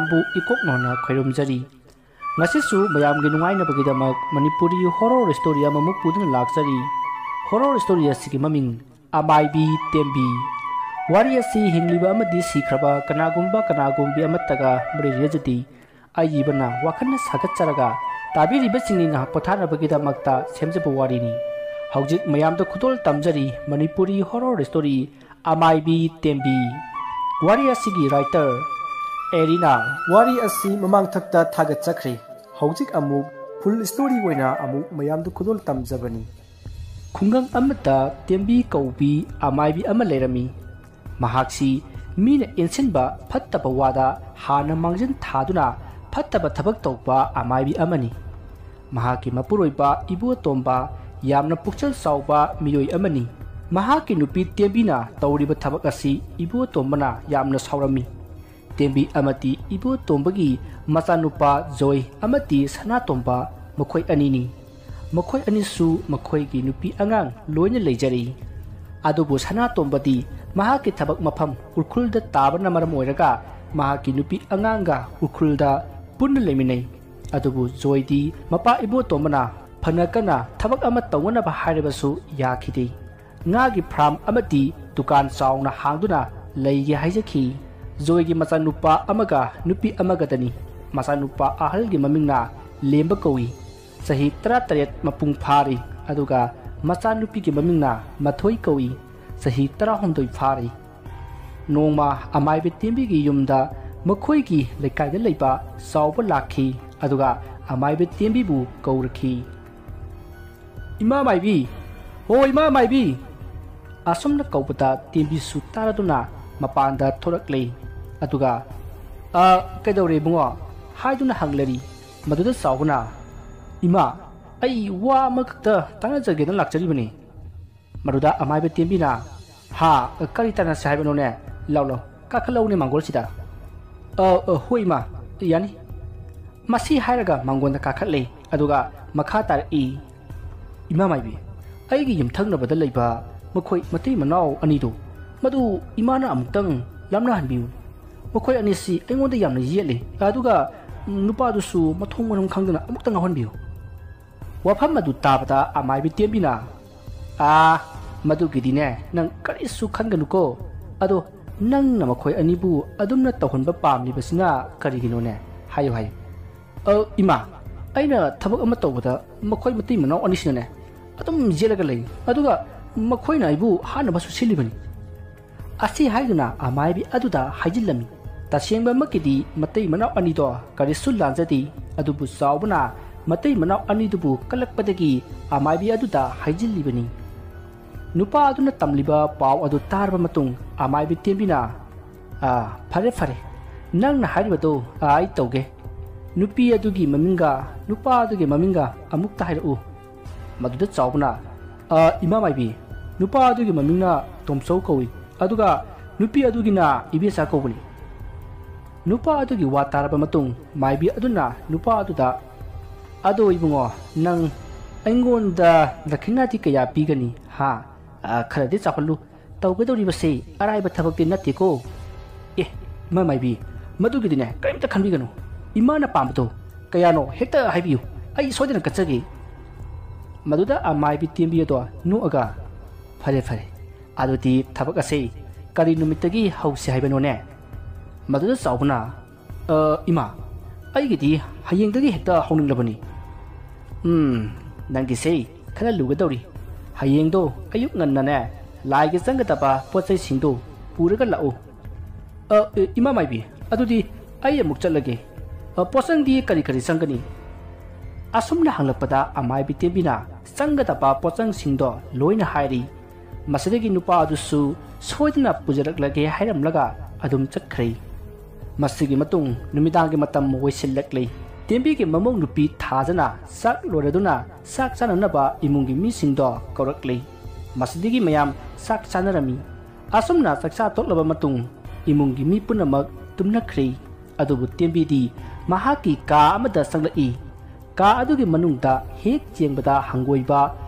ꯃꯌꯥꯝꯕꯨ ꯏꯀꯣꯛꯅꯣꯅ ꯈꯣꯏꯔꯨꯝꯖꯔꯤ ꯉꯁꯤꯁꯨ ꯃꯌꯥꯝꯒꯤ ꯅꯨꯡꯉꯥꯏꯅꯕꯒꯤꯗꯃꯛ ꯃꯅꯤꯄꯨꯔꯤ ꯍꯣꯔꯔ ꯁ꯭ꯇꯣꯔꯤ ꯑꯃꯃꯨꯛ ꯄꯨꯗꯨꯅ ꯂꯥꯛꯆꯔꯤ ꯍꯣꯔꯔ ꯁ꯭ꯇꯣꯔꯤ ꯑꯁꯤꯒꯤ ꯃꯃꯤꯡ ꯑꯃꯥꯏꯕꯤ ꯇꯦꯝꯕꯤ ꯋꯥꯔꯤ ꯑꯁꯤ ꯍꯤꯡꯂꯤꯕ ꯑꯃꯗꯤ ꯁꯤꯈ꯭ꯔꯕ ꯀꯅꯥꯒꯨꯝꯕꯤ ꯑꯃꯠꯇꯒ ꯃꯔꯤ ꯂꯩꯅꯖꯗꯦ ꯑꯏꯕꯅ ꯋꯥꯈꯜꯅ ꯁꯥꯒꯠꯆꯔꯒ ꯇꯥꯕꯤꯔꯤꯕꯁꯤꯡꯅꯤ ꯉꯥꯏꯍꯥꯛ ꯄꯣꯊꯥꯅꯕꯒꯤꯗꯃꯛꯇ ꯁꯦꯝꯖꯕ ꯋꯥꯔꯤꯅꯤ ꯍꯧꯖꯤꯛ ꯃꯌꯥꯝꯗ ꯈꯨꯗꯣꯜ ꯇꯝꯖꯔꯤ ꯃꯅꯤꯄꯨꯔꯤ ꯍꯣꯔꯔ ꯁ꯭ꯇꯣꯔꯤ ꯑꯃꯥꯏꯕꯤ ꯇꯦꯝꯕꯤ ꯋꯥꯔꯤ ꯑꯁꯤꯒꯤ ꯔꯥꯏꯇꯔ ꯑꯦꯔꯤꯅꯥ ꯋꯥꯔꯤ ꯑꯁꯤ ꯃꯃꯥꯡꯊꯛꯇ ꯊꯥꯒꯠꯆꯈ꯭ꯔꯦ ꯍꯧꯖꯤꯛ ꯑꯃꯨꯛ ꯐꯨꯜ ꯁ꯭ꯇꯣꯔꯤ ꯑꯣꯏꯅ ꯑꯃꯨꯛ ꯃꯌꯥꯝꯗ ꯈꯨꯗꯣꯜ ꯇꯝꯖꯕꯅꯤ ꯈꯨꯡꯒꯪ ꯑꯃꯗ ꯇꯦꯝꯕꯤ ꯀꯧꯕꯤ ꯑꯃꯥꯏꯕꯤ ꯑꯃ ꯂꯩꯔꯝꯃꯤ ꯃꯍꯥꯛꯁꯤ ꯃꯤꯅ ꯏꯟꯁꯤꯟꯕ ꯐꯠꯇꯕ ꯋꯥꯗ ꯍꯥꯟꯅ ꯃꯥꯡꯖꯤꯟ ꯊꯥꯗꯨꯅ ꯐꯠꯇꯕ ꯊꯕꯛ ꯇꯧꯕ ꯑꯃꯥꯏꯕꯤ ꯑꯃꯅꯤ ꯃꯍꯥꯛꯀꯤ ꯃꯄꯨꯔꯣꯏꯕ ꯏꯕꯣꯇꯣꯝꯕ ꯌꯥꯝꯅ ꯄꯨꯛꯆꯦꯜ ꯆꯥꯎꯕ ꯃꯤꯑꯣꯏ ꯑꯃꯅꯤ ꯃꯍꯥꯛꯀꯤ ꯅꯨꯄꯤ ꯇꯦꯝꯕꯤꯅ ꯇꯧꯔꯤꯕ ꯊꯕꯛ ꯑꯁꯤ ꯏꯕꯣꯇꯣꯝꯕꯅ ꯌꯥꯝꯅ ꯁꯥꯎꯔꯝꯃꯤ ꯇꯦꯝꯕꯤ ꯑꯃꯗꯤ ꯏꯕꯣꯇꯣꯝꯕꯒꯤ ꯃꯆꯥꯅꯨꯄꯥ ꯖꯣꯏ ꯑꯃꯗꯤ ꯁꯅꯥꯇꯣꯝꯕ ꯃꯈꯣꯏ ꯑꯅꯤꯅꯤ ꯃꯈꯣꯏ ꯑꯅꯤꯁꯨ ꯃꯈꯣꯏꯒꯤ ꯅꯨꯄꯤ ꯑꯉꯥꯡ ꯂꯣꯏꯅ ꯂꯩꯖꯔꯤ ꯑꯗꯨꯕꯨ ꯁꯅꯥꯇꯣꯝꯕꯗꯤ ꯃꯍꯥꯛꯀꯤ ꯊꯕꯛ ꯃꯐꯝ ꯎꯈ꯭ꯔꯨꯜꯗ ꯇꯥꯕꯅ ꯃꯔꯝ ꯑꯣꯏꯔꯒ ꯃꯍꯥꯛꯀꯤ ꯅꯨꯄꯤ ꯑꯉꯥꯡꯒ ꯎꯈ꯭ꯔꯨꯜꯗ ꯄꯨꯟꯅ ꯂꯩꯃꯤꯟꯅꯩ ꯑꯗꯨꯕꯨ ꯖꯣꯏꯗꯤ ꯃꯄꯥ ꯏꯕꯣꯇꯣꯝꯕꯅ ꯐꯅ ꯀꯟꯅ ꯊꯕꯛ ꯑꯃ ꯇꯧꯅꯕ ꯍꯥꯏꯔꯕꯁꯨ ꯌꯥꯈꯤꯗꯦ ꯉꯥꯒꯤ ꯐꯥꯔꯝ ꯑꯃꯗꯤ ꯗꯨꯀꯥꯟ ꯆꯥꯎꯅ ꯍꯥꯡꯗꯨꯅ ꯂꯩꯒꯦ ꯍꯥꯏꯖꯈꯤ ꯖꯣꯏꯒꯤ ꯃꯆꯥꯅꯨꯄꯥ ꯑꯃꯒ ꯅꯨꯄꯤ ꯑꯃꯒꯗꯅꯤ ꯃꯆꯥꯅꯨꯄꯥ ꯑꯍꯜꯒꯤ ꯃꯃꯤꯡꯅ ꯂꯦꯝꯕ ꯀꯧꯏ ꯆꯍꯤ 18 ꯃꯄꯨꯡ ꯐꯥꯔꯤ ꯑꯗꯨꯒ ꯃꯆꯥꯅꯨꯄꯤꯒꯤ ꯃꯃꯤꯡꯅ ꯃꯊꯣꯏ ꯀꯧꯏ ꯆꯍꯤ 19 ꯐꯥꯔꯤ ꯅꯣꯡꯃ ꯑꯃꯥꯏꯕꯤ ꯇꯦꯝꯕꯤꯒꯤ ꯌꯨꯝꯗ ꯃꯈꯣꯏꯒꯤ ꯂꯩꯀꯥꯏꯗ ꯂꯩꯕ ꯆꯥꯎꯕ ꯂꯥꯛꯈꯤ ꯑꯗꯨꯒ ꯑꯃꯥꯏꯕꯤ ꯇꯦꯝꯕꯤꯕꯨ ꯀꯧꯔꯛꯈꯤ ꯏꯃꯥ ꯃꯥꯏꯕꯤ ꯍꯣ ꯏꯃꯥ ꯃꯥꯏꯕꯤ ꯑꯁꯨꯝꯅ ꯀꯧꯕꯗ ꯇꯦꯝꯕꯤꯁꯨ ꯇꯥꯔꯗꯨꯅ ꯃꯄꯥꯟꯗ ꯊꯣꯔꯛꯂꯦ ꯑꯗꯨꯒ ꯀꯩꯗꯧꯔꯦ ꯏꯕꯨꯡꯉꯣ ꯍꯥꯏꯗꯨꯅ ꯍꯪꯂꯔꯤ ꯃꯗꯨꯗ ꯆꯥꯎꯕꯅ ꯏꯃꯥ ꯑꯩ ꯋꯥ ꯑꯃꯈꯛꯇ ꯇꯥꯟꯅꯖꯒꯦꯅ ꯂꯥꯛꯆꯔꯤꯕꯅꯤ ꯃꯗꯨꯗ ꯑꯃꯥꯏꯕꯤ ꯇꯦꯝꯕꯤꯅ ꯍꯥ ꯀꯔꯤ ꯇꯥꯟꯅꯁꯦ ꯍꯥꯏꯕꯅꯣꯅꯦ ꯂꯥꯎ ꯀꯥꯈꯠꯂꯧꯅꯦ ꯃꯥꯡꯒꯣꯜꯁꯤꯗ ꯍꯣꯏ ꯏꯃꯥ ꯌꯥꯅꯤ ꯃꯁꯤ ꯍꯥꯏꯔꯒ ꯃꯥꯡꯒꯣꯜꯗ ꯀꯥꯈꯠꯂꯦ ꯑꯗꯨꯒ ꯃꯈꯥ ꯇꯥꯔꯛꯏ ꯏꯃꯥ ꯃꯥꯏꯕꯤ ꯑꯩꯒꯤ ꯌꯨꯝꯊꯪꯅꯕꯗ ꯂꯩꯕ ꯃꯈꯣꯏ ꯃꯇꯩ ꯃꯅꯥꯎ ꯑꯅꯤꯗꯣ ꯃꯗꯨ ꯏꯃꯥꯅ ꯑꯃꯨꯛꯇꯪ ꯂꯥꯞꯅꯍꯟꯕꯤꯌꯨ ꯃꯈꯣꯏ ꯑꯅꯤꯁꯤ ꯑꯩꯉꯣꯟꯗ ꯌꯥꯝꯅ ꯌꯦꯠꯂꯤ ꯑꯗꯨꯒ ꯅꯨꯄꯥꯗꯨꯁꯨ ꯃꯊꯣꯡ ꯃꯔꯝ ꯈꯪꯗꯅ ꯑꯃꯨꯛꯇ ꯉꯥꯎꯍꯟꯕꯤꯌꯨ ꯋꯥꯐꯝ ꯑꯗꯨ ꯇꯥꯕꯗ ꯑꯃꯥꯏꯕꯤ ꯇꯦꯝꯕꯤꯅ ꯃꯗꯨꯒꯤꯗꯤꯅꯦ ꯅꯪ ꯀꯔꯤꯁꯨ ꯈꯟꯒꯅꯨꯀꯣ ꯑꯗꯣ ꯅꯪꯅ ꯃꯈꯣꯏ ꯑꯅꯤꯕꯨ ꯑꯗꯨꯝꯅ ꯇꯧꯍꯟꯕ ꯄꯥꯝꯂꯤꯕꯁꯤꯅ ꯀꯔꯤꯒꯤꯅꯣꯅꯦ ꯍꯥꯏꯌꯨ ꯏꯃꯥ ꯑꯩꯅ ꯊꯕꯛ ꯑꯃ ꯇꯧꯕꯗ ꯃꯈꯣꯏ ꯃꯇꯩ ꯃꯅꯥꯎ ꯑꯅꯤꯁꯤꯅꯅꯦ ꯑꯗꯨꯝ ꯌꯦꯠꯂꯒ ꯂꯩ ꯑꯗꯨꯒ ꯃꯈꯣꯏꯅ ꯑꯩꯕꯨ ꯍꯥꯠꯅꯕꯁꯨ ꯁꯤꯜꯂꯤꯕꯅꯤ ꯑꯁꯤ ꯍꯥꯏꯗꯨꯅ ꯑꯃꯥꯏꯕꯤ ꯑꯗꯨꯗ ꯍꯥꯏꯖꯤꯜꯂꯝꯃꯤ ꯇꯁꯦꯡꯕꯃꯛꯀꯤꯗꯤ ꯃꯇꯩ ꯃꯅꯥꯎ ꯑꯅꯤꯗꯣ ꯀꯔꯤꯁꯨ ꯂꯥꯟꯖꯗꯦ ꯑꯗꯨꯕꯨ ꯆꯥꯎꯕꯅ ꯃꯇꯩ ꯃꯅꯥꯎ ꯑꯅꯤꯗꯨꯕꯨ ꯀꯜꯂꯛꯄꯗꯒꯤ ꯑꯃꯥꯏꯕꯤ ꯑꯗꯨꯗ ꯍꯥꯏꯖꯤꯜꯂꯤꯕꯅꯤ नुपा अदुना तमलिबा पाव अदु तारबा मतुंग अमाइबी तेंबिना फरे फरे नंगना हारिबदो आई तौगे नुपी अदुगी ममिंगा नुपा अदुगी ममिंगा अमुक ताहिरउ मदुदा चावना इमा माइबी नुपा अदुगी ममिंगना तोमसौ कौई अदुगा नुपी अदुगिना इबेसा कौबनी नुपा अदुगी वा तारबा मतुंग माइबी अदुना नुपा अदुदा अदो इबुंगो नंग अइंगोंदा दखिनाति कया पीगनी हा खरदे चापलु तौगदौरिबसे अराइबा थबकते नत्तेको इमा माइबी मदुगिदिने करिमता खनबिगनो इमाना पामतो कयानो हेक्ता हाइबियु आई सोदना कचगे मदुदा अमाइबी तेंबियदो नुअगा फरे फरे आदुति थबक असे करी नुमितगी हौसे हाइबनोने मदुदा चावना इमा आइगिदि हयेंदगी हेक्ता हौनिंगलबनी नंगिसे खरा लुगदौरी हयेंदो अयुक ngannane लाइगे चंगतबा पोचै सिंदो पुरगा लाओ इमा माइबी अदुदि आई अमुक चलगे पोचंगदी करी करी संगनी असुमना हंगलपदा अमाइबी तेबिना चंगतबा पोचंग सिंदो लोइना हाइरी मसदगी नुपा अदुसु सोइदना पुजरकलगे हाइरमलगा अदुम चखरै मसिगी मतुंग नुमिदांगे मतम वइसिलकलै तेंबी के ममों नुपी थाजना साक लोरदुना साक चाननबा इमुंगी मिसिंदो कौरकलै मसदिगी मयाम साक चानरमी असुमना चक्सा तोकलबा मतुंग इमुंगी मी पुनमक तुमनख्रै अदुबु तेंबीदी महाकी का अमदा संगलई का अदुगी मनुंगदा हेक चेंगबदा हंगोइबा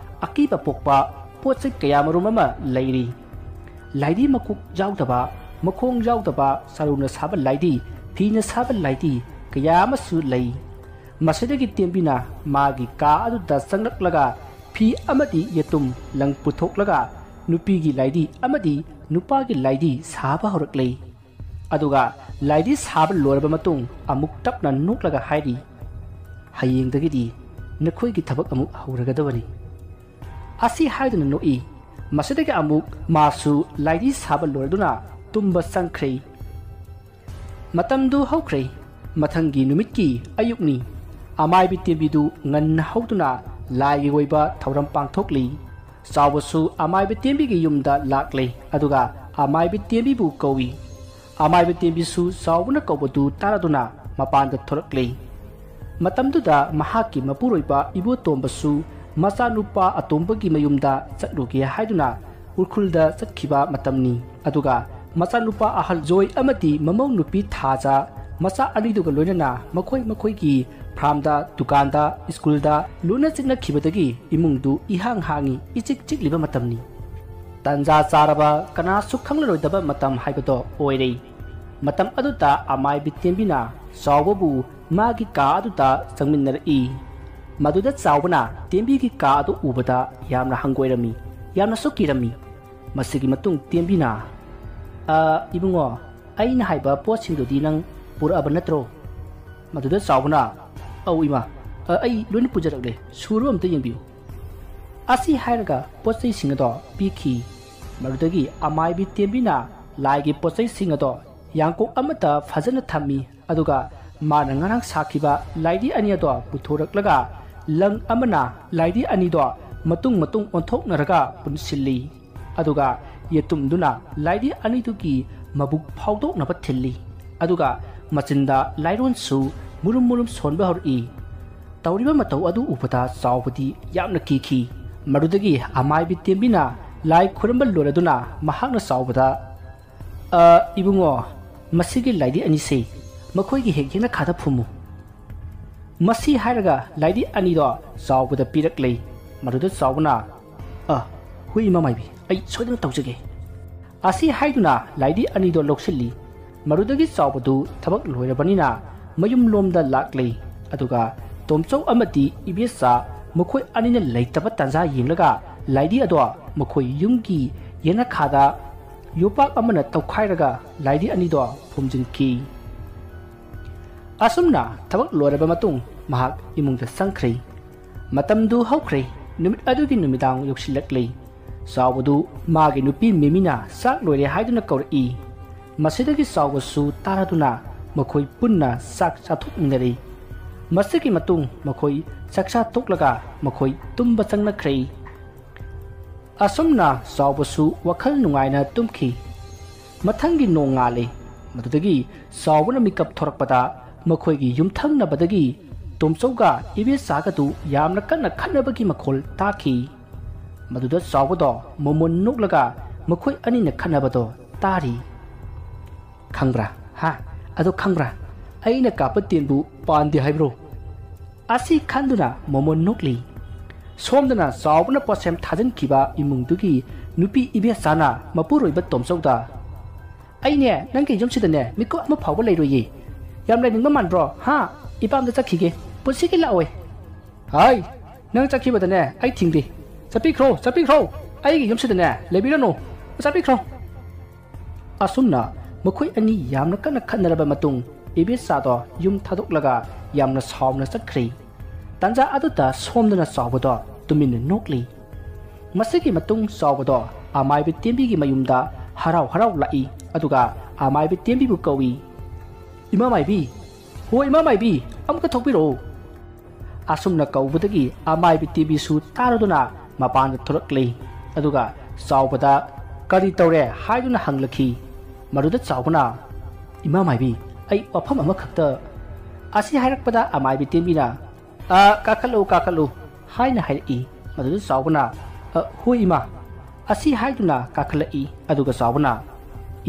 अकीबा पोकपा पोचै कयामरुम अमा लैरी लाइदी मकुक जाउदबा मखोंग जाउदबा सारुना साबा लाइदी ꯐꯤꯅ ꯁꯥꯕ ꯂꯥꯏꯗꯤ ꯀꯌꯥ ꯑꯃꯁꯨ ꯂꯩ ꯃꯁꯤꯗꯒꯤ ꯇꯦꯝꯕꯤꯅ ꯃꯥꯒꯤ ꯀꯥ ꯑꯗꯨꯗ ꯆꯪꯂꯛꯂꯒ ꯐꯤ ꯑꯃꯗꯤ ꯌꯦꯇꯨꯝ ꯂꯪ ꯄꯨꯊꯣꯛꯂꯒ ꯅꯨꯄꯤꯒꯤ ꯂꯥꯏꯗꯤ ꯑꯃꯗꯤ ꯅꯨꯄꯥꯒꯤ ꯂꯥꯏꯗꯤ ꯁꯥꯕ ꯍꯧꯔꯛꯂꯦ ꯑꯗꯨꯒ ꯂꯥꯏꯗꯤ ꯁꯥꯕ ꯂꯣꯏꯔꯕ ꯃꯇꯨꯡ ꯑꯃꯨꯛ ꯇꯞꯅ ꯅꯣꯛꯂꯒ ꯍꯥꯏꯔꯤ ꯍꯌꯦꯡꯗꯒꯤꯗꯤ ꯅꯈꯣꯏꯒꯤ ꯊꯕꯛ ꯑꯃꯨꯛ ꯍꯧꯔꯒꯗꯕꯅꯤ ꯑꯁꯤ ꯍꯥꯏꯗꯨꯅ ꯅꯣꯛꯏ ꯃꯁꯤꯗꯒꯤ ꯑꯃꯨꯛ ꯃꯥꯁꯨ ꯂꯥꯏꯗꯤ ꯁꯥꯕ ꯂꯣꯏꯔꯗꯨꯅ ꯇꯨꯝꯕ ꯆꯪꯈ꯭ꯔꯦ ꯃꯇꯝꯗꯨ ꯍꯧꯈ꯭ꯔꯦ ꯃꯊꯪꯒꯤ ꯅꯨꯃꯤꯠꯀꯤ ꯑꯌꯨꯛꯅꯤ ꯑꯃꯥꯏꯕꯤ ꯇꯦꯝꯕꯤꯗꯨ ꯉꯟꯅ ꯍꯧꯗꯨꯅ ꯂꯥꯏꯒꯤ ꯑꯣꯏꯕ ꯊꯧꯔꯝ ꯄꯥꯡꯊꯣꯛꯂꯤ ꯆꯥꯎꯕꯁꯨ ꯑꯃꯥꯏꯕꯤ ꯇꯦꯝꯕꯤꯒꯤ ꯌꯨꯝꯗ ꯂꯥꯛꯂꯦ ꯑꯗꯨꯒ ꯑꯃꯥꯏꯕꯤ ꯇꯦꯝꯕꯤꯕꯨ ꯀꯧꯏ ꯑꯃꯥꯏꯕꯤ ꯇꯦꯝꯕꯤꯁꯨ ꯆꯥꯎꯕꯅ ꯀꯧꯕꯗꯨ ꯇꯥꯔꯗꯨꯅ ꯃꯄꯥꯟꯗ ꯊꯣꯔꯛꯂꯦ ꯃꯇꯝꯗꯨꯗ ꯃꯍꯥꯛꯀꯤ ꯃꯄꯨꯔꯣꯏꯕ ꯏꯕꯣꯇꯣꯝꯕꯁꯨ ꯃꯆꯥꯅꯨꯄꯥ ꯑꯇꯣꯝꯕꯒꯤ ꯃꯌꯨꯝꯗ ꯆꯠꯂꯨꯒꯦ ꯍꯥꯏꯗꯨꯅ ꯎꯔꯈꯨꯜꯗ ꯆꯠꯈꯤꯕ ꯃꯇꯝꯅꯤ ꯑꯗꯨꯒ ꯃꯆꯥꯅꯨꯄꯥ ꯑꯍꯜ ꯖꯣꯏ ꯑꯃꯗꯤ ꯃꯃꯧ ꯅꯨꯄꯤ ꯊꯥꯖ ꯃꯆꯥ ꯑꯅꯤꯗꯨꯒ ꯂꯣꯏꯅꯅ ꯃꯈꯣꯏꯒꯤ ꯐꯥꯔꯝꯗ ꯗꯨꯀꯥꯟꯗ ꯁ꯭ꯀꯨꯜꯗ ꯂꯣꯏꯅ ꯆꯠꯅꯈꯤꯕꯗꯒꯤ ꯏꯃꯨꯡꯗꯨ ꯏꯍꯥꯡ ꯍꯥꯡꯉꯤ ꯏꯆꯤꯛ ꯆꯤꯛꯂꯤꯕ ꯃꯇꯝꯅꯤ ꯇꯟꯖꯥ ꯆꯥꯔꯕ ꯀꯅꯥꯁꯨ ꯈꯪꯂꯔꯣꯏꯗꯕ ꯃꯇꯝ ꯍꯥꯏꯕꯗꯣ ꯑꯣꯏꯔꯦ ꯃꯇꯝ ꯑꯗꯨꯗ ꯑꯃꯥꯏꯕꯤ ꯇꯦꯝꯕꯤꯅ ꯆꯥꯎꯕꯕꯨ ꯃꯥꯒꯤ ꯀꯥ ꯑꯗꯨꯗ ꯆꯪꯃꯤꯟꯅꯔꯛꯏ ꯃꯗꯨꯗ ꯆꯥꯎꯕꯅ ꯇꯦꯝꯕꯤꯒꯤ ꯀꯥ ꯑꯗꯨ ꯎꯕꯗ ꯌꯥꯝꯅ ꯍꯪꯒꯣꯏꯔꯝꯃꯤ ꯌꯥꯝꯅꯁꯨ ꯀꯤꯔꯝꯃꯤ ꯃꯁꯤꯒꯤ ꯃꯇꯨꯡ ꯇꯦꯝꯕꯤꯅ ꯏꯕꯨꯡꯉꯣ ꯑꯩꯅ ꯍꯥꯏꯕ ꯄꯣꯠꯁꯤꯡꯗꯨꯗꯤ ꯅꯪ ꯄꯨꯔꯛꯑꯕ ꯅꯠꯇ꯭ꯔꯣ ꯃꯗꯨꯗ ꯆꯥꯎꯕꯅ ꯑꯧ ꯏꯃꯥ ꯑꯩ ꯂꯣꯏꯅ ꯄꯨꯖꯔꯛꯂꯦ ꯁꯨꯔꯕ ꯑꯝꯇ ꯌꯦꯡꯕꯤꯌꯨ ꯑꯁꯤ ꯍꯥꯏꯔꯒ ꯄꯣꯠꯆꯩꯁꯤꯡ ꯑꯗꯣ ꯄꯤꯈꯤ ꯃꯗꯨꯗꯒꯤ ꯑꯃꯥꯏꯕꯤ ꯇꯦꯝꯕꯤꯅ ꯂꯥꯏꯒꯤ ꯄꯣꯠꯆꯩꯁꯤꯡ ꯑꯗꯣ ꯌꯥꯡꯀꯣꯛ ꯑꯃꯗ ꯐꯖꯅ ꯊꯝꯃꯤ ꯑꯗꯨꯒ ꯃꯥꯅ ꯉꯔꯥꯡ ꯁꯥꯈꯤꯕ ꯂꯥꯏꯗꯤ ꯑꯅꯤ ꯑꯗꯣ ꯄꯨꯊꯣꯔꯛꯂꯒ ꯂꯪ ꯑꯃꯅ ꯂꯥꯏꯗꯤ ꯑꯅꯤꯗꯣ ꯃꯇꯨꯡ ꯑꯣꯟꯊꯣꯛꯅꯔꯒ ꯄꯨꯟꯁꯤꯜꯂꯤ ꯑꯗꯨꯒ ꯌꯦꯇꯨꯝꯗꯨꯅ ꯂꯥꯏꯗꯤ ꯑꯅꯤꯗꯨꯒꯤ ꯃꯕꯨꯛ ꯐꯥꯎꯗꯣꯛꯅꯕ ꯊꯤꯜꯂꯤ ꯑꯗꯨꯒ ꯃꯆꯤꯟꯗ ꯂꯥꯏꯔꯣꯟꯁꯨ ꯃꯨꯔꯨꯝ ꯁꯣꯟꯕ ꯍꯧꯔꯛꯏ ꯇꯧꯔꯤꯕ ꯃꯇꯧ ꯑꯗꯨ ꯎꯕꯗ ꯆꯥꯎꯕꯗꯤ ꯌꯥꯝꯅ ꯀꯤꯈꯤ ꯃꯗꯨꯗꯒꯤ ꯑꯃꯥꯏꯕꯤ ꯇꯦꯝꯕꯤꯅ ꯂꯥꯏ ꯈꯨꯔꯨꯝꯕ ꯂꯣꯏꯔꯗꯨꯅ ꯃꯍꯥꯛꯅ ꯆꯥꯎꯕꯗ ꯏꯕꯨꯡꯉꯣ ꯃꯁꯤꯒꯤ ꯂꯥꯏꯗꯤ ꯑꯅꯤꯁꯤ ꯃꯈꯣꯏꯒꯤ ꯍꯦꯛ ꯌꯦꯅꯈꯥꯗ ꯐꯨꯝꯃꯨ ꯃꯁꯤ ꯍꯥꯏꯔꯒ ꯂꯥꯏꯗꯤ ꯑꯅꯤꯗꯣ ꯆꯥꯎꯕꯗ ꯄꯤꯔꯛꯂꯦ ꯃꯗꯨꯗ ꯆꯥꯎꯕꯅ ꯍꯨꯏ ꯃꯃꯥꯏꯕꯤ ꯑꯩ ꯁꯣꯏꯗꯅ ꯇꯧꯖꯒꯦ ꯑꯁꯤ ꯍꯥꯏꯗꯨꯅ ꯂꯥꯏꯗꯤ ꯑꯅꯤꯗꯣ ꯂꯧꯁꯤꯜꯂꯤ ꯃꯗꯨꯗꯒꯤ ꯆꯥꯎꯕꯗꯨ ꯊꯕꯛ ꯂꯣꯏꯔꯕꯅꯤꯅ ꯃꯌꯨꯝꯂꯣꯝꯗ ꯂꯥꯛꯂꯦ ꯑꯗꯨꯒ ꯇꯣꯝꯆꯧ ꯑꯃꯗꯤ ꯏꯕꯦꯆꯥ ꯃꯈꯣꯏ ꯑꯅꯤꯅ ꯂꯩꯇꯕ ꯇꯥꯟꯖꯥ ꯌꯦꯡꯂꯒ ꯂꯥꯏꯗꯤ ꯑꯗꯣ ꯃꯈꯣꯏ ꯌꯨꯝꯒꯤ ꯌꯦꯅꯈꯥꯗ ꯌꯣꯄꯥꯛ ꯑꯃꯅ ꯇꯧꯈꯥꯏꯔꯒ ꯂꯥꯏꯗꯤ ꯑꯅꯤꯗꯣ ꯐꯨꯝꯖꯤꯟꯈꯤ ꯑꯁꯨꯝꯅ ꯊꯕꯛ ꯂꯣꯏꯔꯕ ꯃꯇꯨꯡ ꯃꯍꯥꯛ ꯏꯃꯨꯡꯗ ꯆꯪꯈ꯭ꯔꯦ ꯃꯇꯝꯗꯨ ꯍꯧꯈ꯭ꯔꯦ ꯅꯨꯃꯤꯠ ꯑꯗꯨꯒꯤ ꯅꯨꯃꯤꯗꯥꯡ ꯌꯧꯁꯤꯜꯂꯛꯂꯦ ꯆꯥꯎꯕꯗꯨ ꯃꯥꯒꯤ ꯅꯨꯄꯤ ꯃꯦꯃꯤꯅ ꯆꯥꯛ ꯂꯣꯏꯔꯦ ꯍꯥꯏꯗꯨꯅ ꯀꯧꯔꯛꯏ ꯃꯁꯤꯗꯒꯤ ꯆꯥꯎꯕꯁꯨ ꯇꯥꯔꯗꯨꯅ ꯃꯈꯣꯏ ꯄꯨꯟꯅ ꯆꯥꯛ ꯆꯥꯊꯣꯛꯃꯤꯟꯅꯔꯦ ꯃꯁꯤꯒꯤ ꯃꯇꯨꯡ ꯃꯈꯣꯏ ꯆꯥꯛꯆꯥ ꯇꯣꯛꯂꯒ ꯃꯈꯣꯏ ꯇꯨꯝꯕ ꯆꯪꯅꯈ꯭ꯔꯦ ꯑꯁꯨꯝꯅ ꯆꯥꯎꯕꯁꯨ ꯋꯥꯈꯜ ꯅꯨꯡꯉꯥꯏꯅ ꯇꯨꯝꯈꯤ ꯃꯊꯪꯒꯤ ꯅꯣꯡ ꯉꯥꯜꯂꯦ ꯃꯗꯨꯗꯒꯤ ꯆꯥꯎꯕꯅ ꯃꯤꯀꯞ ꯊꯣꯔꯛꯄꯗ ꯃꯈꯣꯏꯒꯤ ꯌꯨꯝꯊꯪꯅꯕꯗꯒꯤ ꯇꯣꯝꯆꯧꯒ ꯏꯕꯦꯆꯥꯒꯗꯨ ꯌꯥꯝꯅ ꯀꯟꯅ ꯈꯠꯅꯕꯒꯤ ꯃꯈꯣꯜ ꯇꯥꯈꯤ ꯃꯗꯨꯗ ꯆꯥꯎꯕꯗꯣ ꯃꯃꯣꯟ ꯅꯣꯛꯂꯒ ꯃꯈꯣꯏ ꯑꯅꯤꯅ ꯈꯠꯅꯕꯗꯣ ꯇꯥꯔꯤ ꯈꯪꯕ꯭ꯔꯥ ꯑꯗꯣ ꯈꯪꯕ꯭ꯔꯥ ꯑꯩꯅ ꯀꯥꯞꯄ ꯇꯦꯟꯕꯨ ꯄꯥꯟꯗꯦ ꯍꯥꯏꯕ꯭ꯔꯣ ꯑꯁꯤ ꯈꯟꯗꯨꯅ ꯃꯃꯣꯟ ꯅꯣꯛꯂꯤ ꯁꯣꯝꯗꯅ ꯆꯥꯎꯕꯅ ꯄꯣꯠꯁꯦꯝ ꯊꯥꯖꯤꯟꯈꯤꯕ ꯏꯃꯨꯡꯗꯨꯒꯤ ꯅꯨꯄꯤ ꯏꯕꯦꯆꯥꯅ ꯃꯄꯨꯔꯣꯏꯕ ꯇꯣꯝꯆꯧꯗ ꯑꯩꯅꯦ ꯅꯪꯒꯤ ꯌꯨꯝꯁꯤꯗꯅꯦ ꯃꯤꯀꯨꯞ ꯑꯃ ꯐꯥꯎꯕ ꯂꯩꯔꯣꯏꯌꯦ ꯌꯥꯝ ꯂꯩꯅꯤꯡꯕ ꯃꯥꯟꯕ꯭ꯔꯣ ꯏꯄꯥꯝꯗ ꯆꯠꯈꯤꯒꯦ ꯄꯨꯟꯁꯤꯒꯤ ꯂꯥꯛꯑꯣꯏ ꯍꯥꯏ ꯅꯪ ꯆꯠꯈꯤꯕꯗꯅꯦ ꯑꯩ ꯊꯤꯡꯗꯦ ꯆꯠꯄꯤꯈ꯭ꯔꯣ ꯑꯩꯒꯤ ꯌꯨꯝꯁꯤꯗꯅꯦ ꯂꯩꯕꯤꯔꯅꯨ ꯆꯠꯄꯤꯈ꯭ꯔꯣ ꯑꯁꯨꯝꯅ ꯃꯈꯣꯏ ꯑꯅꯤ ꯌꯥꯝꯅ ꯀꯟꯅ ꯈꯠꯅꯔꯕ ꯃꯇꯨꯡ ꯏꯕꯦꯆꯥꯗꯣ ꯌꯨꯝ ꯊꯥꯗꯣꯛꯂꯒ ꯌꯥꯝꯅ ꯁꯥꯎꯅ ꯆꯠꯈ꯭ꯔꯦ ꯇꯥꯟꯖꯥ ꯑꯗꯨꯗ ꯁꯣꯝꯗꯅ ꯆꯥꯎꯕꯗꯣ ꯇꯨꯃꯤꯟꯅ ꯅꯣꯛꯂꯤ ꯃꯁꯤꯒꯤ ꯃꯇꯨꯡ ꯆꯥꯎꯕꯗꯣ ꯑꯃꯥꯏꯕꯤ ꯇꯦꯝꯕꯤꯒꯤ ꯃꯌꯨꯝꯗ ꯍꯔꯥꯎ ꯂꯥꯛꯏ ꯑꯗꯨꯒ ꯑꯃꯥꯏꯕꯤ ꯇꯦꯝꯕꯤꯕꯨ ꯀꯧꯏ ꯏꯃꯥ ꯃꯥꯏꯕꯤ ꯍꯣꯏ ꯏꯃꯥ ꯃꯥꯏꯕꯤ ꯑꯃꯨꯛꯇ ꯊꯣꯛꯄꯤꯔꯛꯑꯣ ꯑꯁꯨꯝꯅ ꯀꯧꯕꯗꯒꯤ ꯑꯃꯥꯏꯕꯤ ꯇꯦꯝꯕꯤꯁꯨ ꯇꯥꯔꯗꯨꯅ ꯃꯄꯥꯟꯗ ꯊꯣꯔꯛꯂꯦ ꯑꯗꯨꯒ ꯆꯥꯎꯕꯗ ꯀꯔꯤ ꯇꯧꯔꯦ ꯍꯥꯏꯗꯨꯅ ꯍꯪꯂꯛꯈꯤ ꯃꯗꯨꯗ ꯆꯥꯎꯕꯅ ꯏꯃꯥ ꯃꯥꯏꯕꯤ ꯑꯩ ꯋꯥꯐꯝ ꯑꯃꯈꯛꯇ ꯑꯁꯤ ꯍꯥꯏꯔꯛꯄꯗ ꯑꯃꯥꯏꯕꯤ ꯇꯦꯝꯕꯤꯅ ꯀꯥꯈꯠꯂꯨ ꯍꯥꯏꯅ ꯍꯥꯏꯔꯛꯏ ꯃꯗꯨꯗ ꯆꯥꯎꯕꯅ ꯍꯣꯏ ꯏꯃꯥ ꯑꯁꯤ ꯍꯥꯏꯗꯨꯅ ꯀꯥꯈꯠꯂꯛꯏ ꯑꯗꯨꯒ ꯆꯥꯎꯕꯅ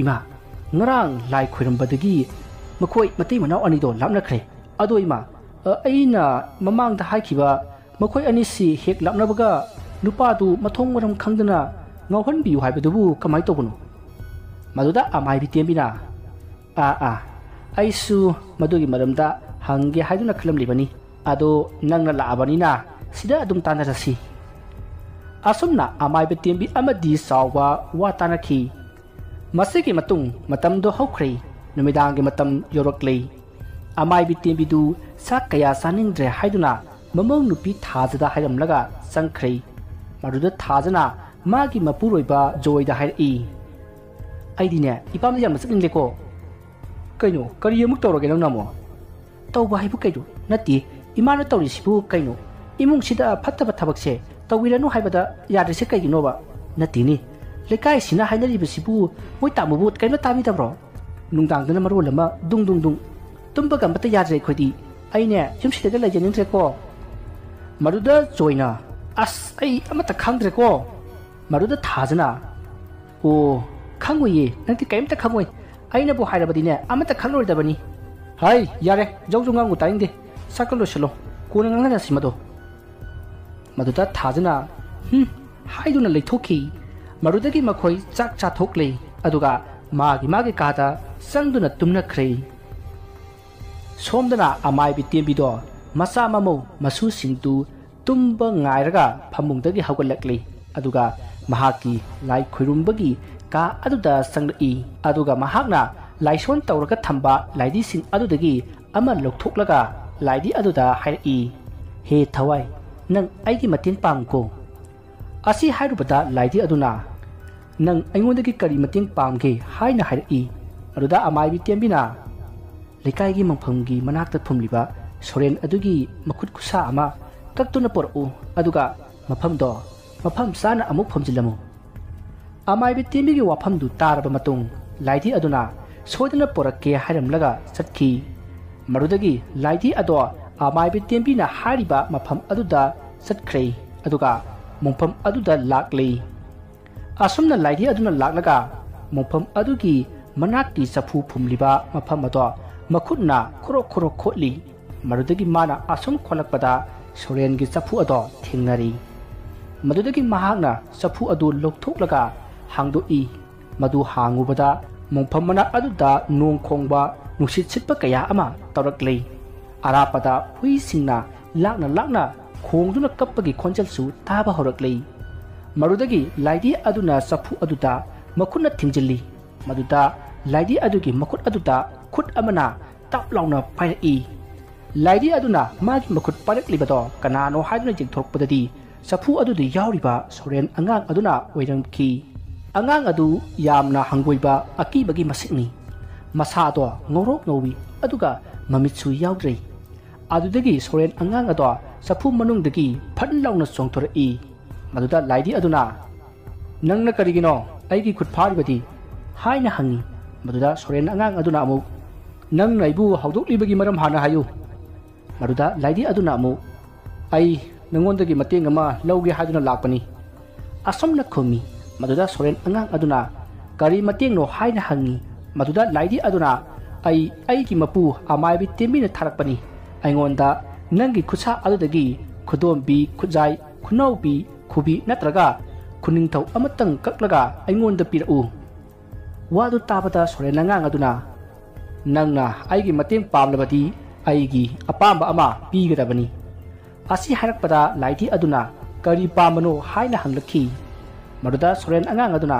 ꯏꯃꯥ ꯉꯔꯥꯡ ꯂꯥꯏ ꯈꯣꯏꯔꯝꯕꯗꯒꯤ ꯃꯈꯣꯏ ꯃꯇꯩ ꯃꯅꯥꯎ ꯑꯅꯤꯗꯣ ꯂꯥꯞꯅꯈ꯭ꯔꯦ ꯑꯗꯣ ꯏꯃꯥ ꯑꯩꯅ ꯃꯃꯥꯡꯗ ꯍꯥꯏꯈꯤꯕ ꯃꯈꯣꯏ ꯑꯅꯤꯁꯤ ꯍꯦꯛ ꯂꯥꯞꯅꯕꯒ ꯅꯨꯄꯥꯗꯨ ꯃꯊꯣꯡ ꯃꯔꯝ ꯈꯪꯗꯅ ꯉꯥꯎꯍꯟꯕꯤꯌꯨ ꯍꯥꯏꯕꯗꯨꯕꯨ ꯀꯃꯥꯏꯅ ꯇꯧꯕꯅꯣ ꯃꯗꯨꯗ ꯑꯃꯥꯏꯕꯤ ꯇꯦꯝꯕꯤꯅ ꯑꯩꯁꯨ ꯃꯗꯨꯒꯤ ꯃꯔꯝꯗ ꯍꯪꯒꯦ ꯍꯥꯏꯗꯨꯅ ꯈꯜꯂꯝꯂꯤꯕꯅꯤ ꯑꯗꯣ ꯅꯪꯅ ꯂꯥꯛꯑꯕꯅꯤꯅ ꯁꯤꯗ ꯑꯗꯨꯝ ꯇꯥꯟꯅꯔꯁꯤ ꯑꯁꯨꯝꯅ ꯑꯃꯥꯏꯕ ꯇꯦꯝꯕꯤ ꯑꯃꯗꯤ ꯆꯥꯎꯕ ꯋꯥ ꯇꯥꯟꯅꯈꯤ ꯃꯁꯤꯒꯤ ꯃꯇꯨꯡ ꯃꯇꯝꯗꯣ ꯍꯧꯈ꯭ꯔꯦ ꯅꯨꯃꯤꯗꯥꯡꯒꯤ ꯃꯇꯝ ꯌꯧꯔꯛꯂꯦ ꯑꯃꯥꯏꯕꯤ ꯇꯦꯝꯕꯤꯗꯨ ꯆꯥꯛ ꯀꯌꯥ ꯆꯥꯅꯤꯡꯗ꯭ꯔꯦ ꯍꯥꯏꯗꯨꯅ ꯃꯃꯧ ꯅꯨꯄꯤ ꯊꯥꯖꯗ ꯍꯥꯏꯔꯝꯂꯒ ꯆꯪꯈ꯭ꯔꯦ ꯃꯗꯨꯗ ꯊꯥꯖꯅ ꯃꯥꯒꯤ ꯃꯄꯨꯔꯣꯏꯕ ꯖꯣꯏꯗ ꯍꯥꯏꯔꯛꯏ ꯑꯩꯗꯤꯅꯦ ꯏꯄꯥꯝꯗ ꯌꯥꯝꯅ ꯆꯠꯅꯤꯡꯂꯦꯀꯣ ꯀꯩꯅꯣ ꯀꯔꯤ ꯑꯃꯨꯛ ꯇꯧꯔꯒꯦ ꯅꯪꯅ ꯑꯃꯨꯛ ꯇꯧꯕ ꯍꯥꯏꯕꯨ ꯀꯩꯅꯣ ꯅꯠꯇꯦ ꯏꯃꯥꯅ ꯇꯧꯔꯤꯁꯤꯕꯨ ꯀꯩꯅꯣ ꯏꯃꯨꯡꯁꯤꯗ ꯐꯠꯇꯕ ꯊꯕꯛꯁꯦ ꯇꯧꯕꯤꯔꯅꯨ ꯍꯥꯏꯕꯗ ꯌꯥꯗ꯭ꯔꯤꯁꯦ ꯀꯩꯒꯤꯅꯣꯕ ꯅꯠꯇꯦꯅꯤ ꯂꯩꯀꯥꯏꯁꯤꯅ ꯍꯥꯏꯅꯔꯤꯕꯁꯤꯕꯨ ꯃꯣꯏ ꯇꯥꯃꯨꯕꯨ ꯀꯩꯅꯣ ꯇꯥꯕꯤꯗꯕ꯭ꯔꯣ ꯅꯨꯡꯗꯥꯡꯗꯅ ꯃꯔꯣꯜ ꯑꯃ ꯗꯨꯡ ꯗꯨꯡ ꯗꯨꯡ ꯇꯨꯝꯕꯒ ꯑꯃꯠꯇ ꯌꯥꯗ꯭ꯔꯦ ꯑꯩꯈꯣꯏꯗꯤ ꯑꯩꯅꯦ ꯌꯨꯝꯁꯤꯗꯒ ꯂꯩꯖꯅꯤꯡꯗ꯭ꯔꯦꯀꯣ ꯃꯗꯨꯗ ꯖꯣꯏꯅ ꯑꯁ ꯑꯩ ꯑꯃꯠꯇ ꯈꯪꯗ꯭ꯔꯦꯀꯣ ꯃꯗꯨꯗ ꯊꯥꯖꯅ ꯑꯣ ꯈꯪꯉꯣꯏꯌꯦ ꯅꯪꯗꯤ ꯀꯔꯤꯝꯇ ꯈꯪꯉꯣꯏ ꯑꯩꯅꯕꯨ ꯍꯥꯏꯔꯕꯗꯤꯅꯦ ꯑꯃꯠꯇ ꯈꯪꯂꯣꯏꯗꯕꯅꯤ ꯍꯥꯏ ꯌꯥꯔꯦ ꯖꯧꯖꯧ ꯉꯥꯡꯕ ꯇꯥꯅꯤꯡꯗꯦ ꯁꯛꯀ ꯂꯣꯏꯁꯤꯜꯂꯣ ꯀꯣꯟꯅ ꯉꯥꯡꯅꯔꯁꯤ ꯃꯗꯨꯗ ꯊꯥꯖꯅ ꯍꯥꯏꯗꯨꯅ ꯂꯩꯊꯣꯛꯈꯤ ꯃꯗꯨꯗꯒꯤ ꯃꯈꯣꯏ ꯆꯥꯛ ꯆꯥꯊꯣꯛꯂꯦ ꯑꯗꯨꯒ ꯃꯥꯒꯤ ꯀꯥꯗ ꯆꯪꯗꯨꯅ ꯇꯨꯝꯅꯈ꯭ꯔꯦ ꯁꯣꯝꯗꯅ ꯑꯃꯥꯏꯕꯤ ꯇꯦꯝꯕꯤꯗꯣ ꯃꯆꯥ ꯃꯃꯧ ꯃꯁꯨꯁꯤꯡꯗꯨ ꯇꯨꯝꯕ ꯉꯥꯏꯔꯒ ꯐꯃꯨꯡꯗꯒꯤ ꯍꯧꯒꯠꯂꯛꯂꯦ ꯑꯗꯨꯒ ꯃꯍꯥꯛꯀꯤ ꯂꯥꯏ ꯈꯨꯔꯨꯝꯕꯒꯤ ꯀꯥ ꯑꯗꯨꯗ ꯆꯪꯂꯛꯏ ꯑꯗꯨꯒ ꯃꯍꯥꯛꯅ ꯂꯥꯏꯁꯣꯟ ꯇꯧꯔꯒ ꯊꯝꯕ ꯂꯥꯏꯙꯤꯁꯤꯡ ꯑꯗꯨꯗꯒꯤ ꯑꯃ ꯂꯧꯊꯣꯛꯂꯒ ꯂꯥꯏꯙꯤ ꯑꯗꯨꯗ ꯍꯥꯏꯔꯛꯏ ꯍꯦ ꯊꯋꯥꯏ ꯅꯪ ꯑꯩꯒꯤ ꯃꯇꯦꯡ ꯄꯥꯡꯉꯨꯀꯣ ꯑꯁꯤ ꯍꯥꯏꯔꯨꯕꯗ ꯂꯥꯏꯙꯤ ꯑꯗꯨꯅ ꯅꯪ ꯑꯩꯉꯣꯟꯗꯒꯤ ꯀꯔꯤ ꯃꯇꯦꯡ ꯄꯥꯝꯒꯦ ꯍꯥꯏꯅ ꯍꯥꯏꯔꯛꯏ ꯑꯗꯨꯗ ꯑꯃꯥꯏꯕꯤ ꯇꯦꯝꯕꯤꯅ ꯂꯩꯀꯥꯏꯒꯤ ꯃꯪꯐꯝꯒꯤ ꯃꯅꯥꯛꯇ ꯐꯨꯝꯂꯤꯕ ꯁꯣꯔꯦꯟ ꯑꯗꯨꯒꯤ ꯃꯈꯨꯠ ꯈꯨꯠꯁꯥ ꯑꯃ ꯀꯛꯇꯨꯅ ꯄꯨꯔꯛꯎ ꯑꯗꯨꯒ ꯃꯐꯝꯗꯣ ꯃꯐꯝ ꯆꯥꯅ ꯑꯃꯨꯛ ꯐꯨꯝꯖꯤꯜꯂꯝꯃꯨ ꯑꯃꯥꯏꯕꯤ ꯇꯦꯝꯕꯤꯒꯤ ꯋꯥꯐꯝꯗꯨ ꯇꯥꯔꯕ ꯃꯇꯨꯡ ꯂꯥꯏꯙꯤ ꯑꯗꯨꯅ ꯁꯣꯏꯗꯅ ꯄꯨꯔꯛꯀꯦ ꯍꯥꯏꯔꯝꯂꯒ ꯆꯠꯈꯤ ꯃꯗꯨꯗꯒꯤ ꯂꯥꯏꯙꯤ ꯑꯗꯣ ꯑꯃꯥꯏꯕꯤ ꯇꯦꯝꯕꯤꯅ ꯍꯥꯏꯔꯤꯕ ꯃꯐꯝ ꯑꯗꯨꯗ ꯆꯠꯈ꯭ꯔꯦ ꯑꯗꯨꯒ ꯃꯣꯡꯐꯝ ꯑꯗꯨꯗ ꯂꯥꯛꯂꯦ ꯑꯁꯨꯝꯅ ꯂꯥꯏꯙꯤ ꯑꯗꯨꯅ ꯂꯥꯛꯂꯒ ꯃꯣꯡꯐꯝ ꯑꯗꯨꯒꯤ ꯃꯅꯥꯛꯀꯤ ꯆꯐꯨ ꯐꯨꯝꯂꯤꯕ ꯃꯐꯝ ꯑꯗꯣ ꯃꯈꯨꯠꯅ ꯈꯣꯔꯣꯛ ꯈꯣꯔꯣꯛ ꯈꯣꯠꯂꯤ ꯃꯗꯨꯗꯒꯤ ꯃꯥꯅ ꯑꯁꯨꯝ ꯈꯣꯠꯂꯛꯄꯗ ꯁꯣꯔꯦꯟꯒꯤ ꯆꯐꯨ ꯑꯗꯣ ꯊꯦꯡꯅꯔꯤ ꯃꯗꯨꯗꯒꯤ ꯃꯍꯥꯛꯅ ꯆꯐꯨ ꯑꯗꯨ ꯂꯧꯊꯣꯛꯂꯒ ꯍꯥꯡꯗꯣꯛꯏ ꯃꯗꯨ ꯍꯥꯡꯉꯨꯕꯗ ꯃꯣꯡꯐꯝ ꯃꯅꯥꯛ ꯑꯗꯨꯗ ꯅꯣꯡ ꯈꯣꯡꯕ ꯅꯨꯡꯁꯤꯠ ꯁꯤꯠꯄ ꯀꯌꯥ ꯑꯃ ꯇꯧꯔꯛꯂꯦ ꯑꯔꯥꯞꯄꯗ ꯍꯨꯏꯁꯤꯡꯅ ꯂꯥꯛꯅ ꯂꯥꯛꯅ ꯈꯣꯡꯗꯨꯅ ꯀꯞꯄꯒꯤ ꯈꯣꯟꯖꯦꯜꯁꯨ ꯇꯥꯕ ꯍꯧꯔꯛꯂꯦ ꯃꯗꯨꯗꯒꯤ ꯂꯥꯏꯙꯤ ꯑꯗꯨꯅ ꯆꯐꯨ ꯑꯗꯨꯗ ꯃꯈꯨꯠꯅ ꯊꯤꯡꯖꯤꯜꯂꯤ ꯃꯗꯨꯗ ꯂꯥꯏꯙꯤ ꯑꯗꯨꯒꯤ ꯃꯈꯨꯠ ꯑꯗꯨꯗ ꯈꯨꯠ ꯑꯃꯅ ꯇꯞ ꯂꯥꯎꯅ ꯄꯥꯏꯔꯛꯏ ꯂꯥꯏꯙꯤ ꯑꯗꯨꯅ ꯃꯥꯒꯤ ꯃꯈꯨꯠ ꯄꯥꯏꯔꯛꯂꯤꯕꯗꯣ ꯀꯅꯥꯅꯣ ꯍꯥꯏꯗꯨꯅ ꯌꯦꯡꯊꯣꯔꯛꯄꯗꯗꯤ ꯆꯐꯨ ꯑꯗꯨꯗ ꯌꯥꯎꯔꯤꯕ ꯁꯣꯔꯦꯟ ꯑꯉꯥꯡ ꯑꯗꯨꯅ ꯑꯣꯏꯔꯝꯈꯤ ꯑꯉꯥꯡ ꯑꯗꯨ ꯌꯥꯝꯅ ꯍꯪꯒꯣꯏꯕ ꯑꯀꯤꯕꯒꯤ ꯃꯁꯛꯅꯤ ꯃꯁꯥꯗꯣ ꯉꯧꯔꯣꯛ ꯉꯧꯏ ꯑꯗꯨꯒ ꯃꯃꯤꯠꯁꯨ ꯌꯥꯎꯗ꯭ꯔꯦ ꯑꯗꯨꯗꯒꯤ ꯁꯣꯔꯦꯟ ꯑꯉꯥꯡ ꯑꯗꯣ ꯆꯐꯨ ꯃꯅꯨꯡꯗꯒꯤ ꯐꯟ ꯂꯥꯎꯅ ꯆꯣꯡꯊꯣꯔꯛꯏ ꯃꯗꯨꯗ ꯂꯥꯏꯙꯤ ꯑꯗꯨꯅ ꯅꯪꯅ ꯀꯔꯤꯒꯤꯅꯣ ꯑꯩꯒꯤ ꯈꯨꯠ ꯐꯥꯔꯤꯕꯗꯤ ꯍꯥꯏꯅ ꯍꯪꯉꯤ ꯃꯗꯨꯗ ꯁꯣꯔꯦꯟ ꯑꯉꯥꯡ ꯑꯗꯨꯅ ꯑꯃꯨꯛ ꯅꯪꯅ ꯑꯩꯕꯨ ꯍꯧꯗꯣꯛꯂꯤꯕꯒꯤ ꯃꯔꯝ ꯍꯥꯟꯅ ꯍꯥꯏꯌꯨ ꯃꯗꯨꯗ ꯂꯥꯏꯙꯤ ꯑꯗꯨꯅ ꯑꯃꯨꯛ ꯑꯩ ꯅꯉꯣꯟꯗꯒꯤ ꯃꯇꯦꯡ ꯑꯃ ꯂꯧꯒꯦ ꯍꯥꯏꯗꯨꯅ ꯂꯥꯛꯄꯅꯤ ꯑꯁꯨꯝꯅ ꯈꯨꯝꯃꯤ ꯃꯗꯨꯗ ꯁꯣꯔꯦꯟ ꯑꯉꯥꯡ ꯑꯗꯨꯅ ꯀꯔꯤ ꯃꯇꯦꯡꯅꯣ ꯍꯥꯏꯅ ꯍꯪꯉꯤ ꯃꯗꯨꯗ ꯂꯥꯏꯙꯤ ꯑꯗꯨꯅ ꯑꯩꯒꯤ ꯃꯄꯨ ꯑꯃꯥꯏꯕꯤ ꯇꯦꯝꯕꯤꯅ ꯊꯥꯔꯛꯄꯅꯤ ꯑꯩꯉꯣꯟꯗ ꯅꯪꯒꯤ ꯈꯨꯠꯁꯥ ꯑꯗꯨꯗꯒꯤ ꯈꯨꯗꯣꯝꯕꯤ ꯈꯨꯠꯖꯥꯏ ꯈꯨꯅꯧꯕꯤ ꯈꯨꯕꯤ ꯅꯠꯇ꯭ꯔꯒ ꯈꯨꯅꯤꯡꯊꯧ ꯑꯃꯇꯪ ꯀꯛꯂꯒ ꯑꯩꯉꯣꯟꯗ ꯄꯤꯔꯛꯎ ꯋꯥꯗꯨ ꯇꯥꯕꯗ ꯁꯣꯔꯦꯟ ꯑꯉꯥꯡ ꯑꯗꯨꯅ ꯅꯪꯅ ꯑꯩꯒꯤ ꯃꯇꯦꯡ ꯄꯥꯝꯂꯕꯗꯤ ꯑꯩꯒꯤ ꯑꯄꯥꯝꯕ ꯑꯃ ꯄꯤꯒꯗꯕꯅꯤ ꯑꯁꯤ ꯍꯥꯏꯔꯛꯄꯗ ꯂꯥꯏꯙꯤ ꯑꯗꯨꯅ ꯀꯔꯤ ꯄꯥꯝꯕꯅꯣ ꯍꯥꯏꯅ ꯍꯪꯂꯛꯈꯤ ꯃꯗꯨꯗ ꯁꯣꯔꯦꯟ ꯑꯉꯥꯡ ꯑꯗꯨꯅ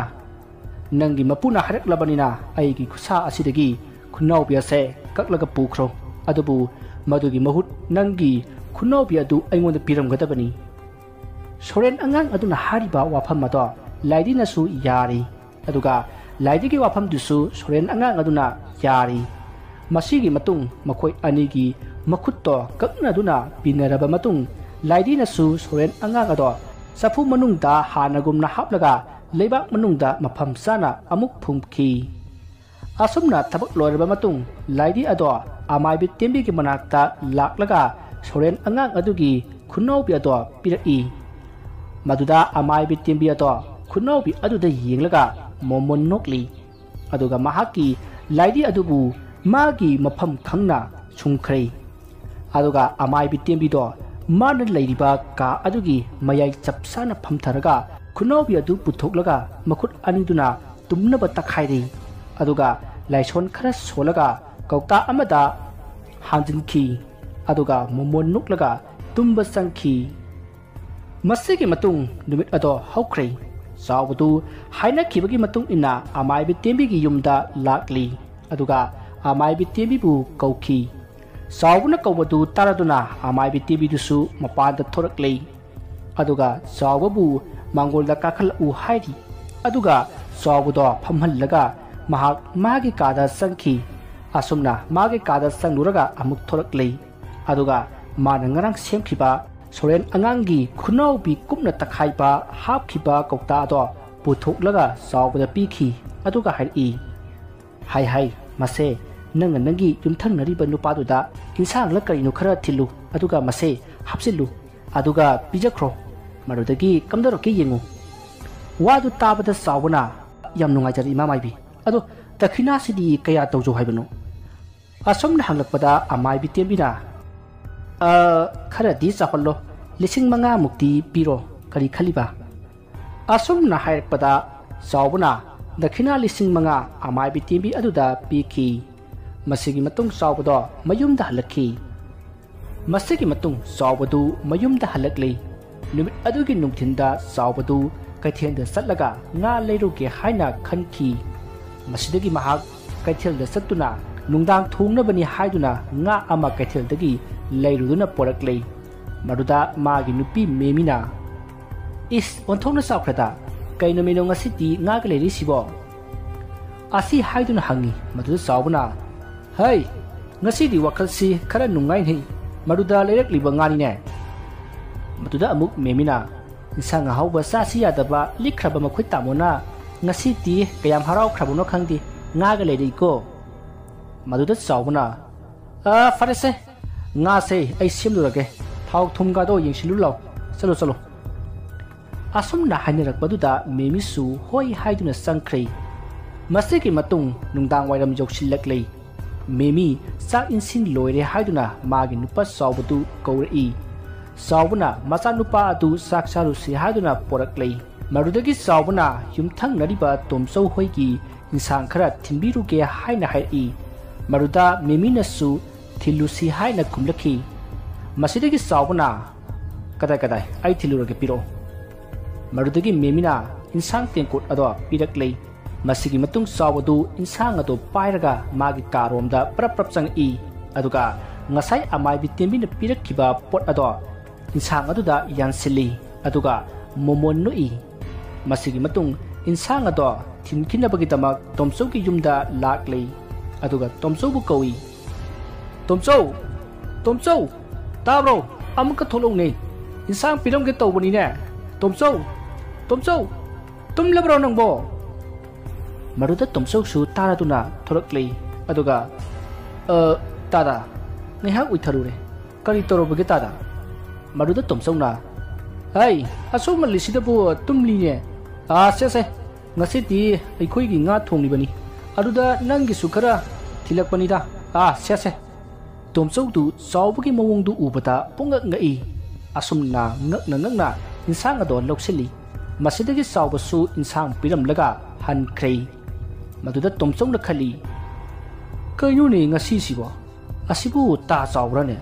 ꯅꯪꯒꯤ ꯃꯄꯨꯅ ꯍꯥꯏꯔꯛꯂꯕꯅꯤನ ꯑꯩꯒꯤ ꯈꯨꯠꯁꯥ ꯑꯁꯤꯗꯒꯤ ꯈꯨꯅꯥꯎꯕꯤ ꯑꯁꯦ ꯀꯛꯂꯒ ꯄꯨꯈ꯭ꯔꯣ ꯑꯗꯨꯕꯨ ꯃꯗꯨꯒꯤ ꯃꯍꯨꯠ ꯅꯪꯒꯤ ꯈꯨꯅꯥꯎꯕꯤ ꯑꯗꯨ ꯑꯩꯉꯣꯟꯗ ꯄꯤꯔꯝꯒꯗꯕꯅꯤ ꯁꯣꯔꯦꯟ ꯑꯉꯥꯡ ꯑꯗꯨꯅ ꯍꯥꯏꯔꯤꯕ ꯋꯥꯐꯝ ꯑꯗꯣ ꯂꯥꯏꯙꯤꯅꯁꯨ ꯌꯥꯔꯤ ꯑꯗꯨꯒ ꯂꯥꯏꯙꯤꯒꯤ ꯋꯥꯐꯝꯗꯨꯁꯨ ꯁꯣꯔꯦꯟ ꯑꯉꯥꯡ ꯑꯗꯨꯅ ꯌꯥꯔꯤ ꯃꯁꯤꯒꯤ ꯃꯇꯨꯡ ꯃꯈꯣꯏ ꯑꯅꯤꯒꯤ ꯃꯈꯨꯠꯇꯣ ꯀꯛꯅꯗꯨꯅ ꯄꯤꯅꯔꯕ ꯃꯇꯨꯡ ꯂꯥꯏꯙꯤꯅꯁꯨ ꯁꯣꯔꯦꯟ ꯑꯉꯥꯡ ꯑꯗꯣ ꯆꯐꯨ ꯃꯅꯨꯡꯗ ꯍꯥꯟꯅꯒꯨꯝꯅ ꯍꯥꯞꯂꯒ ꯂꯩꯕꯥꯛ ꯃꯅꯨꯡꯗ ꯃꯐꯝ ꯆꯥꯅ ꯑꯃꯨꯛ ꯐꯨꯝꯈꯤ ꯑꯁꯨꯝꯅ ꯊꯕꯛ ꯂꯣꯏꯔꯕ ꯃꯇꯨꯡ ꯂꯥꯏꯙꯤ ꯑꯗꯣ ꯑꯃꯥꯏꯕꯤ ꯇꯦꯝꯕꯤꯒꯤ ꯃꯅꯥꯛꯇ ꯂꯥꯛꯂꯒ ꯁꯣꯔꯦꯟ ꯑꯉꯥꯡ ꯑꯗꯨꯒꯤ ꯈꯨꯅꯥꯎꯕꯤ ꯑꯗꯣ ꯄꯤꯔꯛꯏ ꯃꯗꯨꯗ ꯑꯃꯥꯏꯕꯤ ꯇꯦꯝꯕꯤ ꯑꯗꯣ ꯈꯨꯅꯥꯎꯕꯤ ꯑꯗꯨꯗ ꯌꯦꯡꯂꯒ ꯃꯣꯃꯣꯟ ꯅꯣꯛꯂꯤ ꯑꯗꯨꯒ ꯃꯍꯥꯛꯀꯤ ꯂꯥꯏꯙꯤ ꯑꯗꯨꯕꯨ ꯃꯥꯒꯤ ꯃꯐꯝ ꯈꯪꯅ ꯁꯨꯝꯈ꯭ꯔꯦ ꯑꯗꯨꯒ ꯑꯃꯥꯏꯕꯤ ꯇꯦꯝꯕꯤꯗꯣ ꯃꯥꯅ ꯂꯩꯔꯤꯕ ꯀꯥ ꯑꯗꯨꯒꯤ ꯃꯌꯥꯏ ꯆꯞ ꯆꯥꯅ ꯐꯝꯊꯔꯒ ꯈꯨꯅꯥꯎꯕꯤ ꯑꯗꯨ ꯄꯨꯊꯣꯛꯂꯒ ꯃꯈꯨꯠ ꯑꯅꯤꯗꯨꯅ ꯇꯨꯝꯅꯕ ꯇꯛꯈꯥꯏꯔꯤ ꯑꯗꯨꯒ ꯂꯥꯏꯁꯣꯟ ꯈꯔ ꯁꯣꯜꯂꯒ ꯀꯧꯇꯥ ꯑꯃꯗ ꯍꯥꯡꯖꯤꯟꯈꯤ ꯑꯗꯨꯒ ꯃꯣꯃꯣꯟ ꯅꯨꯛꯂꯒ ꯇꯨꯝꯕ ꯆꯪꯈꯤ꯫ ꯃꯁꯤꯒꯤ ꯃꯇꯨꯡ ꯅꯨꯃꯤꯠ ꯑꯗꯣ ꯍꯧꯈ꯭ꯔꯦ꯫ ꯆꯥꯎꯕꯗꯨ ꯍꯥꯏꯅꯈꯤꯕꯒꯤ ꯃꯇꯨꯡ ꯏꯟꯅ ꯑꯃꯥꯏꯕꯤ ꯇꯦꯝꯕꯤꯒꯤ ꯌꯨꯝꯗ ꯂꯥꯛꯂꯤ ꯑꯗꯨꯒ ꯑꯃꯥꯏꯕꯤ ꯇꯦꯝꯕꯤꯕꯨ ꯀꯧꯈꯤ꯫ ꯆꯥꯎꯕꯅ ꯀꯧꯕꯗꯨ ꯇꯥꯔꯗꯨꯅ ꯑꯃꯥꯏꯕꯤ ꯇꯦꯝꯕꯤꯗꯨꯁꯨ ꯃꯄꯥꯟꯗ ꯊꯣꯔꯛꯂꯤ ꯑꯗꯨꯒ ꯆꯥꯎꯕꯕꯨ ꯃꯥꯡꯒꯣꯜꯗ ꯀꯥꯈꯠꯂꯛꯎ ꯍꯥꯏꯔꯤ ꯑꯗꯨꯒ ꯆꯥꯎꯕꯗꯣ ꯐꯝꯍꯜꯂꯒ ꯃꯍꯥꯛ ꯃꯥꯒꯤ ꯀꯥꯗ ꯆꯪꯈꯤ꯫ ꯑꯁꯨꯝꯅ ꯃꯥꯒꯤ ꯀꯥꯗ ꯆꯪꯂꯨꯔꯒ ꯑꯃꯨꯛ ꯊꯣꯔꯛꯂꯤ ꯑꯗꯨꯒ ꯃꯥꯅ ꯉꯔꯥꯡ ꯁꯦꯝꯈꯤꯕ ꯁꯣꯔꯦꯟ ꯑꯉꯥꯡꯒꯤ ꯈꯨꯅꯥꯎꯕꯤ ꯀꯨꯞꯅ ꯇꯛꯈꯥꯏꯕ ꯍꯥꯞꯈꯤꯕ ꯀꯧꯇꯥ ꯑꯗꯣ ꯄꯨꯊꯣꯛꯂꯒ ꯆꯥꯎꯕꯗ ꯄꯤꯈꯤ ꯑꯗꯨꯒ ꯍꯥꯏꯔꯛꯏ, ꯍꯥꯏ ꯃꯁꯦ ꯅꯪꯅ ꯅꯪꯒꯤ ꯌꯨꯝꯊꯪꯅꯔꯤꯕ ꯅꯨꯄꯥꯗꯨꯗ ꯏꯟꯁꯥꯡꯂ ꯀꯔꯤꯅꯣ ꯈꯔ ꯊꯤꯜꯂꯨ ꯑꯗꯨꯒ ꯃꯁꯦ ꯍꯥꯞꯆꯤꯜꯂꯨ ꯑꯗꯨꯒ ꯄꯤꯖꯈ꯭ꯔꯣ, ꯃꯗꯨꯗꯒꯤ ꯀꯝꯗꯧꯔꯛꯀꯦ ꯌꯦꯡꯉꯨ꯫ ꯋꯥꯗꯨ ꯇꯥꯕꯗ ꯆꯥꯎꯕꯅ ꯌꯥꯝ ꯅꯨꯡꯉꯥꯏꯖꯔꯦ ꯏꯃꯥ ꯃꯥꯏꯕꯤ, ꯑꯗꯣ ꯗꯈꯤꯅꯥꯁꯤꯗꯤ ꯀꯌꯥ ꯇꯧꯖꯧ ꯍꯥꯏꯕꯅꯣ? ꯑꯁꯨꯝꯅ ꯍꯪꯂꯛꯄꯗ ꯑꯃꯥꯏꯕꯤ ꯇꯦꯝꯕꯤꯅ ꯈꯔꯗꯤ ꯆꯥꯎꯍꯜꯂꯣ, 5,000 ꯃꯨꯛꯇꯤ ꯄꯤꯔꯣ, ꯀꯔꯤ ꯈꯜꯂꯤꯕ? ꯑꯁꯨꯝꯅ ꯍꯥꯏꯔꯛꯄꯗ ꯆꯥꯎꯕꯅ ꯗꯈꯤꯅꯥ 5,000 ꯑꯃꯥꯏꯕꯤ ꯇꯦꯝꯕꯤ ꯑꯗꯨꯗ ꯄꯤꯈꯤ꯫ ꯃꯁꯤꯒꯤ ꯃꯇꯨꯡ ꯆꯥꯎꯕꯗꯣ ꯃꯌꯨꯝꯗ ꯍꯜꯂꯛꯈꯤ꯫ ꯃꯁꯤꯒꯤ ꯃꯇꯨꯡ ꯆꯥꯎꯕꯗꯨ ꯃꯌꯨꯝꯗ ꯍꯜꯂꯛꯂꯤ꯫ ꯅꯨꯃꯤꯠ ꯑꯗꯨꯒꯤ ꯅꯨꯡꯊꯤꯟꯗ ꯆꯥꯎꯕꯗꯨ ꯀꯩꯊꯦꯜꯗ ꯆꯠꯂꯒ ꯉꯥ ꯂꯩꯔꯨꯒꯦ ꯍꯥꯏꯅ ꯈꯟꯈꯤ꯫ ꯃꯁꯤꯗꯒꯤ ꯃꯍꯥꯛ ꯀꯩꯊꯦꯜꯗ ꯆꯠꯇꯨꯅ ꯅꯨꯡꯗꯥꯡ ꯊꯣꯡꯅꯕꯅꯤ ꯍꯥꯏꯗꯨꯅ ꯉꯥ ꯑꯃ ꯀꯩꯊꯦꯜꯗꯒꯤ ꯂꯩꯔꯨꯗꯨꯅ ꯄꯣꯔꯛꯂꯤ꯫ ꯃꯗꯨꯗ ꯃꯥꯒꯤ ꯅꯨꯄꯤ ꯃꯦꯃꯤꯅ, ꯏꯁ ꯑꯣꯟꯊꯣꯛꯅ ꯆꯥꯎꯈ꯭ꯔꯗ, ꯀꯩ ꯅꯨꯃꯤꯠꯅꯣ ꯉꯁꯤꯗꯤ ꯉꯥꯒ ꯂꯩꯔꯤꯁꯤꯕꯣ? ꯑꯁꯤ ꯍꯥꯏꯗꯨꯅ ꯍꯪꯉꯤ꯫ ꯃꯗꯨꯗ ꯆꯥꯎꯕꯅ, ꯍꯩ ꯉꯁꯤꯗꯤ ꯋꯥꯈꯜꯁꯤ ꯈꯔ ꯅꯨꯡꯉꯥꯏꯅꯩ, ꯃꯗꯨꯗ ꯂꯩꯔꯛꯂꯤꯕ ꯉꯥꯅꯤꯅꯦ꯫ ꯃꯗꯨꯗ ꯑꯃꯨꯛ ꯃꯦꯃꯤꯅ, ꯏꯟꯁꯥꯡ ꯑꯍꯥꯎꯕ ꯆꯥꯁꯤ ꯌꯥꯗꯕ ꯂꯤꯛꯈ꯭ꯔꯕ ꯃꯈꯣꯏ ꯇꯥꯃꯣꯅ ꯉꯁꯤꯗꯤ ꯀꯌꯥꯝ ꯍꯔꯥꯎꯈ꯭ꯔꯕꯅꯣ ꯈꯪꯗꯦ, ꯉꯥꯒ ꯂꯩꯔꯛꯏꯀꯣ꯫ ꯃꯗꯨꯗ ꯆꯥꯎꯕꯅ, ꯐꯔꯦꯁꯦ ꯉꯥꯁꯦ ꯑꯩ ꯁꯦꯝꯂꯨꯔꯒꯦ, ꯊꯥꯎ ꯊꯨꯝꯒꯗꯣ ꯌꯦꯡꯁꯤꯜꯂꯨ ꯂꯥꯎ, ꯆꯠꯂꯣ꯫ ꯑꯁꯨꯝꯅ ꯍꯥꯏꯅꯔꯛꯄꯗꯨꯗ ꯃꯦꯃꯤꯁꯨ ꯍꯣꯏ ꯍꯥꯏꯗꯨꯅ ꯆꯪꯈ꯭ꯔꯦ꯫ ꯃꯁꯤꯒꯤ ꯃꯇꯨꯡ ꯅꯨꯡꯗꯥꯡ ꯋꯥꯏꯔꯝ ꯌꯧꯁꯤꯜꯂꯛꯂꯤ꯫ ꯃꯦꯃꯤ ꯆꯥꯛ ꯏꯟꯁꯤꯡ ꯂꯣꯏꯔꯦ ꯍꯥꯏꯗꯨꯅ ꯃꯥꯒꯤ ꯅꯨꯄꯥ ꯆꯥꯎꯕꯗꯨ ꯀꯧꯔꯛꯏ꯫ ꯆꯥꯎꯕꯅ ꯃꯆꯥꯅꯨꯄꯥ ꯑꯗꯨ ꯆꯥꯛ ꯆꯥꯔꯨꯁꯤ ꯍꯥꯏꯗꯨꯅ ꯄꯣꯔꯛꯂꯤ꯫ ꯃꯗꯨꯗꯒꯤ ꯆꯥꯎꯕꯅ ꯌꯨꯝꯊꯪꯅꯔꯤꯕ ꯇꯣꯝꯆꯧ ꯍꯣꯏꯒꯤ ꯏꯟꯁꯥꯡ ꯈꯔ ꯊꯤꯟꯕꯤꯔꯨꯒꯦ ꯍꯥꯏꯅ ꯍꯥꯏꯔꯛꯏ꯫ ꯃꯗꯨꯗ ꯃꯦꯃꯤꯅꯁꯨ ꯊꯤꯜꯂꯨꯁꯤ ꯍꯥꯏꯅ ꯈꯨꯝꯂꯛꯈꯤ꯫ ꯃꯁꯤꯗꯒꯤ ꯆꯥꯎꯕꯅ, ꯀꯗꯥꯏ ꯑꯩ ꯊꯤꯜꯂꯨꯔꯒꯦ ꯄꯤꯔꯛꯑꯣ꯫ ꯃꯗꯨꯗꯒꯤ ꯃꯦꯃꯤꯅ ꯏꯟꯁꯥꯡ ꯇꯦꯡꯀꯣꯠ ꯑꯗꯣ ꯄꯤꯔꯛꯂꯤ꯫ ꯃꯁꯤꯒꯤ ꯃꯇꯨꯡ ꯆꯥꯎꯕꯗꯨ ꯏꯟꯁꯥꯡ ꯑꯗꯨ ꯄꯥꯏꯔꯒ ꯃꯥꯒꯤ ꯀꯥꯔꯣꯝꯗ ꯄ꯭ꯔꯞ ꯆꯪꯉꯛꯏ ꯑꯗꯨꯒ ꯉꯁꯥꯏ ꯑꯃꯥꯏꯕꯤ ꯇꯦꯝꯕꯤꯅ ꯄꯤꯔꯛꯈꯤꯕ ꯄꯣꯠ ꯑꯗꯣ ꯏꯟꯁꯥꯡ ꯑꯗꯨꯗ ꯌꯥꯟꯁꯤꯜꯂꯤ ꯑꯗꯨꯒ ꯃꯣꯃꯣꯟ ꯅꯨꯛꯏ꯫ ꯃꯁꯤꯒꯤ ꯃꯇꯨꯡ ꯏꯟꯁꯥꯡ ꯑꯗꯣ ꯊꯤꯟꯈꯤꯅꯕꯒꯤꯗꯃꯛ ꯇꯣꯝꯆꯧꯒꯤ ꯌꯨꯝꯗ ꯂꯥꯛꯂꯤ ꯑꯗꯨꯒ ꯇꯣꯝꯆꯧꯕꯨ ꯀꯧꯏ꯫ ꯇꯣꯝꯆꯧ ꯇꯥꯕ꯭ꯔꯣ? ꯑꯃꯨꯛꯀ ꯊꯣꯛꯂꯛꯎꯅꯦ, ꯏꯟꯁꯥꯡ ꯄꯤꯔꯝꯒꯦ ꯇꯧꯕꯅꯤꯅꯦ꯫ ꯇꯣꯝꯆꯧ ꯇꯨꯝꯂꯕ꯭ꯔꯣ ꯅꯪꯕꯣ? ꯃꯗꯨꯗ ꯇꯣꯝꯆꯧꯁꯨ ꯇꯥꯔꯗꯨꯅ ꯊꯣꯔꯛꯂꯤ ꯑꯗꯨꯒ ꯇꯥꯗꯥ ꯉꯥꯏꯍꯥꯛ ꯎꯏꯊꯔꯨꯔꯦ, ꯀꯔꯤ ꯇꯧꯔꯕꯒꯦ ꯇꯥꯗꯥ? ꯃꯗꯨꯗ ꯇꯣꯝꯆꯧꯅ, ꯍꯩ ꯑꯁꯨꯛ ꯉꯜꯂꯤꯁꯤꯗꯕꯨ ꯇꯨꯝꯂꯤꯅꯦ꯫ ꯁꯦ ꯉꯁꯤꯗꯤ ꯑꯩꯈꯣꯏꯒꯤ ꯉꯥ ꯊꯣꯡꯂꯤꯕꯅꯤ, ꯑꯗꯨꯗ ꯅꯪꯒꯤꯁꯨ ꯈꯔ ꯊꯤꯜꯂꯛꯄꯅꯤꯗ꯫ ꯁꯦ ꯇꯣꯝꯆꯧꯗꯨ ꯆꯥꯎꯕꯒꯤ ꯃꯑꯣꯡꯗꯨ ꯎꯕꯗ ꯄꯨꯡꯉꯛ ꯉꯛꯏ꯫ ꯑꯁꯨꯝꯅ ꯉꯛꯅ ꯏꯟꯁꯥꯡ ꯑꯗꯣ ꯂꯧꯁꯤꯜꯂꯤ꯫ ꯃꯁꯤꯗꯒꯤ ꯆꯥꯎꯕꯁꯨ ꯏꯟꯁꯥꯡ ꯄꯤꯔꯝꯂꯒ ꯍꯟꯈ꯭ꯔꯦ꯫ ꯃꯗꯨꯗ ꯇꯣꯝꯆꯧꯅ ꯈꯜꯂꯤ, ꯀꯩꯅꯣꯅꯦ ꯉꯁꯤꯁꯤꯕꯣ, ꯑꯁꯤꯕꯨ ꯇꯥ ꯆꯥꯎꯕ꯭ꯔꯅꯦ?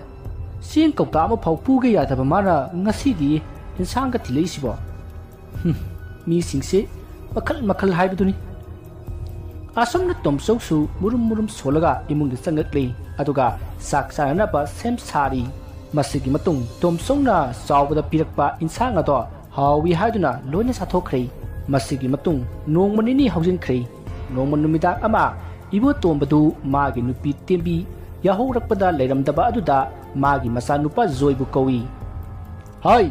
ꯆꯦꯡ ꯀꯧꯇꯥ ꯑꯃꯐꯥꯎ ꯄꯨꯒꯦ ꯌꯥꯗꯕ ꯃꯥꯅ ꯉꯁꯤꯗꯤ ꯏꯟꯁꯥꯡꯒ ꯊꯤꯜꯂꯛꯏꯁꯤꯕꯣ? ꯃꯤꯁꯤꯡꯁꯦ ꯃꯈꯜ ꯍꯥꯏꯕꯗꯨꯅꯤ꯫ ꯑꯁꯨꯝꯅ ꯇꯣꯝꯆꯧꯁꯨ ꯃꯨꯔꯨꯝ ꯁꯣꯜꯂꯒ ꯏꯃꯨꯡꯗ ꯆꯪꯂꯛꯂꯤ ꯑꯗꯨꯒ ꯆꯥꯛ ꯆꯥꯅꯅꯕ ꯁꯦꯝ ꯁꯥꯔꯤ꯫ ꯃꯁꯤꯒꯤ ꯃꯇꯨꯡ ꯇꯣꯝꯆꯧꯅ ꯆꯥꯎꯕꯗ ꯄꯤꯔꯛꯄ ꯏꯟꯁꯥꯡ ꯑꯗꯣ ꯍꯥꯎꯏ ꯍꯥꯏꯗꯨꯅ ꯂꯣꯏꯅ ꯆꯥꯊꯣꯛꯈ꯭ꯔꯦ꯫ ꯃꯁꯤꯒꯤ ꯃꯇꯨꯡ ꯅꯣꯡꯃ ꯅꯤꯅꯤ ꯍꯧꯖꯤꯟꯈ꯭ꯔꯦ꯫ ꯅꯣꯡꯃ ꯅꯨꯃꯤꯗꯥꯡ ꯑꯃ ꯏꯕꯣꯇꯣꯝꯕꯗꯨ ꯃꯥꯒꯤ ꯅꯨꯄꯤ ꯇꯦꯝꯕꯤ ꯌꯥꯍꯧꯔꯛꯄꯗ ꯂꯩꯔꯝꯗꯕ ꯑꯗꯨꯗ ꯃꯥꯒꯤ ꯃꯆꯥꯅꯨꯄꯥ ꯖꯣꯏꯕꯨ ꯀꯧꯏ꯫ ꯍꯥꯏ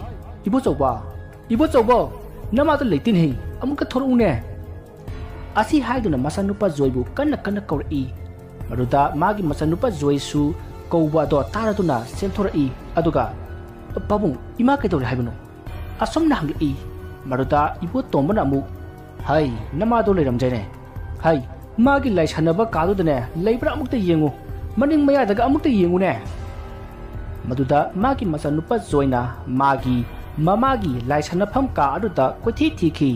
ꯏꯕꯣꯆꯧꯕ, ꯅꯃꯥꯗ ꯂꯩꯇꯦꯅꯦ, ꯑꯃꯨꯛꯀ ꯊꯣꯔꯛꯎꯅꯦ꯫ ꯑꯁꯤ ꯍꯥꯏꯗꯨꯅ ꯃꯆꯥꯅꯨꯄꯥ ꯖꯣꯏꯕꯨ ꯀꯟꯅ ꯀꯧꯔꯛꯏ꯫ ꯃꯗꯨꯗ ꯃꯥꯒꯤ ꯃꯆꯥꯅꯨꯄꯥ ꯖꯣꯏꯁꯨ ꯀꯧꯕ ꯑꯗꯣ ꯇꯥꯔꯗꯨꯅ ꯆꯦꯟꯊꯣꯔꯛꯏ ꯑꯗꯨꯒ, ꯄꯥꯕꯨꯡ ꯏꯃꯥ ꯀꯩꯗꯧꯔꯦ ꯍꯥꯏꯕꯅꯣ? ꯑꯁꯨꯝꯅ ꯍꯪꯂꯛꯏ꯫ ꯃꯗꯨꯗ ꯏꯕꯣꯇꯣꯝꯕꯅ ꯑꯃꯨꯛ, ꯍꯩ ꯅꯃꯥꯗꯣ ꯂꯩꯔꯝꯖꯩꯅꯦ, ꯍꯩ ꯃꯥꯒꯤ ꯂꯥꯏ ꯁꯥꯟꯅꯕ ꯀꯥꯗꯨꯗꯅꯦ ꯂꯩꯕ꯭ꯔꯥ ꯑꯃꯨꯛꯇ ꯌꯦꯡꯉꯨ, ꯃꯅꯤꯡ ꯃꯌꯥꯗꯒ ꯑꯃꯨꯛꯇ ꯌꯦꯡꯉꯨꯅꯦ꯫ ꯃꯗꯨꯗ ꯃꯥꯒꯤ ꯃꯆꯥꯅꯨꯄꯥ ꯖꯣꯏꯅ ꯃꯥꯒꯤ ꯃꯃꯥꯒꯤ ꯂꯥꯏ ꯁꯥꯟꯅꯐꯝ ꯀꯥ ꯑꯗꯨꯗ ꯀꯣꯏꯊꯤ ꯊꯤꯈꯤ꯫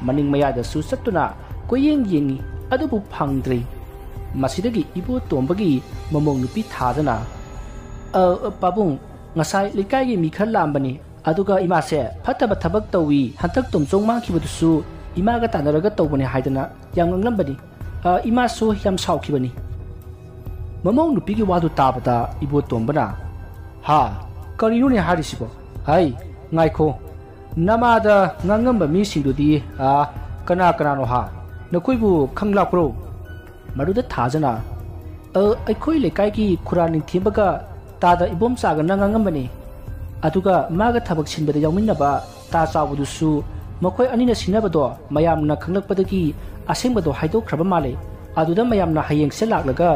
ꯃꯅꯤꯡ ꯃꯌꯥꯗꯁꯨ ꯆꯠꯇꯨꯅ ꯀꯣꯏꯌꯦꯡ ꯌꯦꯡꯉꯤ ꯑꯗꯨꯕꯨ ꯐꯪꯗ꯭ꯔꯦ꯫ Masidagi ibo tombagi mamong nupi thadana pabung ngasai likai gi mi khar lambani aduga ima se phataba thabak tawi hantak tomchong ma khibudusu ima ga tanaraga tawbani haidana yang nglambani ima so yam saukhibani mamong nupi gi wadu tabata ibo tombana ha karino ne harisibo hai ngaikho namada ngangamba mi singdudi kana no ha nakoibu khanglakro maruda thajana aikoi lekai ki khuraning thimbaga tada ibom saga nangangambani aduga maga thabak sinbada yawminnaba ta chabudusu makhoi anina sinabado mayamna khanglakpadagi asengbado haidokhraba male aduda mayamna hayeng se laklaga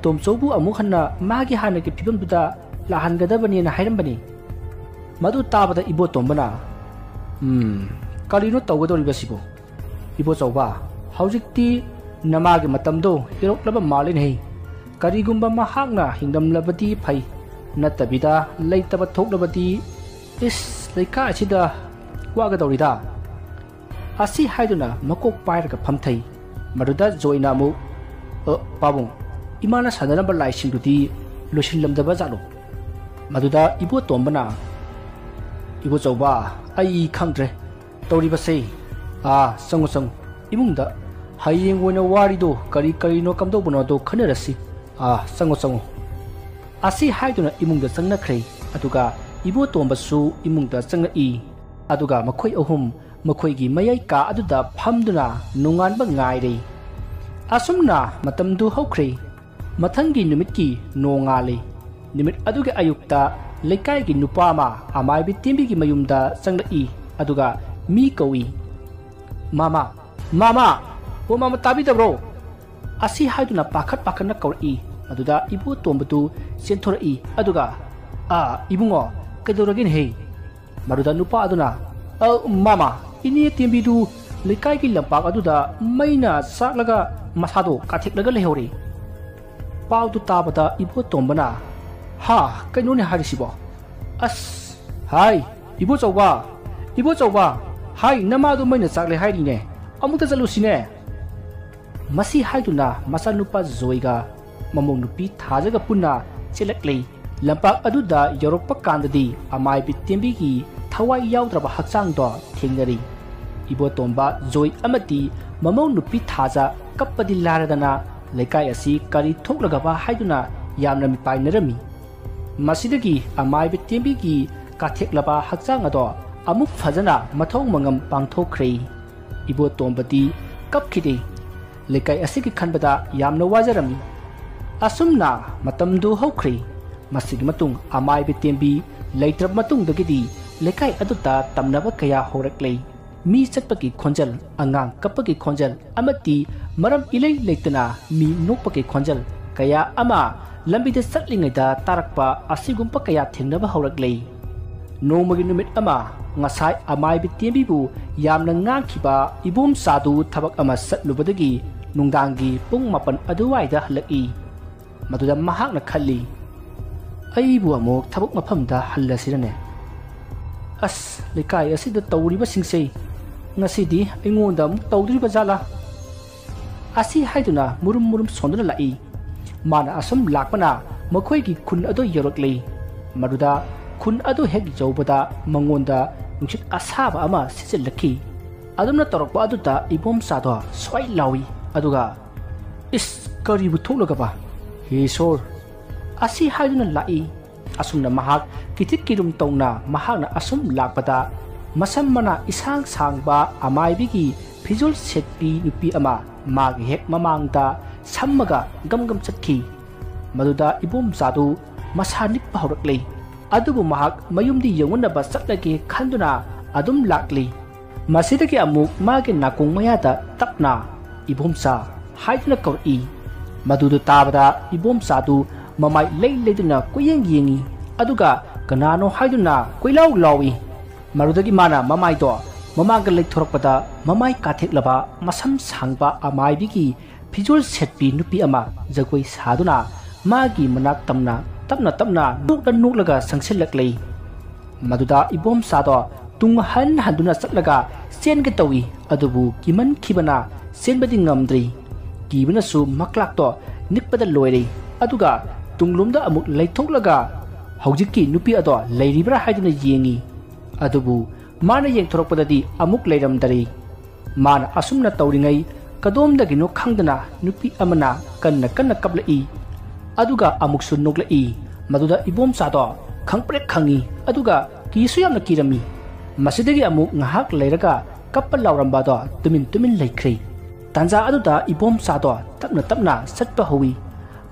tomchobu amuk hanna magi hana ki phibamduda lahangadabani na hairambani madu tabada ibo tombana kalino tawgadoribasibo ibo chawba haujikti namagi matamdo hiroklaba malin hei karigumba mahakna hingdamlabadi phai natabida leitaba thoklabadi is leika achida wagadorida asi haiduna makok pairaga phamthai maruda joina mu pabung imana sadanaba laisingdudi losillamdaba jalo maduda ibo tombana ibo chawba ai khangdre toribase sangu imungda hayeng wona warido kari no kamdobuna do khanerasi sangu asi haiduna imungda changnakhre aduga ibo tombasu imungda changna I aduga makhoi ahum makhoi gi mayai ka aduda phamduna nunganba ngaire asumna matamdu haukhre mathangi numitki nongale nimit aduga ayukta lekai gi nupama amai bi timbi gi mayumda changna I aduga mi kawi mama o mama tabi dabro asi haiduna pakhat na kawi aduda ibu tombatu senthori aduga ibungo kedoragin hei maruda nupa aduna mama ini timbi du lekai gi lampak aduda maina saklaga masado katheklaga lehori pautu tabada ibu tombana ha kainone harisibo as hai ibu chawba hai namadu maina sakle hairi ne amukta chalusine masi haiduna masanupa zoiga mamong nupi thajaga punna chelaklei lampak aduda yorokpa kandadi amai bitembi gi thawai yaudraba hakchang do thengnari ibo tomba zoi amati mamong nupi thaja kappadi laradana lekai asi kari thoklaga ba haiduna yamna mi painarami masidagi amai bitembi gi katheklaba hakchang ado amuk fajana mathong mangam pangthokhrei ibo tombati kapkhide lekai asigi khanbada yamna wajarami asumna matamdu haukhri masigi matung amai betembi leitrab matung dagidi lekai aduta tamnaba kaya horaklei mi chatpaki khonjal angang kapaki khonjal amati maram ilei leitana mi nokpaki khonjal kaya ama lambida satlingaida tarakpa asigumpa kaya thengnaba horaklei nongmagi numit ama ngasai amai betembi bu yamna ngangkhiba ibum sadu thabak ama satlubadagi nungdangi pung mapan aduwaida halaki maduda mahakna khalli aibu amok thabuk mafamda hallasirane as lekai asida tawriba singsei ngasidi aingonda muk tawdriba jala asi haiduna murum sonduna lai mana asum lakpana makhoi gi khun ado yoroklei maduda khun ado hek jawbada mangonda nungsit asaba ama sijelaki adumna torokpa aduta ibom sado swai lawi aduga is karibu thoklagaba he sor asi haiduna lai asumna mahak kitik kirum tongna mahakna asum lakpada masam mana isang sangba amai bigi phijol setpi nupi ama magi hek mamangda sammaga gamgam chakhi maduda ibom sadu masanik pahuraklei adubu mahak mayumdi yawunaba chatlage khanduna adum lakli masidagi amuk magi nakung mayada tapna ibomsa haiduna kawi madudu tabada ibomsa du mamai leiduna kuyeng yengi aduga kanano haiduna kuilaw lawi marudagi mana mamai do mamaga leithorokpada mamai katheklaba masam sangba amai bigi phijol setpi nupi ama jagoi saduna magi manak tapna nuklaga sangsilaklei maduda ibom sado tung handuna chatlaga senge tawi adubu kiman khibana senbadi ngamdri kibana su maklak to ꯅꯤꯛꯄꯗ ꯂꯣꯏꯔꯦ ꯑꯗꯨꯒ ꯇꯨꯡꯂꯣꯝꯗ ꯑꯃꯨꯛ ꯂꯩꯊꯣꯛꯂꯒ ꯍꯧꯖꯤꯛꯀꯤ ꯅꯨꯄꯤ ꯑꯗꯣ ꯂꯩꯔꯤꯕ꯭ꯔꯥ ꯍꯥꯏꯗꯨꯅ ꯌꯦꯡꯉꯤ ꯑꯗꯨꯕꯨ ꯃꯥꯅ ꯌꯦꯡꯊꯣꯔꯛꯄꯗꯗꯤ ꯑꯃꯨꯛ ꯂꯩꯔꯝꯗꯔꯦ ꯃꯥꯅ ꯑꯁꯨꯝꯅ ꯇꯧꯔꯤꯉꯩ ꯀꯗꯣꯝꯗꯒꯤꯅꯣ ꯈꯪꯗꯅ ꯅꯨꯄꯤ ꯑꯃꯅ ꯀꯟꯅ ꯀꯞꯂꯛꯏ ꯑꯗꯨꯒ ꯑꯃꯨꯛꯁꯨ ꯅꯣꯛꯂꯛꯏ ꯃꯗꯨꯗ ꯏꯕꯣꯝꯆꯥꯗꯣ ꯈꯪꯄ꯭ꯔꯦꯛ ꯈꯪꯉꯤ ꯑꯗꯨꯒ ꯀꯤꯁꯨ ꯌꯥꯝꯅ ꯀꯤꯔꯝꯃꯤ ꯃꯁꯤꯗꯒꯤ ꯑꯃꯨꯛ ꯉꯥꯏꯍꯥꯛ ꯂꯩꯔꯒ ꯀꯞꯄ ꯂꯥꯎꯔꯝꯕꯗꯣ ꯇꯨꯃꯤꯟ ꯂꯩꯈ꯭ꯔꯦ ꯇꯥꯟꯖꯥ ꯑꯗꯨꯗ ꯏꯕꯣꯝꯆꯥꯗꯣ ꯇꯞꯅ ꯆꯠꯄ ꯍꯧꯏ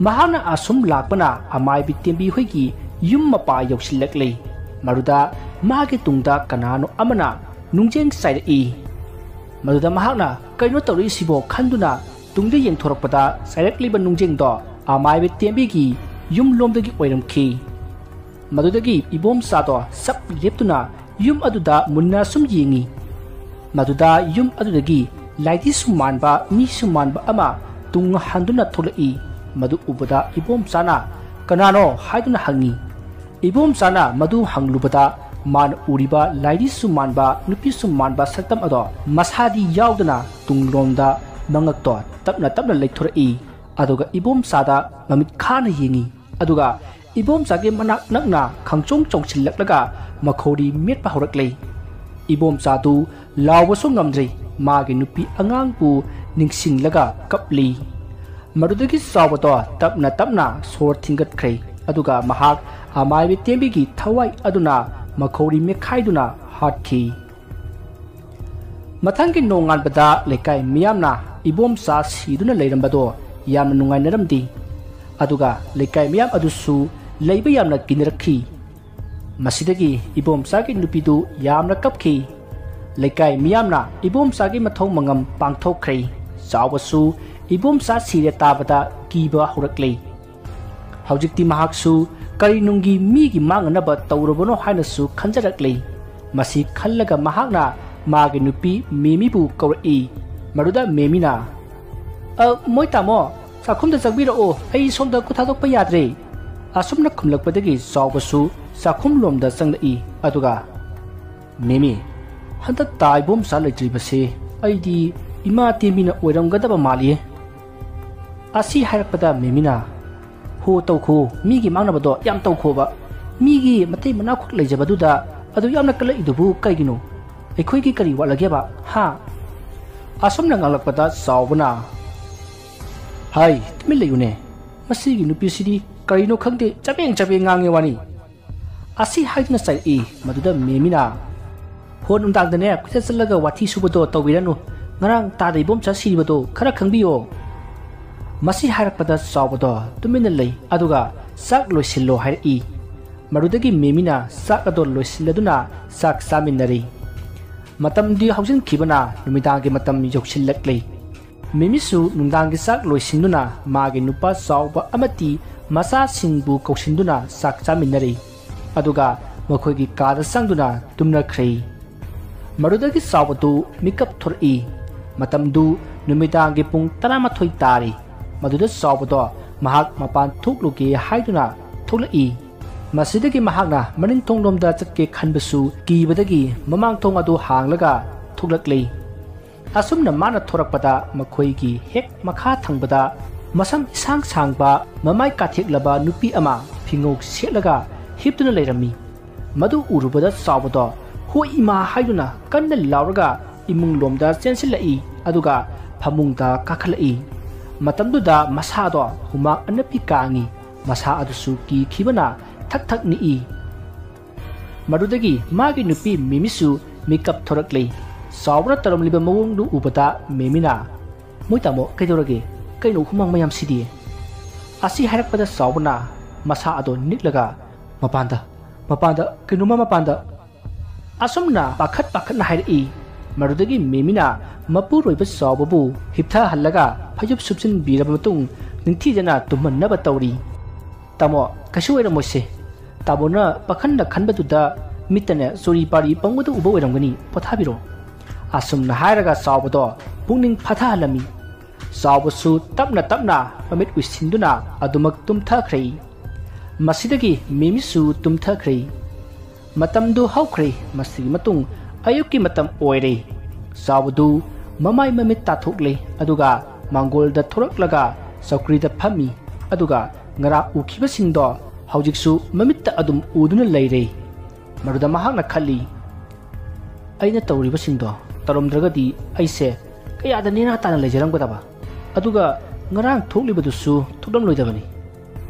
ꯃꯍꯥꯛꯅ ꯑꯁꯨꯝ ꯂꯥꯛꯄꯅ ꯑꯃꯥꯏꯕꯤ ꯇꯦꯝꯕꯤ ꯍꯣꯏꯒꯤ ꯌꯨꯝ ꯃꯄꯥ ꯌꯧꯁꯤꯜꯂꯛꯂꯦ ꯃꯗꯨꯗ ꯃꯥꯒꯤ ꯇꯨꯡꯗ ꯀꯅꯥꯅꯣ ꯑꯃꯅ ꯅꯨꯡꯖꯦꯡ ꯆꯥꯏꯔꯛꯏ ꯃꯗꯨꯗ ꯃꯍꯥꯛꯅ ꯀꯩꯅꯣ ꯇꯧꯔꯛꯏꯁꯤꯕꯣ ꯈꯟꯗꯨꯅ ꯇꯨꯡꯗ ꯌꯦꯡꯊꯣꯔꯛꯄꯗ ꯆꯥꯏꯔꯛꯂꯤꯕ ꯅꯨꯡꯖꯦꯡꯗꯣ ꯑꯃꯥꯏꯕꯤ ꯇꯦꯝꯕꯤꯒꯤ ꯌꯨꯝꯂꯣꯝꯗꯒꯤ ꯑꯣꯏꯔꯝꯈꯤ ꯃꯗꯨꯗꯒꯤ ꯏꯕꯣꯝꯆꯥꯗꯣ ꯁꯞ ꯂꯦꯞꯇꯨꯅ ꯌꯨꯝ ꯑꯗꯨꯗ ꯃꯨꯟꯅ ꯁꯨꯝ ꯌꯦꯡꯉꯤ ꯃꯗꯨꯗ ꯌꯨꯝ ꯑꯗꯨꯗꯒꯤ ꯂꯥꯏꯙꯤꯁꯨ ꯃꯥꯟꯕ ꯃꯤꯁꯨ ꯃꯥꯟꯕ ꯑꯃ ꯇꯨꯡ ꯍꯟꯗꯨꯅ ꯊꯣꯛꯂꯛꯏ ꯃꯗꯨ ꯎꯕꯗ ꯏꯕꯣꯝꯆꯥꯅ ꯀꯅꯥꯅꯣ ꯍꯥꯏꯗꯨꯅ ꯍꯪꯉꯤ ꯏꯕꯣꯝꯆꯥꯅ ꯃꯗꯨ ꯍꯪꯂꯨꯕꯗ ꯃꯥꯅ ꯎꯔꯤꯕ ꯂꯥꯏꯙꯤꯁꯨ ꯃꯥꯟꯕ ꯅꯨꯄꯤꯁꯨ ꯃꯥꯟꯕ ꯁꯛꯇꯝ ꯑꯗꯣ ꯃꯁꯥꯗꯤ ꯌꯥꯎꯗꯅ ꯇꯨꯡꯂꯣꯝꯗ ꯃꯉꯛꯇꯣ ꯇꯞꯅ ꯂꯩꯊꯣꯔꯛꯏ ꯑꯗꯨꯒ ꯏꯕꯣꯝꯆꯥꯗ ꯃꯃꯤꯠ ꯈꯥꯅ ꯌꯦꯡꯉꯤ ꯑꯗꯨꯒ ꯏꯕꯣꯝꯆꯥꯒꯤ ꯃꯅꯥꯛ ꯅꯛꯅ ꯈꯪꯆꯣꯡ ꯆꯣꯡꯁꯤꯜꯂꯛꯂꯒ ꯃꯈꯧꯔꯤ ꯃꯦꯠꯄ ꯍꯧꯔꯛꯂꯦ ꯏꯕꯣꯝꯆꯥꯗꯨ ꯂꯥꯎꯕꯁꯨ ꯉꯝꯗ꯭ꯔꯦ ꯃꯥꯒꯤ ꯅꯨꯄꯤ ꯑꯉꯥꯡꯕꯨ ꯅꯤꯡꯁꯤꯡꯂꯒ ꯀꯞꯂꯤ ꯃꯗꯨꯗꯒꯤ ꯆꯥꯎꯕꯗꯣ ꯇꯞꯅ ꯁꯣꯔ ꯊꯤꯡꯒꯠꯈ꯭ꯔꯦ ꯑꯗꯨꯒ ꯃꯍꯥꯛ ꯑꯃꯥꯏꯕꯤ ꯇꯦꯝꯕꯤꯒꯤ ꯊꯋꯥꯏ ꯑꯗꯨꯅ ꯃꯈꯧꯔꯤ ꯃꯦꯠꯈꯥꯏꯗꯨꯅ ꯍꯥꯠꯈꯤ ꯃꯊꯪꯒꯤ ꯅꯣꯡꯉꯥꯟꯕꯗ ꯂꯩꯀꯥꯏ ꯃꯤꯌꯥꯝꯅ ꯏꯕꯣꯝꯆꯥ ꯁꯤꯗꯨꯅ ꯂꯩꯔꯝꯕꯗꯣ ꯌꯥꯝꯅ ꯅꯨꯡꯉꯥꯏꯅꯔꯝꯗꯦ ꯑꯗꯨꯒ ꯂꯩꯀꯥꯏ ꯃꯤꯌꯥꯝ ꯑꯗꯨꯁꯨ ꯂꯩꯕ ꯌꯥꯝꯅ ꯀꯤꯅꯔꯛꯈꯤ ꯃꯁꯤꯗꯒꯤ ꯏꯕꯣꯝꯆꯥꯒꯤ ꯅꯨꯄꯤꯗꯨ ꯌꯥꯝꯅ ꯀꯞꯈꯤ ꯂꯩꯀꯥꯏ ꯃꯤꯌꯥꯝꯅ ꯏꯕꯣꯝꯆꯥꯒꯤ ꯃꯊꯧ ꯃꯉꯝ ꯄꯥꯡꯊꯣꯛꯈ꯭ꯔꯦ ꯆꯥꯎꯕꯁꯨ ꯏꯕꯣꯝꯆꯥ ꯁꯤꯔꯦ ꯇꯥꯕꯗ ꯀꯤꯕ ꯍꯧꯔꯛꯂꯦ ꯍꯧꯖꯤꯛꯇꯤ ꯃꯍꯥꯛꯁꯨ ꯀꯔꯤꯅꯨꯡꯒꯤ ꯃꯤꯒꯤ ꯃꯥꯡꯅꯅꯕ ꯇꯧꯔꯕꯅꯣ ꯍꯥꯏꯅꯁꯨ ꯈꯟꯖꯔꯛꯂꯦ ꯃꯁꯤ ꯈꯜꯂꯒ ꯃꯍꯥꯛꯅ ꯃꯥꯒꯤ ꯅꯨꯄꯤ ꯃꯦꯃꯤꯕꯨ ꯀꯧꯔꯛꯏ ꯃꯗꯨꯗ ꯃꯦꯃꯤꯅ ꯃꯣꯏ ꯇꯥꯃꯣ ꯆꯥꯛꯈꯨꯝꯗ ꯆꯪꯕꯤꯔꯛꯑꯣ ꯑꯩ ꯁꯣꯝꯗ ꯈꯨꯠ ꯊꯥꯗꯣꯛꯄ ꯌꯥꯗ꯭ꯔꯦ ꯑꯁꯨꯝꯅ ꯈꯨꯝꯂꯛꯄꯗꯒꯤ ꯆꯥꯎꯕꯁꯨ ꯆꯥꯛꯈꯨꯝꯂꯣꯝꯗ ꯆꯪꯂꯛꯏ ꯑꯗꯨꯒ ꯃꯦꯃꯤ ꯍꯟꯗꯛ ꯇꯥ ꯏꯕꯣꯝꯆꯥ ꯂꯩꯇ꯭ꯔꯤꯕꯁꯦ ꯑꯩꯗꯤ ꯏꯃꯥ ꯇꯦꯝꯕꯤꯅ ꯑꯣꯏꯔꯝꯒꯗꯕ ꯃꯥꯜꯂꯤꯌꯦ ꯑꯁꯤ ꯍꯥꯏꯔꯛꯄꯗ ꯃꯦꯃꯤꯅ ꯍꯣ ꯇꯧꯈꯣ ꯃꯤꯒꯤ ꯃꯥꯡꯅꯕꯗꯣ ꯌꯥꯝ ꯇꯧꯈꯣꯕ ꯃꯤꯒꯤ ꯃꯇꯩ ꯃꯅꯥꯎꯈꯛ ꯂꯩꯖꯕꯗꯨꯗ ꯑꯗꯨ ꯌꯥꯝꯅ ꯀꯜꯂꯛꯏꯗꯨꯕꯨ ꯀꯩꯒꯤꯅꯣ ꯑꯩꯈꯣꯏꯒꯤ ꯀꯔꯤ ꯋꯥꯠꯂꯒꯦꯕ ꯍꯥ ꯑꯁꯨꯝꯅ ꯉꯥꯡꯂꯛꯄꯗ ꯆꯥꯎꯕꯅ ꯍꯥꯏ ꯇꯨꯃꯤꯟ ꯂꯩꯌꯨꯅꯦ ꯃꯁꯤꯒꯤ ꯅꯨꯄꯤꯁꯤꯗꯤ ꯀꯔꯤꯅꯣ ꯈꯪꯗꯦ ꯆꯕꯦꯡ ꯉꯥꯡꯉꯦ ꯋꯥꯅꯤ ꯑꯁꯤ ꯍꯥꯏꯗꯨꯅ ꯆꯩꯔꯛꯏ ꯃꯗꯨꯗ ꯃꯦꯃꯤꯅ ꯍꯣ ꯅꯨꯡꯗꯥꯡꯗꯅꯦ ꯀꯣꯏꯆꯠ ꯆꯠꯂꯒ ꯋꯥꯊꯤ ꯁꯨꯕꯗꯣ ꯇꯧꯕꯤꯔꯅꯨ ꯉꯔꯥꯡ ꯇꯥꯗ ꯏꯕꯣꯝꯆꯥ ꯁꯤꯔꯤꯕꯗꯣ ꯈꯔ ꯈꯪꯕꯤꯌꯣ ꯃꯁꯤ ꯍꯥꯏꯔꯛꯄꯗ ꯆꯥꯎꯕꯗꯣ ꯇꯨꯃꯤꯟꯅ ꯂꯩ ꯑꯗꯨꯒ ꯆꯥꯛ ꯂꯣꯏꯁꯤꯜꯂꯣ ꯍꯥꯏꯔꯛꯏ ꯃꯗꯨꯗꯒꯤ ꯃꯦꯃꯤꯅ ꯆꯥꯛ ꯑꯗꯣ ꯂꯣꯏꯁꯤꯜꯂꯗꯨꯅ ꯆꯥꯛ ꯆꯥꯃꯤꯟꯅꯔꯤ ꯃꯇꯝꯗꯤ ꯍꯧꯖꯤꯟꯈꯤꯕꯅ ꯅꯨꯃꯤꯗꯥꯡꯒꯤ ꯃꯇꯝ ꯌꯧꯁꯤꯜꯂꯛꯂꯦ ꯃꯦꯃꯤꯁꯨ ꯅꯨꯡꯗꯥꯡꯒꯤ ꯆꯥꯛ ꯂꯣꯏꯁꯤꯟꯗꯨꯅ ꯃꯥꯒꯤ ꯅꯨꯄꯥ ꯆꯥꯎꯕ ꯑꯃꯗꯤ ꯃꯆꯥꯁꯤꯡꯕꯨ ꯀꯧꯁꯤꯟꯗꯨꯅ ꯆꯥꯛ ꯆꯥꯃꯤꯟꯅꯔꯤ ꯑꯗꯨꯒ ꯃꯈꯣꯏꯒꯤ ꯀꯥꯗ ꯆꯪꯗꯨꯅ ꯇꯨꯝꯅꯈ꯭ꯔꯦ ꯃꯗꯨꯗꯒꯤ ꯆꯥꯎꯕꯗꯨ ꯃꯤꯀꯞ ꯊꯣꯔꯛꯏ ꯃꯇꯝꯗꯨ ꯅꯨꯃꯤꯗꯥꯡꯒꯤ ꯄꯨꯡ 11 ꯇꯥꯔꯤ ꯃꯗꯨꯗ ꯆꯥꯎꯕꯗꯣ ꯃꯍꯥꯛ ꯃꯄꯥꯟ ꯊꯣꯛꯂꯨꯒꯦ ꯍꯥꯏꯗꯨꯅ ꯊꯣꯛꯂꯛꯏ ꯃꯁꯤꯗꯒꯤ ꯃꯍꯥꯛꯅ ꯃꯅꯤꯡ ꯊꯣꯡꯂꯣꯝꯗ ꯆꯠꯀꯦ ꯈꯟꯕꯁꯨ ꯀꯤꯕꯗꯒꯤ ꯃꯃꯥꯡ ꯊꯣꯡ ꯑꯗꯨ ꯍꯥꯡꯂꯒ ꯊꯣꯛꯂꯛꯂꯦ ꯑꯁꯨꯝꯅ ꯃꯥꯅ ꯊꯣꯔꯛꯄꯗ ꯃꯈꯣꯏꯒꯤ ꯍꯦꯛ ꯃꯈꯥ ꯊꯪꯕꯗ ꯃꯁꯝ ꯏꯁꯥꯡ ꯁꯥꯡꯕ ꯃꯃꯥꯏ ꯀꯥꯊꯦꯛꯂꯕ ꯅꯨꯄꯤ ꯑꯃ ꯐꯤꯉꯧ ꯁꯦꯠꯂꯒ ꯍꯤꯞꯇꯨꯅ ꯂꯩꯔꯝꯃꯤ ꯃꯗꯨ ꯎꯔꯨꯕꯗ ꯆꯥꯎꯕꯗꯣ ꯍꯣꯏ ꯏꯃꯥ ꯍꯥꯏꯗꯨꯅ ꯀꯟꯅ ꯂꯥꯎꯔꯒ ꯏꯃꯨꯡꯂꯣꯝꯗ ꯆꯦꯟꯁꯤꯜꯂꯛꯏ ꯑꯗꯨꯒ ꯐꯃꯨꯡꯗ ꯀꯥꯈꯠꯂꯛꯏ ꯃꯇꯝꯗꯨꯗ ꯃꯁꯥꯗꯣ ꯍꯨꯃꯥꯡ ꯑꯅꯞꯄꯤ ꯀꯥꯡꯉꯤ ꯃꯁꯥ ꯑꯗꯨꯁꯨ ꯀꯤꯈꯤꯕꯅ ꯊꯛ ꯅꯤꯛꯏ ꯃꯗꯨꯗꯒꯤ ꯃꯥꯒꯤ ꯅꯨꯄꯤ ꯃꯦꯃꯤꯁꯨ ꯃꯤꯀꯞ ꯊꯣꯔꯛꯂꯦ ꯆꯥꯎꯕꯅ ꯇꯧꯔꯝꯂꯤꯕ ꯃꯑꯣꯡꯗꯨ ꯎꯕꯗ ꯃꯦꯃꯤꯅ ꯃꯣꯏ ꯇꯥꯃꯣ ꯀꯩꯗꯧꯔꯒꯦ ꯀꯩꯅꯣ ꯍꯨꯃꯥꯡ ꯃꯌꯥꯝꯁꯤꯗꯤ ꯑꯁꯤ ꯍꯥꯏꯔꯛꯄꯗ ꯆꯥꯎꯕꯅ ꯃꯁꯥ ꯑꯗꯣ ꯅꯤꯛꯂꯒ ꯃꯄꯥꯟꯗ ꯀꯩꯅꯣꯝꯃ ꯃꯄꯥꯟꯗ ꯑꯁꯨꯝꯅ ꯄꯥꯈꯠꯅ ꯍꯥꯏꯔꯛꯏ ꯃꯗꯨꯗꯒꯤ ꯃꯦꯃꯤꯅ ꯃꯄꯨꯔꯣꯏꯕ ꯆꯥꯎꯕꯕꯨ ꯍꯤꯞꯊꯍꯜꯂꯒ ꯐꯩꯖꯨꯞ ꯁꯨꯞꯆꯤꯟꯕꯤꯔꯕ ꯃꯇꯨꯡ ꯅꯤꯡꯊꯤꯖꯅ ꯇꯨꯝꯍꯟꯅꯕ ꯇꯧꯔꯤ ꯇꯥꯃꯣ ꯀꯩꯁꯨ ꯑꯣꯏꯔꯝꯃꯣꯏꯁꯦ ꯇꯥꯃꯣꯅ ꯄꯥꯈꯟꯅ ꯈꯟꯕꯗꯨꯗ ꯃꯤꯠꯇꯅ ꯆꯣꯔꯤ ꯄꯥꯔꯤ ꯄꯪꯕꯗ ꯎꯕ ꯑꯣꯏꯔꯝꯒꯅꯤ ꯄꯣꯊꯥꯕꯤꯔꯣ ꯑꯁꯨꯝꯅ ꯍꯥꯏꯔꯒ ꯆꯥꯎꯕꯗꯣ ꯄꯨꯛꯅꯤꯡ ꯐꯥꯊꯍꯜꯂꯝꯃꯤ ꯆꯥꯎꯕꯁꯨ ꯇꯞꯅ ꯃꯃꯤꯠ ꯎꯏꯁꯤꯟꯗꯨꯅ ꯑꯗꯨꯃꯛ ꯇꯨꯝꯊꯈ꯭ꯔꯦ ꯃꯁꯤꯗꯒꯤ ꯃꯦꯃꯤꯁꯨ ꯇꯨꯝꯊꯈ꯭ꯔꯦ ꯃꯇꯝꯗꯨ ꯍꯧꯈ꯭ꯔꯦ ꯃꯁꯤꯒꯤ ꯃꯇꯨꯡ ꯑꯌꯨꯛꯀꯤ ꯃꯇꯝ ꯑꯣꯏꯔꯦ ꯆꯥꯎꯕꯗꯨ ꯃꯃꯥꯏ ꯃꯃꯤꯠ ꯇꯥꯊꯣꯛꯂꯦ ꯑꯗꯨꯒ ꯃꯥꯡꯒꯣꯜꯗ ꯊꯣꯔꯛꯂꯒ ꯆꯧꯀ꯭ꯔꯤꯗ ꯐꯝꯃꯤ ꯑꯗꯨꯒ ꯉꯔꯥꯡ ꯎꯈꯤꯕꯁꯤꯡꯗꯣ ꯍꯧꯖꯤꯛꯁꯨ ꯃꯃꯤꯠꯇ ꯑꯗꯨꯝ ꯎꯗꯨꯅ ꯂꯩꯔꯦ꯫ ꯃꯗꯨꯗ ꯃꯍꯥꯛꯅ ꯈꯜꯂꯤ, ꯑꯩꯅ ꯇꯧꯔꯤꯕꯁꯤꯡꯗꯣ ꯇꯧꯔꯝꯗ꯭ꯔꯒꯗꯤ ꯑꯩꯁꯦ ꯀꯌꯥꯗ ꯅꯦꯅꯥ ꯇꯥꯅ ꯂꯩꯖꯔꯝꯒꯗꯕ, ꯑꯗꯨꯒ ꯉꯔꯥꯡ ꯊꯣꯛꯂꯤꯕꯗꯨꯁꯨ ꯊꯣꯛꯂꯝꯂꯣꯏꯗꯕꯅꯤ꯫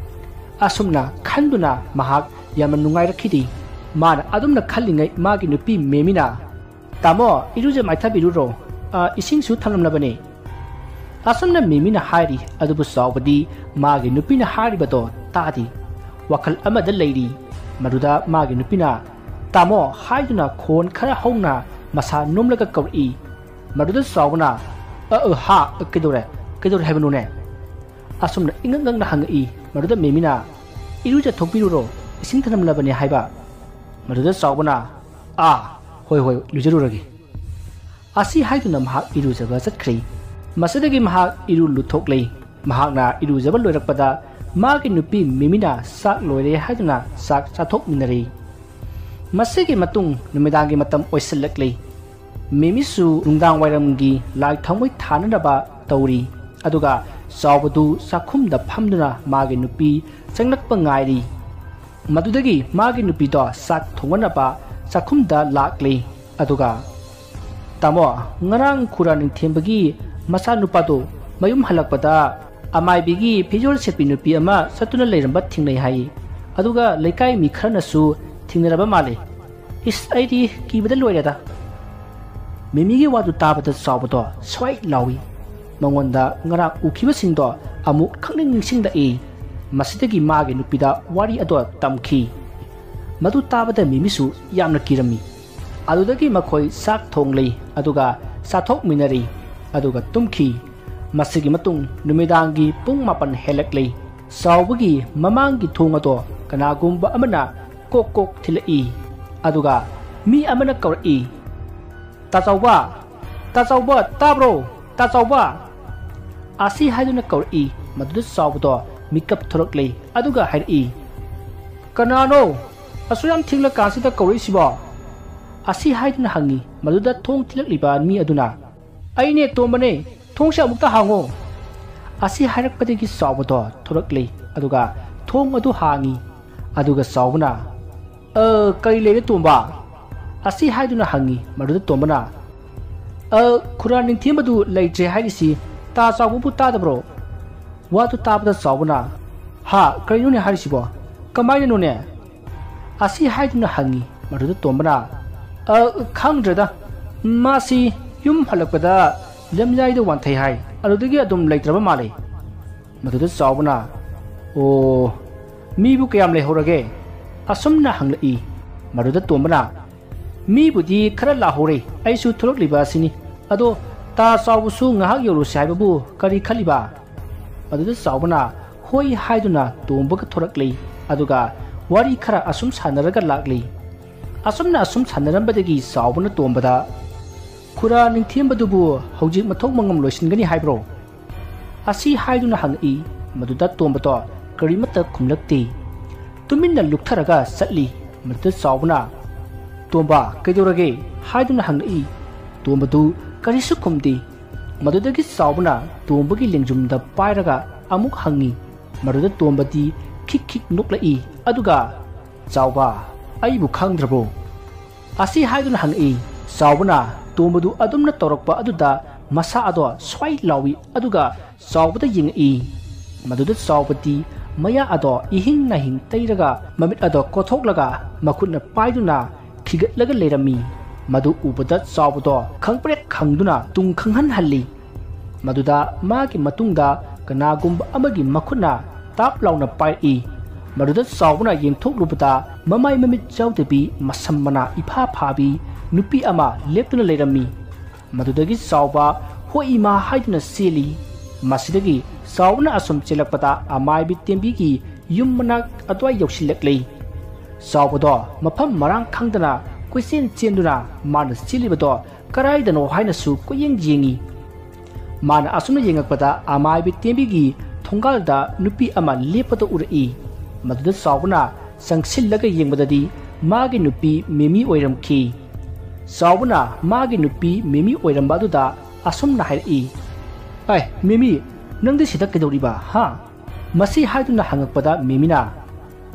ꯑꯁꯨꯝꯅ ꯈꯟꯗꯨꯅ ꯃꯍꯥꯛ ꯌꯥꯝꯅ ꯅꯨꯡꯉꯥꯏꯔꯛꯈꯤꯗꯦ꯫ ꯃꯥꯅ ꯑꯗꯨꯝꯅ ꯈꯜꯂꯤꯉꯩ ꯃꯥꯒꯤ ꯅꯨꯄꯤ ꯃꯦꯃꯤꯅ, ꯇꯥꯃꯣ ꯏꯔꯨꯖ ꯃꯥꯏꯊꯕꯤꯔꯨꯔꯣ, ꯏꯁꯤꯡꯁꯨ ꯊꯝꯂꯝꯂꯕꯅꯤ꯫ ꯑꯁꯨꯝꯅ ꯃꯦꯃꯤꯅ ꯍꯥꯏꯔꯤ, ꯑꯗꯨꯕꯨ ꯆꯥꯎꯕꯗꯤ ꯃꯥꯒꯤ ꯅꯨꯄꯤꯅ ꯍꯥꯏꯔꯤꯕꯗꯣ ꯇꯥꯗꯦ, ꯋꯥꯈꯜ ꯑꯃꯗ ꯂꯩꯔꯤ꯫ ꯃꯗꯨꯗ ꯃꯥꯒꯤ ꯅꯨꯄꯤꯅ ꯇꯥꯃꯣ ꯍꯥꯏꯗꯨꯅ ꯈꯣꯟ ꯈꯔ ꯍꯧꯅ ꯃꯁꯥ ꯅꯣꯝꯂꯒ ꯀꯧꯔꯛꯏ꯫ ꯃꯗꯨꯗ ꯆꯥꯎꯕꯅ ꯍꯥ ꯀꯩꯗꯧꯔꯦ ꯍꯥꯏꯕꯅꯣꯅꯦ? ꯑꯁꯨꯝꯅ ꯏꯉꯛ ꯉꯛꯅ ꯍꯪꯉꯛꯏ꯫ ꯃꯗꯨꯗ ꯃꯦꯃꯤꯅ ꯏꯔꯨꯖ ꯊꯣꯛꯄꯤꯔꯨꯔꯣ, ꯏꯁꯤꯡ ꯊꯝꯂꯝꯂꯕꯅꯤ ꯍꯥꯏꯕ꯫ ꯃꯗꯨꯗ ꯆꯥꯎꯕꯅ ꯍꯣꯏ ꯂꯨꯖꯔꯨꯔꯒꯦ ꯑꯁꯤ ꯍꯥꯏꯗꯨꯅ ꯃꯍꯥꯛ ꯏꯔꯨꯖꯕ ꯆꯠꯈ꯭ꯔꯦ꯫ ꯃꯁꯤꯗꯒꯤ ꯃꯍꯥꯛ ꯏꯔꯨ ꯂꯨꯊꯣꯛꯂꯦ꯫ ꯃꯍꯥꯛꯅ ꯏꯔꯨꯖꯕ ꯂꯣꯏꯔꯛꯄꯗ ꯃꯥꯒꯤ ꯅꯨꯄꯤ ꯃꯦꯃꯤꯅ ꯆꯥꯛ ꯂꯣꯏꯔꯦ ꯍꯥꯏꯗꯨꯅ ꯆꯥꯛ ꯆꯥꯊꯣꯛꯃꯤꯟꯅꯔꯦ꯫ ꯃꯁꯤꯒꯤ ꯃꯇꯨꯡ ꯅꯨꯃꯤꯗꯥꯡꯒꯤ ꯃꯇꯝ ꯑꯣꯏꯁꯤꯜꯂꯛꯂꯦ꯫ ꯃꯦꯃꯤꯁꯨ ꯅꯨꯡꯗꯥꯡ ꯋꯥꯏꯔꯝꯒꯤ ꯂꯥꯏ ꯊꯥꯎꯃꯩ ꯊꯥꯅꯅꯕ ꯇꯧꯔꯤ, ꯑꯗꯨꯒ ꯆꯥꯎꯕꯗꯨ ꯆꯥꯛꯈꯨꯝꯗ ꯐꯝꯗꯨꯅ ꯃꯥꯒꯤ ꯅꯨꯄꯤ ꯆꯪꯂꯛꯄ ꯉꯥꯏꯔꯤ꯫ ꯃꯗꯨꯗꯒꯤ ꯃꯥꯒꯤ ꯅꯨꯄꯤꯗꯣ ꯆꯥꯛ ꯊꯣꯡꯅꯕ ꯆꯥꯛꯈꯨꯝꯗ ꯂꯥꯛꯂꯦ, ꯑꯗꯨꯒ ꯇꯥꯃꯣ ꯉꯔꯥꯡ ꯈꯨꯔꯥ ꯅꯤꯡꯊꯦꯝꯕꯒꯤ ꯃꯆꯥꯅꯨꯄꯥꯗꯣ ꯃꯌꯨꯝ ꯍꯜꯂꯛꯄꯗ ꯑꯃꯥꯏꯕꯤꯒꯤ ꯐꯤꯖꯣꯜ ꯁꯦꯠꯄꯤ ꯅꯨꯄꯤ ꯑꯃ ꯆꯠꯇꯨꯅ ꯂꯩꯔꯝꯕ ꯊꯦꯡꯅꯩ ꯍꯥꯏ, ꯑꯗꯨꯒ ꯂꯩꯀꯥꯏ ꯃꯤ ꯈꯔꯅꯁꯨ ꯊꯦꯡꯅꯔꯕ ꯃꯥꯜꯂꯦ꯫ ꯏꯁ ꯑꯩꯗꯤ ꯀꯤꯕꯗ ꯂꯣꯏꯔꯦꯗ꯫ ꯃꯦꯃꯤꯒꯤ ꯋꯥꯗꯨ ꯇꯥꯕꯗ ꯆꯥꯎꯕꯗꯣ ꯁ꯭ꯋꯥꯏ ꯂꯥꯎꯏ꯫ ꯃꯉꯣꯟꯗ ꯉꯔꯥꯡ ꯎꯈꯤꯕꯁꯤꯡꯗꯣ ꯑꯃꯨꯛ ꯈꯪꯅꯤꯡ ꯅꯤꯡꯁꯤꯡꯂꯛꯏ꯫ ꯃꯁꯤꯗꯒꯤ ꯃꯥꯒꯤ ꯅꯨꯄꯤꯗ ꯋꯥꯔꯤ ꯑꯗꯣ ꯇꯝꯈꯤ꯫ ꯃꯗꯨ ꯇꯥꯕꯗ ꯃꯦꯃꯤꯁꯨ ꯌꯥꯝꯅ ꯀꯤꯔꯝꯃꯤ꯫ ꯑꯗꯨꯗꯒꯤ ꯃꯈꯣꯏ ꯆꯥꯛ ꯊꯣꯡꯂꯦ, ꯑꯗꯨꯒ ꯆꯥꯊꯣꯛꯃꯤꯟꯅꯔꯦ, ꯑꯗꯨꯒ ꯇꯨꯝꯈꯤ꯫ ꯃꯁꯤꯒꯤ ꯃꯇꯨꯡ ꯅꯨꯃꯤꯗꯥꯡꯒꯤ ꯄꯨꯡ 9 ꯍꯦꯜꯂꯛꯂꯦ꯫ ꯆꯥꯎꯕꯒꯤ ꯃꯃꯥꯡꯒꯤ ꯊꯣꯡ ꯑꯗꯣ ꯀꯅꯥꯒꯨꯝꯕ ꯑꯃꯅ ꯀꯣꯛ ꯀꯣꯛ ꯊꯤꯜꯂꯛꯏ, ꯑꯗꯨꯒ ꯃꯤ ꯑꯃꯅ ꯀꯧꯔꯛꯏ, ꯇꯥꯆꯧꯕ ꯇꯥꯕ꯭ꯔꯣ ꯇꯥꯆꯧꯕ ꯑꯁꯤ ꯍꯥꯏꯗꯨꯅ ꯀꯧꯔꯛꯏ꯫ ꯃꯗꯨꯗ ꯆꯥꯎꯕꯗꯣ ꯃꯤꯀꯞ ꯊꯣꯔꯛꯂꯦ, ꯑꯗꯨꯒ ꯍꯥꯏꯔꯛꯏ, ꯀꯅꯥꯅꯣ ꯑꯁꯨꯛ ꯌꯥꯝ ꯊꯦꯡꯂꯀꯥꯟꯁꯤꯗ ꯀꯧꯔꯛꯏꯁꯤꯕꯣ? ꯑꯁꯤ ꯍꯥꯏꯗꯨꯅ ꯍꯪꯉꯤ꯫ ꯃꯗꯨꯗ ꯊꯣꯡ ꯊꯤꯜꯂꯛꯂꯤꯕ ꯃꯤ ꯑꯗꯨꯅ, ꯑꯩꯅꯦ ꯇꯣꯝꯕꯅꯦ, ꯊꯣꯡꯁꯦ ꯑꯃꯨꯛꯇ ꯍꯥꯡꯉꯣ꯫ ꯑꯁꯤ ꯍꯥꯏꯔꯛꯄꯗꯒꯤ ꯆꯥꯎꯕꯗꯣ ꯊꯣꯔꯛꯂꯦ, ꯑꯗꯨꯒ ꯊꯣꯡ ꯑꯗꯨ ꯍꯥꯡꯉꯤ꯫ ꯑꯗꯨꯒ ꯆꯥꯎꯕꯅ, ꯀꯔꯤ ꯂꯩꯔꯦ ꯇꯣꯝꯕ? ꯑꯁꯤ ꯍꯥꯏꯗꯨꯅ ꯍꯪꯉꯤ꯫ ꯃꯗꯨꯗ ꯇꯣꯝꯕꯅ, ꯈꯨꯔꯥ ꯅꯤꯡꯊꯦꯝꯕꯗꯨ ꯂꯩꯇ꯭ꯔꯦ ꯍꯥꯏꯔꯤꯁꯤ ꯇꯥ ꯆꯥꯎꯕꯕꯨ ꯇꯥꯗꯕ꯭ꯔꯣ? ꯋꯥꯗꯨ ꯇꯥꯕꯗ ꯆꯥꯎꯕꯅ, ꯀꯔꯤꯅꯣꯅꯦ ꯍꯥꯏꯔꯤꯁꯤꯕꯣ? ꯀꯃꯥꯏꯅꯅꯣꯅꯦ? ꯑꯁꯤ ꯍꯥꯏꯗꯨꯅ ꯍꯪꯉꯤ꯫ ꯃꯗꯨꯗ ꯇꯣꯝꯕꯅ, ꯈꯪꯗ꯭ꯔꯦꯗ, ꯃꯥꯁꯤ ꯌꯨꯝ ꯍꯜꯂꯛꯄꯗ ꯂꯝꯌꯥꯏꯗ ꯋꯥꯟꯊꯩ ꯍꯥꯏ, ꯑꯗꯨꯗꯒꯤ ꯑꯗꯨꯝ ꯂꯩꯇ꯭ꯔꯕ ꯃꯥꯜꯂꯦ꯫ ꯃꯗꯨꯗ ꯆꯥꯎꯕꯅ, ꯑꯣ, ꯃꯤꯕꯨ ꯀꯌꯥꯝ ꯂꯩꯍꯧꯔꯒꯦ? ꯑꯁꯨꯝꯅ ꯍꯪꯂꯛꯏ꯫ ꯃꯗꯨꯗ ꯇꯣꯝꯕꯅ, ꯃꯤꯕꯨꯗꯤ ꯈꯔ ꯂꯥꯛꯍꯧꯔꯦ, ꯑꯩꯁꯨ ꯊꯣꯛꯂꯛꯂꯤꯕ ꯑꯁꯤꯅꯤ, ꯑꯗꯣ ꯇꯥ ꯆꯥꯎꯕꯁꯨ ꯉꯥꯏꯍꯥꯛ ꯌꯧꯔꯨꯁꯤ ꯍꯥꯏꯕꯕꯨ ꯀꯔꯤ ꯈꯜꯂꯤꯕ? ꯃꯗꯨꯗ ꯆꯥꯎꯕꯅ ꯍꯣꯏ ꯍꯥꯏꯗꯨꯅ ꯇꯣꯝꯕꯒ ꯊꯣꯔꯛꯂꯦ, ꯑꯗꯨꯒ ꯋꯥꯔꯤ ꯈꯔ ꯑꯁꯨꯝ ꯁꯥꯟꯅꯔꯒ ꯂꯥꯛꯂꯦ꯫ ꯑꯁꯨꯝꯅ ꯁꯥꯟꯅꯔꯝꯕꯗꯒꯤ ꯆꯥꯎꯕꯅ ꯇꯣꯝꯕꯗ, ꯈꯨꯔꯥ ꯅꯤꯡꯊꯦꯝꯕꯗꯨꯕꯨ ꯍꯧꯖꯤꯛ ꯃꯊꯧ ꯃꯉꯝ ꯂꯣꯏꯁꯤꯟꯒꯅꯤ ꯍꯥꯏꯕ꯭ꯔꯣ? ꯑꯁꯤ ꯍꯥꯏꯗꯨꯅ ꯍꯪꯉꯛꯏ꯫ ꯃꯗꯨꯗ ꯇꯣꯝꯕꯗꯣ ꯀꯔꯤꯃꯠꯇ ꯈꯨꯝꯂꯛꯇꯦ, ꯇꯨꯃꯤꯟꯅ ꯂꯨꯞꯊꯔꯒ ꯆꯠꯂꯤ꯫ ꯃꯗꯨꯗ ꯆꯥꯎꯕꯅ, ꯇꯣꯝꯕ ꯀꯩꯗꯧꯔꯒꯦ ꯍꯥꯏꯗꯨꯅ ꯍꯪꯉꯛꯏ꯫ ꯇꯣꯝꯕꯗꯨ ꯀꯔꯤꯁꯨ ꯈꯨꯝꯗꯦ꯫ ꯃꯗꯨꯗꯒꯤ ꯆꯥꯎꯕꯅ ꯇꯣꯝꯕꯒꯤ ꯂꯦꯡꯖꯨꯝꯗ ꯄꯥꯏꯔꯒ ꯑꯃꯨꯛ ꯍꯪꯉꯤ꯫ ꯃꯗꯨꯗ ꯇꯣꯝꯕꯗꯤ ꯈꯤꯛ ꯈꯤꯛ ꯅꯣꯛꯂꯛꯏ, ꯑꯗꯨꯒ ꯆꯥꯎꯕ ꯑꯩꯕꯨ ꯈꯪꯗ꯭ꯔꯕꯣ? ꯑꯁꯤ ꯍꯥꯏꯗꯨꯅ ꯍꯪꯉꯛꯏ꯫ ꯆꯥꯎꯕꯅ ꯇꯣꯝꯕꯗꯨ ꯑꯗꯨꯝꯅ ꯇꯧꯔꯛꯄ ꯑꯗꯨꯗ ꯃꯁꯥ ꯑꯗꯣ ꯁ꯭ꯋꯥꯏ ꯂꯥꯎꯏ, ꯑꯗꯨꯒ ꯆꯥꯎꯕꯗ ꯌꯦꯡꯉꯛꯏ꯫ ꯃꯗꯨꯗ ꯆꯥꯎꯕꯗꯤ ꯃꯌꯥ ꯑꯗꯣ ꯏꯍꯤꯡ ꯅꯥꯍꯤꯡ ꯇꯩꯔꯒ ꯃꯃꯤꯠ ꯑꯗꯣ ꯀꯣꯊꯣꯛꯂꯒ ꯃꯈꯨꯠꯅ ꯄꯥꯏꯗꯨꯅ ꯈꯤꯒꯠꯂꯒ ꯂꯩꯔꯝꯃꯤ꯫ ꯃꯗꯨ ꯎꯕꯗ ꯆꯥꯎꯕꯗꯣ ꯈꯪꯄ꯭ꯔꯦꯛ ꯈꯪꯗꯨꯅ ꯇꯨꯡ ꯈꯪꯍꯟꯍꯜꯂꯤ꯫ ꯃꯗꯨꯗ ꯃꯥꯒꯤ ꯃꯇꯨꯡꯗ ꯀꯅꯥꯒꯨꯝꯕ ꯑꯃꯒꯤ ꯃꯈꯨꯠꯅ ꯇꯥꯞ ꯂꯥꯎꯅ ꯄꯥꯏꯔꯛꯏ꯫ ꯃꯗꯨꯗ ꯆꯥꯎꯕꯅ ꯌꯦꯡꯊꯣꯛꯂꯨꯕꯗ ꯃꯃꯥꯏ ꯃꯃꯤꯠ ꯌꯥꯎꯗꯕꯤ ꯃꯁꯝ ꯃꯅꯥ ꯏꯐꯥ ꯐꯥꯕꯤ ꯅꯨꯄꯤ ꯑꯃ ꯂꯦꯞꯇꯨꯅ ꯂꯩꯔꯝꯃꯤ꯫ ꯃꯗꯨꯗꯒꯤ ꯆꯥꯎꯕ ꯍꯣꯏ ꯏꯃꯥ ꯍꯥꯏꯗꯨꯅ ꯆꯦꯜꯂꯤ꯫ ꯃꯁꯤꯗꯒꯤ ꯆꯥꯎꯕꯅ ꯑꯁꯨꯝ ꯆꯦꯜꯂꯛꯄꯗ ꯑꯃꯥꯏꯕꯤ ꯇꯦꯝꯕꯤꯒꯤ ꯌꯨꯝ ꯃꯅꯥꯛ ꯑꯗꯨꯋꯥꯏ ꯌꯧꯁꯤꯜꯂꯛꯂꯦ꯫ ꯆꯥꯎꯕꯗꯣ ꯃꯐꯝ ꯃꯔꯥꯡ ꯈꯪꯗꯅ ꯀꯣꯏꯆꯦꯟ ꯆꯦꯟꯗꯨꯅ ꯃꯥꯅ ꯆꯦꯜꯂꯤꯕꯗꯣ ꯀꯔꯥꯏꯗꯅꯣ ꯍꯥꯏꯅꯁꯨ ꯀꯣꯏꯌꯦꯡ ꯌꯦꯡꯉꯤ꯫ ꯃꯥꯅ ꯑꯁꯨꯝꯅ ꯌꯦꯡꯉꯛꯄꯗ ꯑꯃꯥꯏꯕꯤ ꯇꯦꯝꯕꯤꯒꯤ ꯊꯣꯡꯒꯥꯜꯗ ꯅꯨꯄꯤ ꯑꯃ ꯂꯦꯞꯄꯗ ꯎꯔꯛꯏ꯫ ꯃꯗꯨꯗ ꯆꯥꯎꯕꯅ ꯆꯪꯁꯤꯜꯂꯒ ꯌꯦꯡꯕꯗꯗꯤ ꯃꯥꯒꯤ ꯅꯨꯄꯤ ꯃꯦꯃꯤ ꯑꯣꯏꯔꯝꯈꯤ꯫ ꯆꯥꯎꯕꯅ ꯃꯥꯒꯤ ꯅꯨꯄꯤ ꯃꯦꯃꯤ ꯑꯣꯏꯔꯝꯕ ꯑꯗꯨꯗ ꯑꯁꯨꯝꯅ ꯍꯥꯏꯔꯛꯏ, ꯃꯦꯃꯤ, nangdi sida kedoriba ha masi haiduna hangakpada memina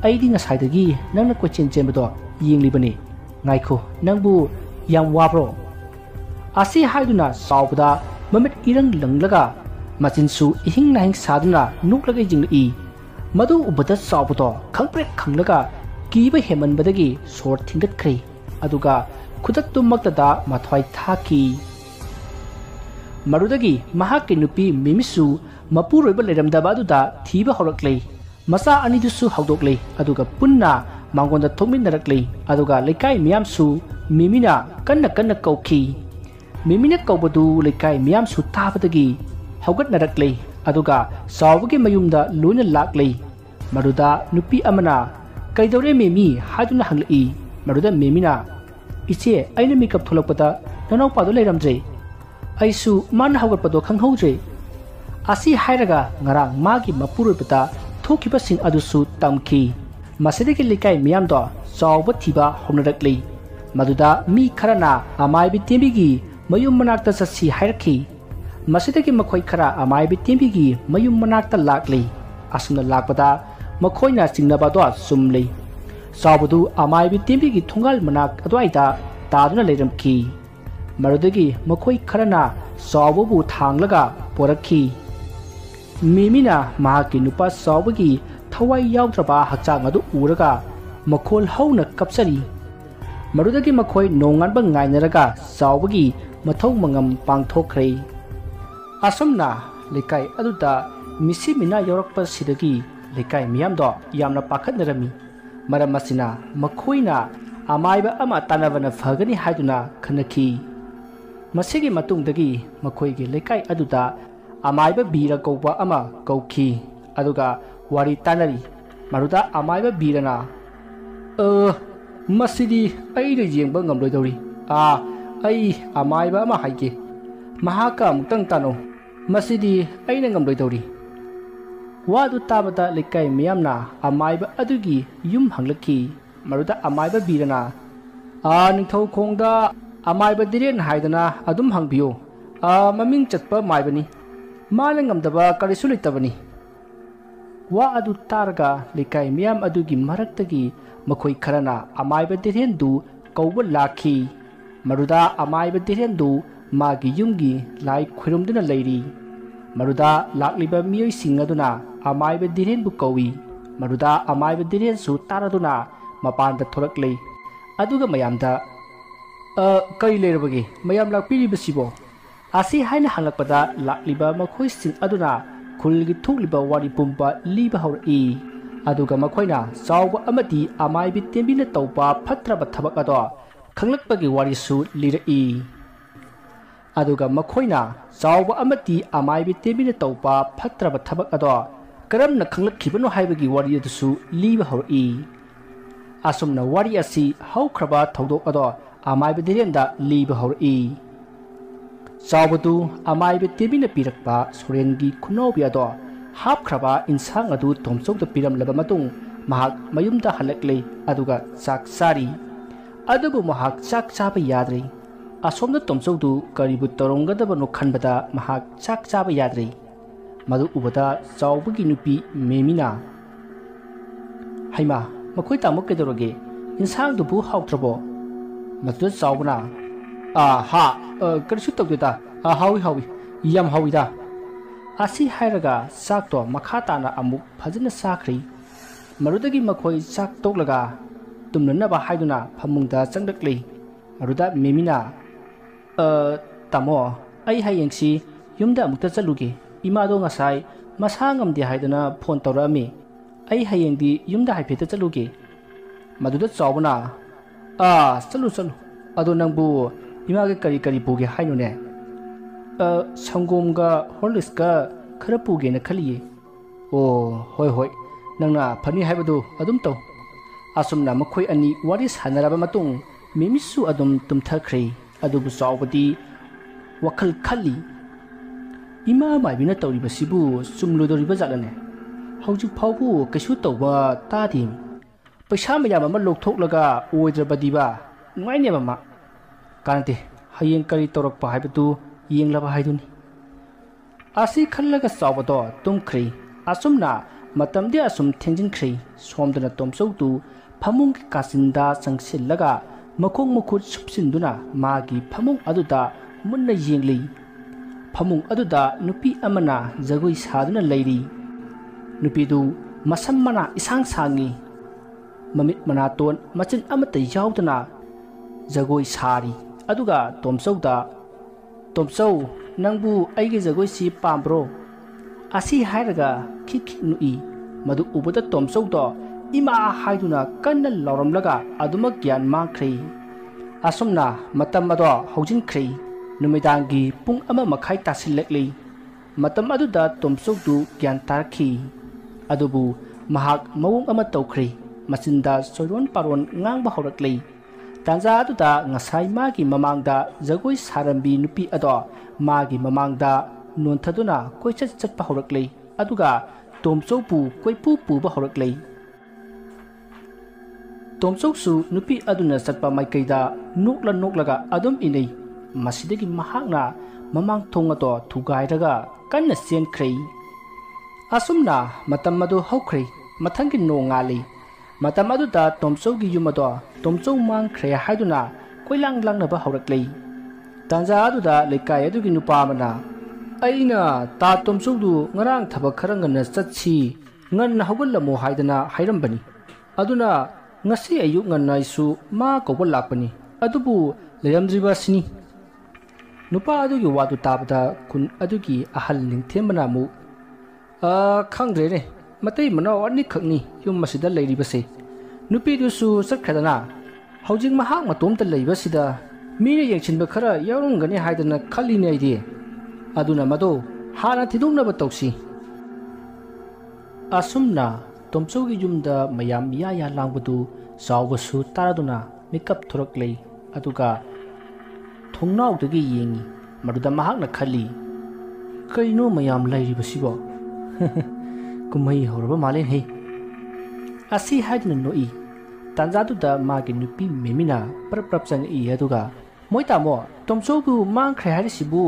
aidi ngasaidagi nangna question chemdo yenglibani ngaikho nangbu yam wabro asi haiduna saubda mamit irang langlaga machinsu ihing nahing saduna nuklaga jingli madu ubada saubuto khangpre khanglaga kiba heman badagi sor thingat khri aduga khudak tumaktada mathwai thaki marudagi mahaki nupi mimisu mapuroiba leramdaba aduda thiba horaklei masa anidusu hawdoklei aduga punna mangonda thokminaraklei aduga lekai miyamsu mimina kanna kauki mimina kaubadu lekai miyamsu tabadagi hawgatnaraklei aduga sawbagi mayumda loina laklei maruda nupi amana kaidore memi haduna hanglei maruda memina iche aina mikap tholakpada nanau padu leiramjei aisu man hawgatpado khanghaudre asi hairaga ngarang magi mapuroibata thokiba sing adusu tamki masidagi lekai miyamdo sawba thiba homnaraklei maduda mi kharana amaibi tembigi mayum manakta sasi hairki masidagi makhoi khara amaibi tembigi mayum manakta laklei asumna lakpada makhoina singnabado sumlei sawbudu amaibi tembigi thungal manak adwaida taduna leiramki marudagi makhoi kharana sawbubu thanglaga porakhi mimina mahaki nupa sawbagi thawai yawdraba hakchang adu uraga makhol hauna kapsari marudagi makhoi nonganba ngainaraga sawbagi mathau mangam pangthokre asumna lekai aduda misi mina yorakpa sidagi lekai miyamdo yamna pakhatnarami maram asina makhoina amaiba ama tanabana phagani haiduna khanaki masigi matungdagi makhoigi lekai aduda amaiba bira kauba ama kauki aduga wari tanari maruda amaiba birana masidi aida jengba ngamloidori ai amaiba ama haike mahaka mutang tano masidi aina ngamloidori wadu tabada lekai miyamna amaiba adugi yum hanglaki maruda amaiba birana ningthau khongda amaiba diren haidana adum hangbiyo maming chatpa maibani malangamdaba karisu leitabani wa adu targa lekai miyam adugi maraktagi makhoi kharana amaiba diren du kauba lakhi maruda amaiba diren du magi yumgi lai khurumduna leiri maruda lakliba miyoi singaduna amaiba diren bu kawi maruda amaiba diren su taraduna mapanda thoraklei aduga mayamda kai leirabagi mayam lakpiribasibo asi haina halakpada lakliba makhoi sing aduna khulgi thukliba wari pumpa liba hawri aduga makhoina sawba amati amaibi tembina tawpa phatraba thabak ado khanglakpagi wari su lirai aduga makhoina sawba amati amaibi tembina tawpa phatraba thabak ado karamna khanglakhibano haibagi wari adusu liba hawri asumna wari asi hawkhraba thodok ado amaibi direnda liba hawri sawbadu amaibi tembina pirakpa sorengi khunobi ado hapkhraba insang adu tomchokda piramlaba matung mahak mayumda halaklei aduga chak sari adubu mahak chak chaba yadre asomda tomchokdu karibu toronggadabano khanbada mahak chak chaba yadre madu ubada chawbagi nupi memina haima makhoi tamok kedoroge insang dubu hawtrabo madu chawbana ha karisu tawdeta hawi yam hawida asi hairaga sakto makhatana amuk phajana sakri marudagi makhoi sak toklaga tumnanaba haiduna phamungda changdaklei maruda memina tamo ai hayengsi yumda amukta chaluge imado ngasai masangamdi haiduna phone tawrami ai hayengdi yumda haifeta chaluge maduda chawbana chalu ado nangbu image kari puge hainune संगोमगा हॉर्लिक्सका खरा पुगेना खलिए ओ होय नंगना funny हाइबदु अदुम तौ असुमना मखोय अनि वारि सानराबा मतुंग मिमिसु अदुम तुमथख्रे अदुबु चावबदी वखल खली इमा माइबिना तौरिबसिबु सुमलुदोरिबा जालने हौजु फावबु कैसु तौबा तादिम पैसा मयाम अमा लोकथोकलगा ओइद्रबदिबा नुआइनेबा मा कानते हयें करी तौरकपा हाइबदु yenglaba haiduni Asi khalaga sawado tumkhri asumna matamde asum thengjinkhri somdana tomsau tu phamung ki kasinda sangsillaga makhong mukhut supsinduna magi phamung aduda munna yengli phamung aduda nupi amana jagoi saduna leiri nupi du masam mana isang sangi mamit manaton machin amata yaudana jagoi sari aduga tomsau nangbu aige jagoi si pambro asi hairaga khikhi nui madu ubada tomsau do ima haiduna kanna loramlaga aduma gyan mangkhri asumna matam ado hojinkhri numidangi pung ama makhai tasilekli matam aduda tomsau du gyan tarkhi adubu mahak mawung ama tawkhri machinda soiron paron ngangba horakli tanja aduda ngasai magi mamangda jagoi sarambi nupi ado magi mamangda nonthaduna koichat chatpa horakli aduga tomsau pu koipu puba horakli tomsau su nupi aduna chatpa maikaida noklaga adum inei masidagi mahakna mamang thonga to thugairaga kanna senkhri asumna matam madu haukhri mathangi no ngali matam aduda tomsau gi yumado tomsau mangkhre haiduna koilang langnaba horakli tanja aduda lekai adugi nupa mana aina ta tomsau du ngarang thabak khara nganna chatsi ngan hawallamo haidana hairambani aduna ngasi ayuk nganna isu ma kobol lakpani adubu leramdriba sini nupa adugi wadu tabada kun adugi ahal ningthemana mu khangdre ne matai manaw ani khakni yum masida leiribase nupi du su sakkhadana haujing mahak matom ta leibasida mire yengchinba khara yaurungani haidana khalini aidi aduna mado hana thidungna ba tawsi asumna tomsau gi yumda mayam ya langbudu sawbasu taraduna makeup thuraklei aduga thongnau dagi yengi maduda mahakna khali kaino mayam leiribasibo kumai horba malen he asi haidna noi tanjadu da magi nupi memina prap sang I aduga moitamo tomsau bu mang khre hari sibu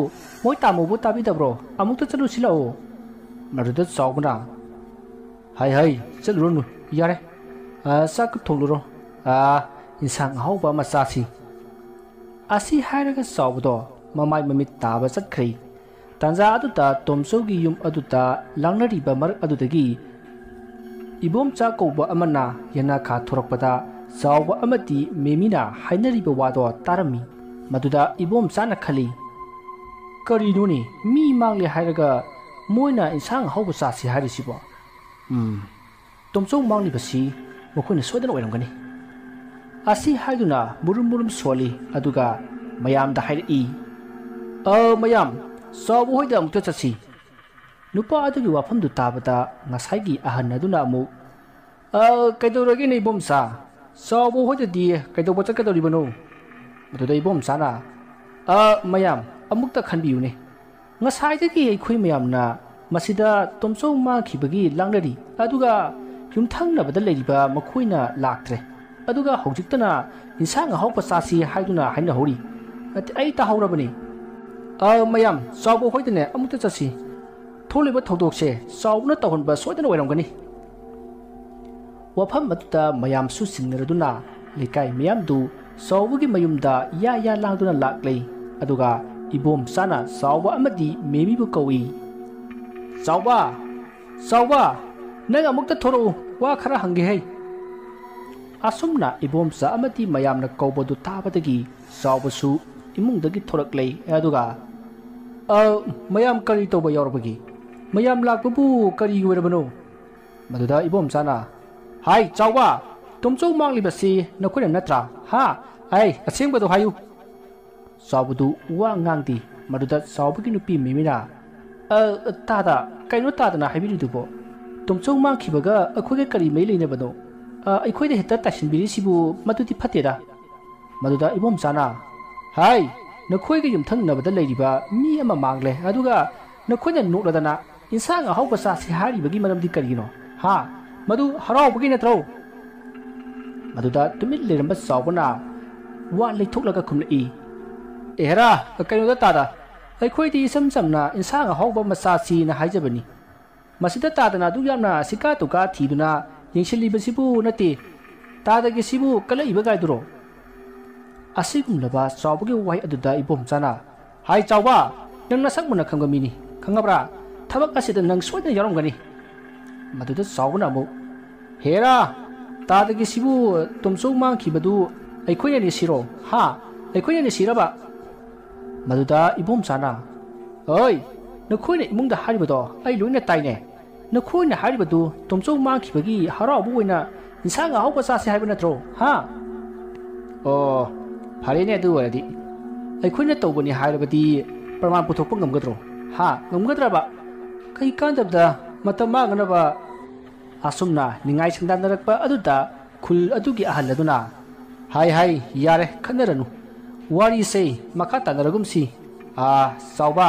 moitamo bu tabi dabro amukta chalu silao maruda sawbna hai chalurunu yare sak tholuro insang hauba masasi asi hairaga sawdo mamai mamit taba chatkhri tanja aduda tomsau gi yum aduda langnariba mar adudagi ibom cha kouba amana yana kha thorakpada sawba amati memina hainariba wado tarami maduda ibom chana khali kari nuni mi mangle hairaga moina insang hauba sasi harisibo tomsau mangni basi mokhuna sodana oiramgani asi haiduna murum soli aduga mayam da hairi mayam sabu hoida amukta chasi nupa adugi wafamdu tabada ngasaigi ahan aduna amu kaidoragi nei bomsa sabu hoida di kaidoba chakadoribano maduda ibomsa na mayam amukta khanbiyune ngasaidagi eikhoi mayamna masida tomsau ma khibagi langnari aduga yumthangnabada leiriba makhoina laktre aduga haujiktana insang haupa sasi haiduna haina hori ai ta haurabani mayam sabu hoidane amukta chasi tholiba thodokse saubna tawhonba soidana oiramgani wafam aduda mayam su singnaraduna lekai mayam du saubugi mayumda ya langduna laklei aduga ibom sana sauba amadi memi bu kawi sauba naga mukta thoro wa khara hange hai asumna ibom sa amadi mayamna kaubodu tabadagi saubasu imungdagi thoraklei aduga mayam kari toba yaurabagi mayam lakbabu kari werabano maduda ibom sana hai sauba tomsau manglibasi nakhona natra ha ai asengbado hayu saubudu wa ngangdi maduda saubagi nupi memina tada kaino tadana haibiridubo tomsau mangkhibaga akhoge kari mei leinabano aikhoide heta tasinbiri sibu madudi phatera maduda ibom sana hai nakhoige yumthangnabada leiriba mi ama mangle aduga nakhoina nokladana insang ahauba sa si haribagi maramdi karigino ha madu haraubagi natro maduda tumit leramba saubana wa leithok laga khumlei ehra kaino da tada ꯑꯩꯈꯣꯏꯗꯤ ꯏꯁꯝ ꯁꯝꯅ ꯏꯟꯁꯥꯡ ꯑꯍꯥꯎꯕ ꯃꯆꯥꯁꯤꯅ ꯍꯥꯏꯖꯕꯅꯤ ꯃꯁꯤꯗ ꯇꯥꯗꯅ ꯑꯗꯨꯛ ꯌꯥꯝꯅ ꯁꯤꯀꯥ ꯇꯨꯀꯥ ꯊꯤꯗꯨꯅ ꯌꯦꯡꯁꯤꯜꯂꯤꯕꯁꯤꯕꯨ ꯅꯠꯇꯦ ꯇꯥꯗꯒꯤꯁꯤꯕꯨ ꯀꯜꯂꯛꯏꯕ ꯒꯥꯏꯗꯨꯔꯣ ꯑꯁꯤꯒꯨꯝꯂꯕ ꯆꯥꯎꯕꯒꯤ ꯋꯥꯍꯩ ꯑꯗꯨꯗ ꯏꯕꯣꯝꯆꯥꯅ ꯍꯥꯏ ꯆꯥꯎꯕ ꯅꯪ ꯅꯁꯛ ꯃꯨꯟꯅ ꯈꯪꯕ ꯃꯤꯅꯤ ꯈꯪꯉꯕ꯭ꯔꯥ ꯊꯕꯛ ꯑꯁꯤꯗ ꯅꯪ ꯁꯣꯏꯗꯅ ꯌꯥꯎꯔꯝꯒꯅꯤ ꯃꯗꯨꯗ ꯆꯥꯎꯕꯅ ꯑꯃꯨꯛ ꯍꯦꯔꯥ ꯇꯥꯗꯒꯤꯁꯤꯕꯨ ꯇꯣꯝꯆꯧ ꯃꯥꯡꯈꯤꯕꯗꯨ ꯑꯩꯈꯣꯏꯅꯅꯤ ꯁꯤꯔꯣ ꯍꯥ ꯑꯩꯈꯣꯏꯅꯅꯤ ꯁꯤꯔꯕ ꯃꯗꯨꯗ ꯏꯕꯣꯝꯆꯥꯅ ꯑꯣꯏ ꯅꯈꯣꯏꯅ ꯏꯃꯨꯡꯗ ꯍꯥꯏꯔꯤꯕꯗꯣ ꯑꯩ ꯂꯣꯏꯅ ꯇꯥꯏꯅꯦ ꯅꯈꯣꯏꯅ ꯍꯥꯏꯔꯤꯕꯗꯨ ꯇꯣꯝꯆꯧ ꯃꯥꯡꯈꯤꯕꯒꯤ ꯍꯔꯥꯎꯕ ꯑꯣꯏꯅ ꯏꯟꯁꯥꯡ ꯑꯍꯥꯎꯕ ꯆꯥꯁꯤ ꯍꯥꯏꯕ ꯅꯠꯇ꯭ꯔꯣ ꯍꯥ ꯑꯣ ꯐꯔꯦꯅꯦ ꯑꯗꯨ ꯑꯣꯏꯔꯗꯤ ꯑꯩꯈꯣꯏꯅ ꯇꯧꯕꯅꯤ ꯍꯥꯏꯔꯕꯗꯤ ꯄ꯭ꯔꯃꯥꯟ ꯄꯨꯊꯣꯛꯄ ꯉꯝꯒꯗ꯭ꯔꯣ ꯍꯥ ꯉꯝꯒꯗ꯭ꯔꯕ ꯀꯩ ꯀꯥꯟꯗꯕꯗ ꯃꯇꯝ ꯃꯥꯡꯅꯅꯕ ꯑꯁꯨꯝꯅ ꯅꯤꯡꯉꯥꯏ ꯁꯪꯗꯥꯟꯅꯔꯛꯄ ꯑꯗꯨꯗ ꯈꯨꯜ ꯑꯗꯨꯒꯤ ꯑꯍꯜ ꯑꯗꯨꯅ ꯍꯥꯏ ꯍꯥꯏ ꯌꯥꯔꯦ ꯈꯟꯅꯔꯅꯨ ꯋꯥꯔꯤꯁꯦ ꯃꯈꯥ ꯇꯥꯟꯅꯔꯒꯨꯝꯁꯤ ꯆꯥꯎꯕ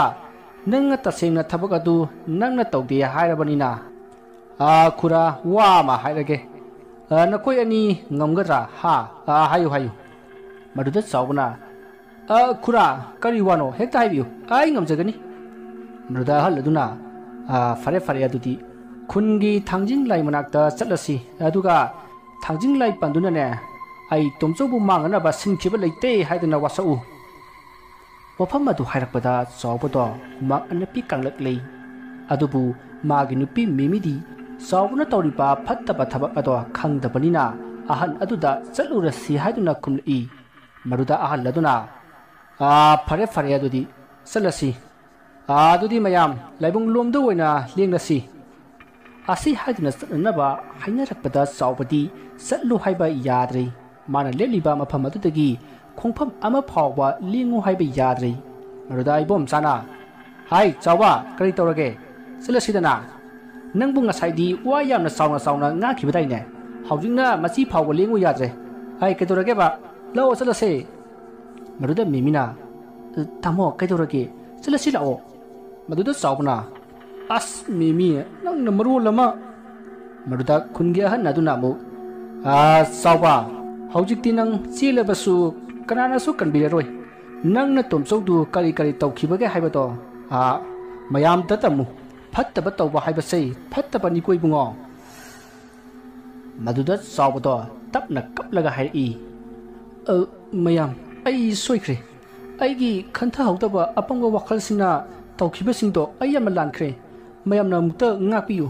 ꯅꯪꯅ ꯇꯁꯦꯡꯅ ꯊꯕꯛ ꯑꯗꯨ ꯅꯪꯅ ꯇꯧꯗꯦ ꯍꯥꯏꯔꯕꯅꯤꯅ ꯈꯨꯔꯥ ꯋꯥ ꯑꯃ ꯍꯥꯏꯔꯒꯦ ꯅꯈꯣꯏ ꯑꯅꯤ ꯉꯝꯒꯗ꯭ꯔꯥ ꯍꯥ ꯍꯥꯏꯌꯨ ꯍꯥꯏꯌꯨ ꯃꯗꯨꯗ ꯆꯥꯎꯕꯅ ꯈꯨꯔꯥ ꯀꯔꯤ ꯋꯥꯅꯣ ꯍꯦꯛꯇ ꯍꯥꯏꯕꯤꯌꯨ ꯑꯩ ꯉꯝꯖꯒꯅꯤ ꯃꯗꯨꯗ ꯑꯍꯜ ꯑꯗꯨꯅ ꯐꯔꯦ ꯐꯔꯦ ꯑꯗꯨꯗꯤ ꯈꯨꯟꯒꯤ ꯊꯥꯡꯖꯤꯡ ꯂꯥꯏ ꯃꯅꯥꯛꯇ ꯆꯠꯂꯁꯤ ꯑꯗꯨꯒ ꯊꯥꯡꯖꯤꯡ ꯂꯥꯏ ꯄꯟꯗꯨꯅꯅꯦ ꯑꯩ ꯇꯣꯝꯆꯧꯕꯨ ꯃꯥꯡꯅꯅꯕ ꯁꯤꯟꯈꯤꯕ ꯂꯩꯇꯦ ꯍꯥꯏꯗꯨꯅ ꯋꯥꯁꯛꯎ ꯋꯥꯐꯝ ꯑꯗꯨ ꯍꯥꯏꯔꯛꯄꯗ ꯆꯥꯎꯕꯗꯣ ꯍꯨꯃꯥꯡ ꯑꯅꯞꯄꯤ ꯀꯥꯡꯂꯛꯂꯤ ꯑꯗꯨꯕꯨ ꯃꯥꯒꯤ ꯅꯨꯄꯤ ꯃꯤꯃꯤꯗꯤ ꯆꯥꯎꯕꯅ ꯇꯧꯔꯤꯕ ꯐꯠꯇꯕ ꯊꯕꯛ ꯑꯗꯣ ꯈꯪꯗꯕꯅꯤ나 ꯑꯍꯟ ꯑꯗꯨꯗ ꯆꯠꯂꯨꯔꯁꯤ ꯍꯥꯏꯗꯨꯅ ꯈꯨꯝꯂꯛꯏ ꯃꯗꯨꯗ ꯑꯍꯜ ꯑꯗꯨꯅ ꯐꯔꯦ ꯐꯔꯦ ꯑꯗꯨꯗꯤ ꯆꯠꯂꯁꯤ ꯑꯗꯨꯗꯤ ꯃꯌꯥꯝ ꯂꯥꯏꯕꯨꯡ ꯂꯣꯝꯗ ꯑꯣꯏꯅ ꯂꯦꯡꯂꯁꯤ ꯑꯁꯤ ꯍꯥꯏꯗꯨꯅ ꯆꯠꯅꯅꯕ ꯍꯥꯏꯅꯔꯛꯄꯗ ꯆꯥꯎꯕꯗꯤ ꯆꯠꯂꯨ ꯍꯥꯏꯕ ꯌꯥꯗ꯭ꯔꯦ ꯃꯥꯅ ꯂꯦꯞꯂꯤꯕ ꯃꯐꯝ ꯑꯗꯨꯗꯒꯤ ꯈꯣꯡꯐꯝ ꯑꯃ ꯐꯥꯎꯕ ꯂꯦꯡꯉꯨ ꯍꯥꯏꯕ ꯌꯥꯗ꯭ꯔꯦ ꯃꯗꯨꯗ ꯏꯕꯣꯝꯆꯥꯅ ꯍꯥꯏ ꯆꯥꯎꯕ ꯀꯔꯤ ꯇꯧꯔꯒꯦ ꯆꯠꯂꯁꯤꯗꯅ ꯅꯪꯕꯨ ꯉꯁꯥꯏꯗꯤ ꯋꯥ ꯌꯥꯝꯅ ꯆꯥꯎꯅ ꯆꯥꯎꯅ ꯉꯥꯡꯈꯤꯕꯗꯥꯏꯅꯦ ꯍꯧꯖꯤꯛꯅ ꯃꯆꯤ ꯐꯥꯎꯕ ꯂꯦꯡꯉꯨ ꯌꯥꯗ꯭ꯔꯦ ꯍꯥꯏ ꯀꯩꯗꯧꯔꯒꯦꯕ ꯂꯥꯛꯑꯣ ꯆꯠꯂꯁꯦ ꯃꯗꯨꯗ ꯃꯤꯃꯤꯅ ꯇꯥꯃꯣ ꯀꯩꯗꯧꯔꯒꯦ ꯆꯠꯂꯁꯤ ꯂꯥꯛꯑꯣ ꯃꯗꯨꯗ ꯆꯥꯎꯕꯅ ꯑꯁ ꯃꯤꯃꯤ ꯅꯪꯅ ꯃꯔꯣꯜ ꯑꯃ ꯃꯗꯨꯗ ꯈꯨꯟꯒꯤ ꯑꯍꯟ ꯑꯗꯨꯅ ꯑꯃꯨꯛ ꯆꯥꯎꯕ ꯍꯧꯖꯤꯛꯇꯤ ꯅꯪ ꯆꯦꯜꯂꯕꯁꯨ ꯀꯅꯥꯅꯁꯨ ꯀꯟꯕꯤꯔꯔꯣꯏ ꯅꯪꯅ ꯇꯣꯝꯆꯧꯗꯨ ꯀꯔꯤ ꯀꯔꯤ ꯇꯧꯈꯤꯕꯒꯦ ꯍꯥꯏꯕꯗꯣ ꯃꯌꯥꯝꯗ ꯇꯝꯃꯨ ꯐꯠꯇꯕ ꯇꯧꯕ ꯍꯥꯏꯕꯁꯦ ꯐꯠꯇꯕꯅꯤꯀꯣ ꯏꯕꯨꯡꯉꯣ ꯃꯗꯨꯗ ꯆꯥꯎꯕꯗꯣ ꯇꯞꯅ ꯀꯞꯂꯒ ꯍꯥꯏꯔꯛꯏ ꯃꯌꯥꯝ ꯑꯩ ꯁꯣꯏꯈ꯭ꯔꯦ ꯑꯩꯒꯤ ꯈꯟꯊꯍꯧꯗꯕ ꯑꯄꯪꯕ ꯋꯥꯈꯜꯁꯤꯡꯅ ꯇꯧꯈꯤꯕꯁꯤꯡꯗꯣ ꯑꯩ ꯌꯥꯝꯅ ꯂꯥꯟꯈ꯭ꯔꯦ ꯃꯌꯥꯝꯅ ꯑꯃꯨꯛꯇ ꯉꯥꯛꯄꯤꯌꯨ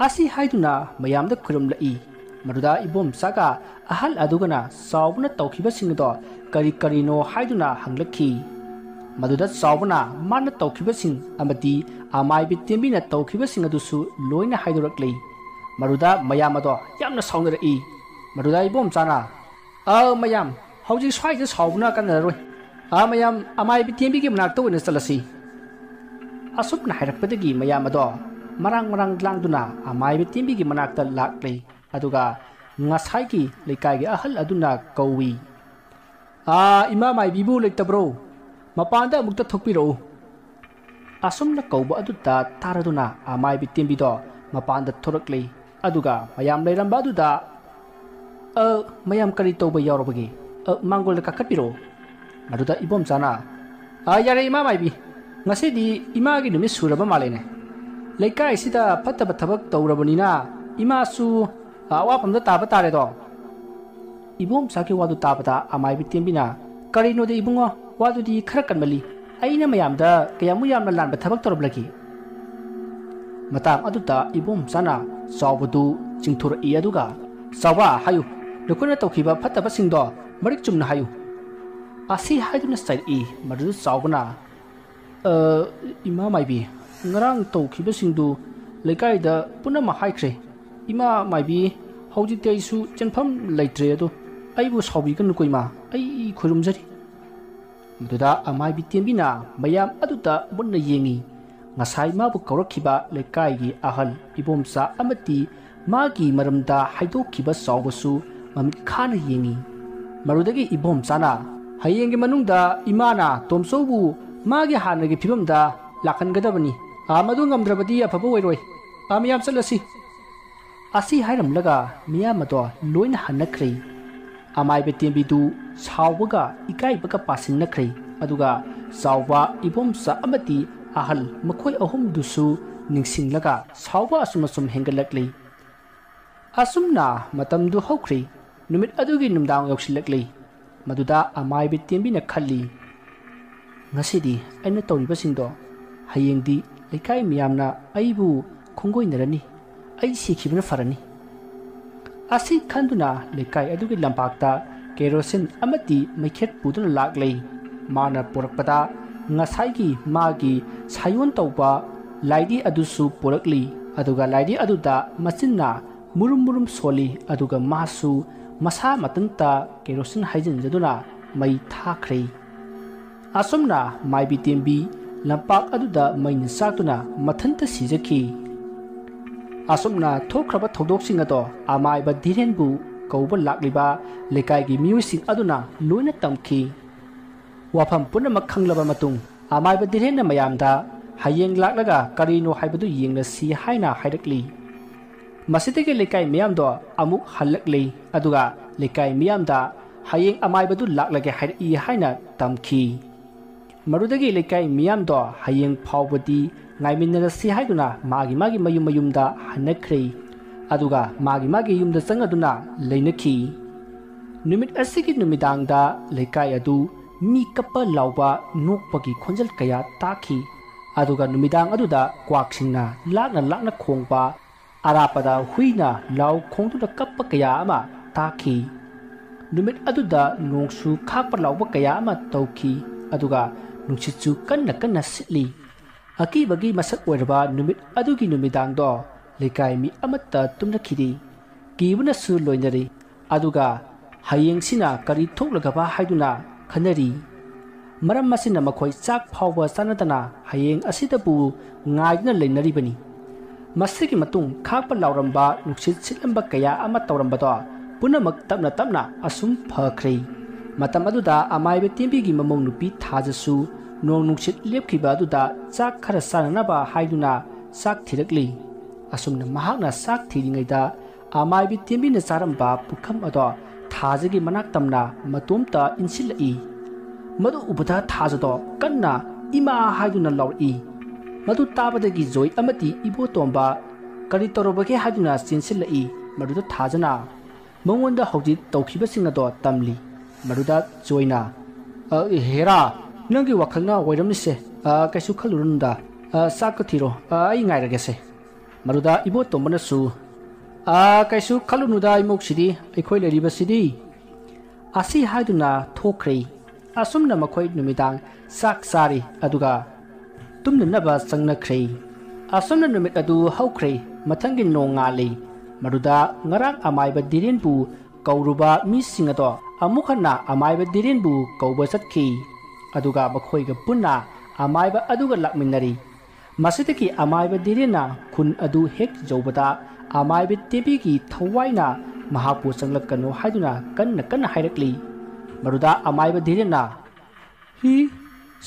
ꯑꯁꯤ ꯍꯥꯏꯗꯨꯅ ꯃꯌꯥꯝꯗ ꯈꯨꯔꯨꯝꯂꯛꯏ ꯃꯗꯨꯗ ꯏꯕꯣꯝꯆꯥꯒ ꯑꯍꯜ ꯑꯗꯨꯒꯅ ꯆꯥꯎꯕꯅ ꯇꯧꯈꯤꯕꯁꯤꯡ ꯑꯗꯣ ꯀꯔꯤ ꯀꯔꯤꯅꯣ ꯍꯥꯏꯗꯨꯅ ꯍꯪꯂꯛꯈꯤ ꯃꯗꯨꯗ ꯆꯥꯎꯕꯅ ꯃꯥꯅ ꯇꯧꯈꯤꯕꯁꯤꯡ ꯑꯃꯗꯤ ꯑꯃꯥꯏꯕꯤ ꯇꯦꯝꯕꯤꯅ ꯇꯧꯈꯤꯕꯁꯤꯡ ꯑꯗꯨꯁꯨ ꯂꯣꯏꯅ ꯍꯥꯏꯗꯣꯔꯛꯂꯤ ꯃꯗꯨꯗ ꯃꯌꯥꯝ ꯑꯗꯣ ꯌꯥꯝꯅ ꯁꯥꯎꯅꯔꯛꯏ ꯃꯗꯨꯗ ꯏꯕꯣꯝꯆꯥꯅ ꯃꯌꯥꯝ ꯍꯧꯖꯤꯛ ꯁ꯭ꯋꯥꯏꯗ ꯁꯥꯎꯕꯅ ꯀꯥꯟꯅꯔꯔꯣꯏ ꯃꯌꯥꯝ ꯑꯃꯥꯏꯕꯤ ꯇꯦꯝꯕꯤꯒꯤ ꯃꯅꯥꯛꯇ ꯑꯣꯏꯅ ꯆꯠꯂꯁꯤ ꯑꯁꯨꯝꯅ ꯍꯥꯏꯔꯛꯄꯗꯒꯤ ꯃꯌꯥꯝ ꯑꯗꯣ ꯃꯔꯥꯡ ꯂꯥꯡꯗꯨꯅ ꯑꯃꯥꯏꯕꯤ ꯇꯦꯝꯕꯤꯒꯤ ꯃꯅꯥꯛꯇ ꯂꯥꯛꯂꯤ ꯑꯗꯨꯒ ꯉꯁꯥꯏꯒꯤ ꯂꯩꯀꯥꯏꯒꯤ ꯑꯍꯜ ꯑꯗꯨꯅ ꯀꯧꯏ ꯏꯃꯥ ꯃꯥꯏꯕꯤꯕꯨ ꯂꯩꯇꯕ꯭ꯔꯣ ꯃꯄꯥꯟꯗ ꯑꯃꯨꯛꯇ ꯊꯣꯛꯄꯤꯔꯛꯎ ꯑꯁꯨꯝꯅ ꯀꯧꯕ ꯑꯗꯨꯗ ꯇꯥꯔꯗꯨꯅ ꯑꯃꯥꯏꯕꯤ ꯇꯦꯝꯕꯤꯗꯣ ꯃꯄꯥꯟꯗ ꯊꯣꯔꯛꯂꯤ ꯑꯗꯨꯒ ꯃꯌꯥꯝ ꯂꯩꯔꯝꯕ ꯑꯗꯨꯗ ꯃꯌꯥꯝ ꯀꯔꯤ ꯇꯧꯕ ꯌꯥꯎꯔꯕꯒꯦ ꯃꯥꯡꯒꯣꯜꯗ ꯀꯥꯈꯠꯄꯤꯔꯛꯎ ꯃꯗꯨꯗ ꯏꯕꯣꯝꯆꯥꯅ ꯌꯥꯔꯦ ꯏꯃꯥ ꯃꯥꯏꯕꯤ ꯉꯁꯤꯗꯤ ꯏꯃꯥꯒꯤ ꯅꯨꯃꯤꯠ ꯁꯨꯔꯕ ꯃꯥꯜꯂꯦꯅꯦ ꯂꯩꯀꯥꯏꯁꯤꯗ ꯐꯠꯇꯕ ꯊꯕꯛ ꯇꯧꯔꯕꯅꯤꯅ ꯏꯃꯥꯁꯨ ꯑꯋꯥꯐꯝꯗ ꯇꯥꯕ ꯇꯥꯔꯦꯗꯣ ꯏꯕꯣꯝꯆꯥꯒꯤ ꯋꯥꯗꯨ ꯇꯥꯕꯗ ꯑꯃꯥꯏꯕꯤ ꯇꯦꯝꯕꯤꯅ ꯀꯔꯤꯅꯣꯗ ꯏꯕꯨꯡꯉꯣ ꯋꯥꯗꯨꯗꯤ ꯈꯔ ꯀꯟꯃꯜꯂꯤ ꯑꯩꯅ ꯃꯌꯥꯝꯗ ꯀꯌꯥꯃꯨꯛ ꯌꯥꯝꯅ ꯂꯥꯟꯕ ꯊꯕꯛ ꯇꯧꯔꯝꯂꯒꯦ ꯃꯇꯥꯡ ꯑꯗꯨꯗ ꯏꯕꯣꯝꯆꯥꯅ ꯆꯥꯎꯕꯗꯨ ꯆꯤꯡꯊꯣꯔꯛꯏ ꯑꯗꯨꯒ ꯆꯥꯎꯕ ꯍꯥꯏꯌꯨ ꯅꯈꯣꯏꯅ ꯇꯧꯈꯤꯕ ꯐꯠꯇꯕꯁꯤꯡꯗꯣ ꯃꯔꯤꯛ ꯆꯨꯝꯅ ꯍꯥꯏꯌꯨ ꯑꯁꯤ ꯍꯥꯏꯗꯨꯅ ꯆꯩꯔꯛꯏ ꯃꯗꯨꯗ ꯆꯥꯎꯕꯅ ꯏꯃꯥ ꯃꯥꯏꯕꯤ ꯉꯔꯥꯡ ꯇꯧꯈꯤꯕꯁꯤꯡꯗꯨ ꯂꯩꯀꯥꯏꯗ ꯄꯨꯝꯅꯃꯛ ꯍꯥꯏꯈ꯭ꯔꯦ ꯏꯃꯥ ꯃꯥꯏꯕꯤ ꯍꯧꯖꯤꯛꯇꯤ ꯑꯩꯁꯨ ꯆꯦꯟꯐꯝ ꯂꯩꯇ꯭ꯔꯦ ꯑꯗꯣ ꯑꯩꯕꯨ ꯁꯥꯎꯕꯤꯒꯅꯨꯀꯣ ꯏꯃꯥ ꯑꯩ ꯈꯨꯔꯨꯝꯖꯔꯤ ꯃꯗꯨꯗ ꯑꯃꯥꯏꯕꯤ ꯇꯦꯝꯕꯤꯅ ꯃꯌꯥꯝ ꯑꯗꯨꯗ ꯃꯨꯟꯅ ꯌꯦꯡꯉꯤ ꯉꯁꯥꯏ ꯃꯥꯕꯨ ꯀꯧꯔꯛꯈꯤꯕ ꯂꯩꯀꯥꯏꯒꯤ ꯑꯍꯜ ꯏꯕꯣꯝꯆꯥ ꯑꯃꯗꯤ ꯃꯥꯒꯤ ꯃꯔꯝꯗ ꯍꯥꯏꯗꯣꯛꯈꯤꯕ ꯆꯥꯎꯕꯁꯨ ꯃꯃꯤꯠ ꯈꯥꯅ ꯌꯦꯡꯉꯤ ꯃꯗꯨꯗꯒꯤ ꯏꯕꯣꯝꯆꯥꯅ ꯍꯌꯦꯡꯒꯤ ꯃꯅꯨꯡꯗ ꯏꯃꯥꯅ ꯇꯣꯝꯆꯧꯕꯨ ꯃꯥꯒꯤ ꯍꯥꯟꯅꯒꯤ ꯐꯤꯕꯝꯗ ꯂꯥꯛꯍꯟꯒꯗꯕꯅꯤ ꯃꯗꯨ ꯉꯝꯗ꯭ꯔꯕꯗꯤ ꯑꯐꯕ ꯑꯣꯏꯔꯣꯏ ꯃꯌꯥꯝ ꯆꯠꯂꯁꯤ ꯑꯁꯤ ꯍꯥꯏꯔꯝꯂꯒ ꯃꯤꯌꯥꯝ ꯑꯗꯣ ꯂꯣꯏꯅ ꯍꯟꯅꯈ꯭ꯔꯦ ꯑꯃꯥꯏꯕ ꯇꯦꯝꯕꯤꯗꯨ ꯁꯥꯎꯕꯒ ꯏꯀꯥꯏꯕꯒ ꯄꯥꯁꯤꯟꯅꯈ꯭ꯔꯦ ꯑꯗꯨꯒ ꯆꯥꯎꯕ ꯏꯕꯣꯝꯆꯥ ꯑꯃꯗꯤ ꯑꯍꯜ ꯃꯈꯣꯏ ꯑꯍꯨꯝꯗꯨꯁꯨ ꯅꯤꯡꯁꯤꯡꯂꯒ ꯁꯥꯎꯕ ꯑꯁꯨꯝ ꯍꯦꯟꯒꯠꯂꯛꯂꯤ꯫ ꯑꯁꯨꯝꯅ ꯃꯇꯝꯗꯨ ꯍꯧꯈ꯭ꯔꯤ꯫ ꯅꯨꯃꯤꯠ ꯑꯗꯨꯒꯤ ꯅꯨꯡꯗꯥꯡ ꯌꯧꯁꯤꯜꯂꯛꯂꯤ꯫ ꯃꯗꯨꯗ ꯑꯃꯥꯏꯕ ꯇꯦꯝꯕꯤꯅ ꯈꯜꯂꯤ, ꯉꯁꯤꯗꯤ ꯑꯩꯅ ꯇꯧꯔꯤꯕꯁꯤꯡꯗꯣ ꯍꯌꯦꯡꯗꯤ ꯂꯩꯀꯥꯏ ꯃꯤꯌꯥꯝꯅ ꯑꯩꯕꯨ ꯈꯣꯡꯒꯣꯏꯅꯔꯅꯤ, ꯑꯩ ꯁꯤꯈꯤꯕꯅ ꯐꯔꯅꯤ꯫ ꯑꯁꯤ ꯈꯟꯗꯨꯅ ꯂꯩꯀꯥꯏ ꯑꯗꯨꯒꯤ ꯂꯝꯄꯥꯛꯇ ꯀꯦꯔꯣꯁꯤꯟ ꯑꯃꯗꯤ ꯃꯩꯈꯦꯠ ꯄꯨꯗꯨꯅ ꯂꯥꯛꯂꯤ꯫ ꯃꯥꯅ ꯄꯣꯔꯛꯄꯗ ꯉꯁꯥꯏꯒꯤ ꯃꯥꯒꯤ ꯁꯥꯌꯣꯟ ꯇꯧꯕ ꯂꯥꯏꯗꯤ ꯑꯗꯨꯁꯨ ꯄꯣꯔꯛꯂꯤ꯫ ꯑꯗꯨꯒ ꯂꯥꯏꯗꯤ ꯑꯗꯨꯗ ꯃꯆꯤꯟꯅ ꯃꯨꯔꯨꯝ ꯁꯣꯜꯂꯤ꯫ ꯑꯗꯨꯒ ꯃꯥꯁꯨ ꯃꯁꯥ ꯃꯊꯟꯇ ꯀꯦꯔꯣꯁꯤꯟ ꯍꯩꯖꯤꯟꯖꯗꯨꯅ ꯃꯩ ꯊꯥꯈ꯭ꯔꯦ꯫ ꯑꯁꯨꯝꯅ ꯃꯥꯏꯕꯤ ꯇꯦꯝꯕꯤ ꯂꯝꯄꯥꯛ ꯑꯗꯨꯗ ꯃꯩꯅ ꯆꯥꯛꯇꯨꯅ ꯃꯊꯟꯇ ꯁꯤꯖꯈꯤ꯫ ꯑꯁꯨꯝꯅ ꯊꯣꯛꯈ꯭ꯔꯕ ꯊꯧꯗꯣꯛꯁꯤꯡ ꯑꯗꯣ ꯑꯃꯥꯏꯕ ꯙꯤꯔꯦꯟꯕꯨ ꯀꯧꯕ ꯂꯥꯛꯂꯤꯕ ꯂꯩꯀꯥꯏꯒꯤ ꯃꯤꯑꯣꯏꯁꯤꯡ ꯑꯗꯨꯅ ꯂꯣꯏꯅ ꯇꯝꯈꯤ꯫ ꯋꯥꯐꯝ ꯄꯨꯝꯅꯃꯛ ꯈꯪꯂꯕ ꯃꯇꯨꯡ ꯑꯃꯥꯏꯕ ꯙꯤꯔꯦꯟꯅ ꯃꯌꯥꯝꯗ ꯍꯌꯦꯡ ꯂꯥꯛꯂꯒ ꯀꯔꯤꯅꯣ ꯍꯥꯏꯕꯗꯨ ꯌꯦꯡꯂꯁꯤ ꯍꯥꯏꯅ ꯍꯥꯏꯔꯛꯂꯤ꯫ ꯃꯁꯤꯗꯒꯤ ꯂꯩꯀꯥꯏ ꯃꯤꯌꯥꯝꯗꯣ ꯑꯃꯨꯛ ꯍꯜꯂꯛꯂꯤ꯫ ꯑꯗꯨꯒ ꯂꯩꯀꯥꯏ ꯃꯤꯌꯥꯝꯗ ꯍꯌꯦꯡ ꯑꯃꯥꯏꯕꯗꯨ ꯂꯥꯛꯂꯒꯦ ꯍꯥꯏꯔꯛꯏ ꯍꯥꯏꯅ ꯇꯝꯈꯤ꯫ ꯃꯗꯨꯗꯒꯤ ꯂꯩꯀꯥꯏ ꯃꯤꯌꯥꯝꯗꯣ ꯍꯌꯦꯡ ꯐꯥꯎꯕꯗꯤ ꯉꯥꯏꯃꯤꯟꯅꯔꯁꯤ ꯍꯥꯏꯗꯨꯅ ꯃꯥꯒꯤ ꯃꯌꯨꯝꯗ ꯍꯟꯅꯈ꯭ꯔꯦ꯫ ꯑꯗꯨꯒ ꯃꯥꯒꯤ ꯌꯨꯝꯗ ꯆꯪꯉꯗꯨꯅ ꯂꯩꯅꯈꯤ꯫ ꯅꯨꯃꯤꯠ ꯑꯁꯤꯒꯤ ꯅꯨꯃꯤꯗꯥꯡꯗ ꯂꯩꯀꯥꯏ ꯑꯗꯨ ꯃꯤ ꯀꯞꯄ ꯂꯥꯎꯕ ꯅꯣꯛꯄꯒꯤ ꯈꯣꯟꯖꯦꯜ ꯀꯌꯥ ꯇꯥꯈꯤ꯫ ꯑꯗꯨꯒ ꯅꯨꯃꯤꯗꯥꯡ ꯑꯗꯨꯗ ꯀ꯭ꯋꯥꯛꯁꯤꯡꯅ ꯂꯥꯛꯅ ꯈꯣꯡꯕ, ꯑꯔꯥꯞꯄꯗ ꯍꯨꯏꯅ ꯂꯥꯎ ꯈꯣꯡꯗꯨꯅ ꯀꯞꯄ ꯀꯌꯥ ꯑꯃ ꯇꯥꯈꯤ꯫ ꯅꯨꯃꯤꯠ ꯑꯗꯨꯗ ꯅꯣꯡꯁꯨ ꯈꯥꯛꯄ ꯂꯥꯎꯕ ꯀꯌꯥ ꯑꯃ ꯇꯧꯈꯤ꯫ ꯑꯗꯨꯒ ꯅꯨꯡꯁꯤꯠꯁꯨ ꯀꯟꯅ ꯁꯤꯠꯂꯤ꯫ ꯑꯀꯤꯕꯒꯤ ꯃꯁꯛ ꯑꯣꯏꯔꯕ ꯅꯨꯃꯤꯠ ꯑꯗꯨꯒꯤ ꯅꯨꯃꯤꯗꯥꯡꯗꯣ ꯂꯩꯀꯥꯏ ꯃꯤ ꯑꯃꯠꯇ ꯇꯨꯝꯅꯈꯤꯗꯦ꯫ ꯀꯤꯕꯅꯁꯨ ꯂꯣꯏꯅꯔꯤ꯫ ꯑꯗꯨꯒ ꯍꯌꯦꯡꯁꯤꯅ ꯀꯔꯤ ꯊꯣꯛꯂꯒꯕ ꯍꯥꯏꯗꯨꯅ ꯈꯟꯅꯔꯤ꯫ ꯃꯔꯝ ꯑꯁꯤꯅ ꯃꯈꯣꯏ ꯆꯥꯛ ꯐꯥꯎꯕ ꯆꯥꯅꯗꯅ ꯍꯌꯦꯡ ꯑꯁꯤꯗꯕꯨ ꯉꯥꯏꯗꯨꯅ ꯂꯩꯅꯔꯤꯕꯅꯤ꯫ ꯃꯁꯤꯒꯤ ꯃꯇꯨꯡ ꯈꯥꯛꯄ ꯂꯥꯎꯔꯝꯕ, ꯅꯨꯡꯁꯤꯠ ꯁꯤꯠꯂꯝꯕ ꯀꯌꯥ ꯑꯃ ꯇꯧꯔꯝꯕꯗꯣ ꯄꯨꯝꯅꯃꯛ ꯇꯞꯅ ꯑꯁꯨꯝ ꯐꯈ꯭ꯔꯦ꯫ ꯃꯇꯝ ꯑꯗꯨꯗ ꯑꯃꯥꯏꯕ ꯇꯦꯝꯕꯤꯒꯤ ꯃꯃꯧ ꯅꯨꯄꯤ ꯊꯥꯖꯁꯨ ꯅꯣꯡ ꯅꯨꯡꯁꯤꯠ ꯂꯦꯞꯈꯤꯕ ꯑꯗꯨꯗ ꯆꯥꯛ ꯈꯔ ꯆꯥꯅꯅꯕ ꯍꯥꯏꯗꯨꯅ ꯆꯥꯛ ꯊꯤꯔꯛꯂꯤ꯫ ꯑꯁꯨꯝꯅ ꯃꯍꯥꯛꯅ ꯆꯥꯛ ꯊꯤꯔꯤꯉꯩꯗ ꯑꯃꯥꯏꯕꯤ ꯇꯦꯝꯕꯤꯅ ꯆꯥꯔꯝꯕ ꯄꯨꯈꯝ ꯑꯗꯣ ꯊꯥꯖꯒꯤ ꯃꯅꯥꯛ ꯇꯝꯅ ꯃꯇꯣꯝꯇ ꯏꯟꯁꯤꯜꯂꯛꯏ꯫ ꯃꯗꯨ ꯎꯕꯗ ꯊꯥꯖꯗꯣ ꯀꯟꯅ ꯏꯃꯥ ꯍꯥꯏꯗꯨꯅ ꯂꯥꯎꯔꯛꯏ꯫ ꯃꯗꯨ ꯇꯥꯕꯗꯒꯤ ꯖꯣꯏ ꯑꯃꯗꯤ ꯏꯕꯣꯇꯣꯝꯕ ꯀꯔꯤ ꯇꯧꯔꯕꯒꯦ ꯍꯥꯏꯗꯨꯅ ꯆꯦꯟꯁꯤꯜꯂꯛꯏ꯫ ꯃꯗꯨꯗ ꯊꯥꯖꯅ ꯃꯉꯣꯟꯗ ꯍꯧꯖꯤꯛ ꯇꯧꯈꯤꯕꯁꯤꯡ ꯑꯗꯣ ꯇꯝꯂꯤ꯫ ꯃꯗꯨꯗ ꯖꯣꯏꯅ, ꯍꯦꯔꯥ, ꯅꯪꯒꯤ ꯋꯥꯈꯜꯅ ꯑꯣꯏꯔꯝꯅꯤꯁꯦ, ꯀꯩꯁꯨ ꯈꯜꯂꯨꯔꯅꯨꯗ, ꯆꯥꯛꯀ ꯊꯤꯔꯣ, ꯑꯩ ꯉꯥꯏꯔꯒꯦꯁꯦ꯫ ꯃꯗꯨꯗ ꯏꯕꯣꯇꯣꯝꯕꯅꯁꯨ, ꯀꯩꯁꯨ ꯈꯜꯂꯨꯅꯨꯗ ꯏꯃꯧꯁꯤꯗꯤ, ꯑꯩꯈꯣꯏ ꯂꯩꯔꯤꯕꯁꯤꯗꯤ ꯑꯁꯤ ꯍꯥꯏꯗꯨꯅ ꯊꯣꯛꯈ꯭ꯔꯦ꯫ ꯑꯁꯨꯝꯅ ꯃꯈꯣꯏ ꯅꯨꯃꯤꯗꯥꯡ ꯆꯥꯛ ꯆꯥꯔꯤ꯫ ꯑꯗꯨꯒ ꯇꯨꯝꯅꯅꯕ ꯆꯪꯅꯈ꯭ꯔꯦ꯫ ꯑꯁꯨꯝꯅ ꯅꯨꯃꯤꯠ ꯑꯗꯨ ꯍꯧꯈ꯭ꯔꯦ꯫ ꯃꯊꯪꯒꯤ ꯅꯣꯡ ꯉꯥꯜꯂꯤ꯫ ꯃꯗꯨꯗ ꯉꯔꯥꯡ ꯑꯃꯥꯏꯕ ꯙꯤꯔꯦꯟꯕꯨ ꯀꯧꯔꯨꯕ ꯃꯤꯁꯤꯡ ꯑꯗꯣ ꯑꯃꯨꯛ ꯍꯟꯅ ꯑꯃꯥꯏꯕ ꯙꯤꯔꯦꯟꯕꯨ ꯀꯧꯕ ꯆꯠꯈꯤ꯫ ꯑꯗꯨꯒ ꯃꯈꯣꯏꯒ ꯄꯨꯟꯅ ꯑꯃꯥꯏꯕ ꯑꯗꯨꯒ ꯂꯥꯛꯃꯤꯟꯅꯔꯤ꯫ ꯃꯁꯤꯗꯒꯤ ꯑꯃꯥꯏꯕ ꯙꯤꯔꯦꯟꯅ ꯈꯨꯟ ꯑꯗꯨ ꯍꯦꯛ ꯌꯧꯕꯗ ꯑꯃꯥꯏꯕ ꯇꯦꯝꯕꯤꯒꯤ ꯊꯋꯥꯏꯅ ꯃꯍꯥꯛꯄꯨ ꯆꯪꯂꯛꯀꯅꯨ ꯍꯥꯏꯗꯨꯅ ꯀꯟꯅ ꯍꯥꯏꯔꯛꯂꯤ꯫ ꯃꯗꯨꯗ ꯑꯃꯥꯏꯕ ꯙꯤꯔꯦꯟꯅ,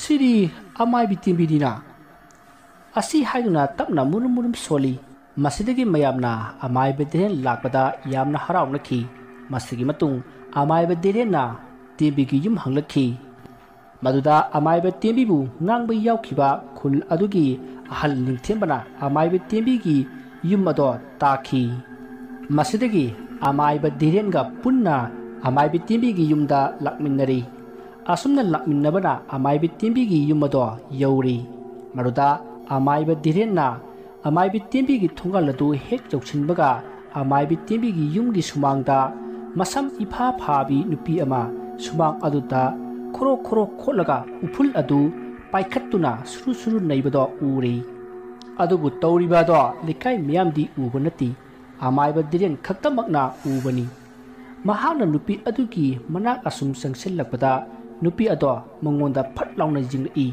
ꯁꯤꯗꯤ ꯑꯃꯥꯏꯕꯤ ꯇꯦꯝꯕꯤꯅꯤꯅ, ꯑꯁꯤ ꯍꯥꯏꯗꯨꯅ ꯇꯞꯅ ꯃꯨꯔꯨꯝ ꯁꯣꯜꯂꯤ꯫ ꯃꯁꯤꯗꯒꯤ ꯃꯌꯥꯝꯅ ꯑꯃꯥꯏꯕ ꯙꯤꯔꯦꯟ ꯂꯥꯛꯄꯗ ꯌꯥꯝꯅ ꯍꯔꯥꯎꯅꯈꯤ꯫ ꯃꯁꯤꯒꯤ ꯃꯇꯨꯡ ꯑꯃꯥꯏꯕ ꯙꯤꯔꯦꯟꯅ ꯇꯦꯝꯕꯤꯒꯤ ꯌꯨꯝ ꯍꯪꯂꯛꯈꯤ꯫ ꯃꯗꯨꯗ ꯑꯃꯥꯏꯕ ꯇꯦꯝꯕꯤꯕꯨ ꯉꯥꯡꯕ ꯌꯥꯎꯈꯤꯕ ꯈꯨꯜ ꯑꯗꯨꯒꯤ ꯑꯍꯜ ꯅꯤꯡꯊꯦꯝꯕꯅ ꯑꯃꯥꯏꯕ ꯇꯦꯝꯕꯤꯒꯤ ꯌꯨꯝ ꯑꯗꯣ ꯇꯥꯈꯤ꯫ ꯃꯁꯤꯗꯒꯤ ꯑꯃꯥꯏꯕ ꯙꯤꯔꯦꯟꯒ ꯄꯨꯟꯅ ꯑꯃꯥꯏꯕ ꯇꯦꯝꯕꯤꯒꯤ ꯌꯨꯝꯗ ꯂꯥꯛꯃꯤꯟꯅꯔꯤ꯫ ꯑꯁꯨꯝꯅ ꯂꯥꯛꯃꯤꯟꯅꯕꯅ ꯑꯃꯥꯏꯕ ꯇꯦꯝꯕꯤꯒꯤ ꯌꯨꯝ ꯑꯗꯣ ꯌꯧꯔꯤ꯫ ꯃꯗꯨꯗ ꯑꯃꯥꯏꯕ ꯙꯤꯔꯦꯟꯅ ꯑꯃꯥꯏꯕ ꯇꯦꯝꯕꯤꯒꯤ ꯊꯣꯡꯒꯥꯜ ꯑꯗꯨ ꯍꯦꯛ ꯌꯧꯁꯤꯟꯕꯒ ꯑꯃꯥꯏꯕ ꯇꯦꯝꯕꯤꯒꯤ ꯌꯨꯝꯒꯤ ꯁꯨꯃꯥꯡꯗ ꯃꯁꯝ ꯏꯐꯥ ꯐꯥꯕꯤ ꯅꯨꯄꯤ ꯑꯃ ꯁꯨꯃꯥꯡ ꯑꯗꯨꯗ ꯈꯣꯔꯣ ꯈꯣꯠꯂꯒ ꯎꯐꯨꯜ ꯑꯗꯨ ꯄꯥꯏꯈꯠꯇꯨꯅ ꯁꯨꯔꯨ ꯅꯩꯕꯗꯣ ꯎꯔꯤ꯫ ꯑꯗꯨꯕꯨ ꯇꯧꯔꯤꯕ ꯑꯗꯣ ꯂꯩꯀꯥꯏ ꯃꯤꯌꯥꯝꯗꯤ ꯎꯕ ꯅꯠꯇꯦ, ꯑꯃꯥꯏꯕ ꯙꯤꯔꯦꯟ ꯈꯛꯇꯃꯛꯅ ꯎꯕꯅꯤ꯫ ꯃꯍꯥꯛꯅ ꯅꯨꯄꯤ ꯑꯗꯨꯒꯤ ꯃꯅꯥꯛ ꯑꯁꯨꯝ ꯆꯪꯁꯤꯜꯂꯛꯄꯗ ꯅꯨꯄꯤ ꯑꯗꯣ ꯃꯉꯣꯟꯗ ꯐꯠ ꯂꯥꯎꯅ ꯌꯦꯡꯂꯛꯏ꯫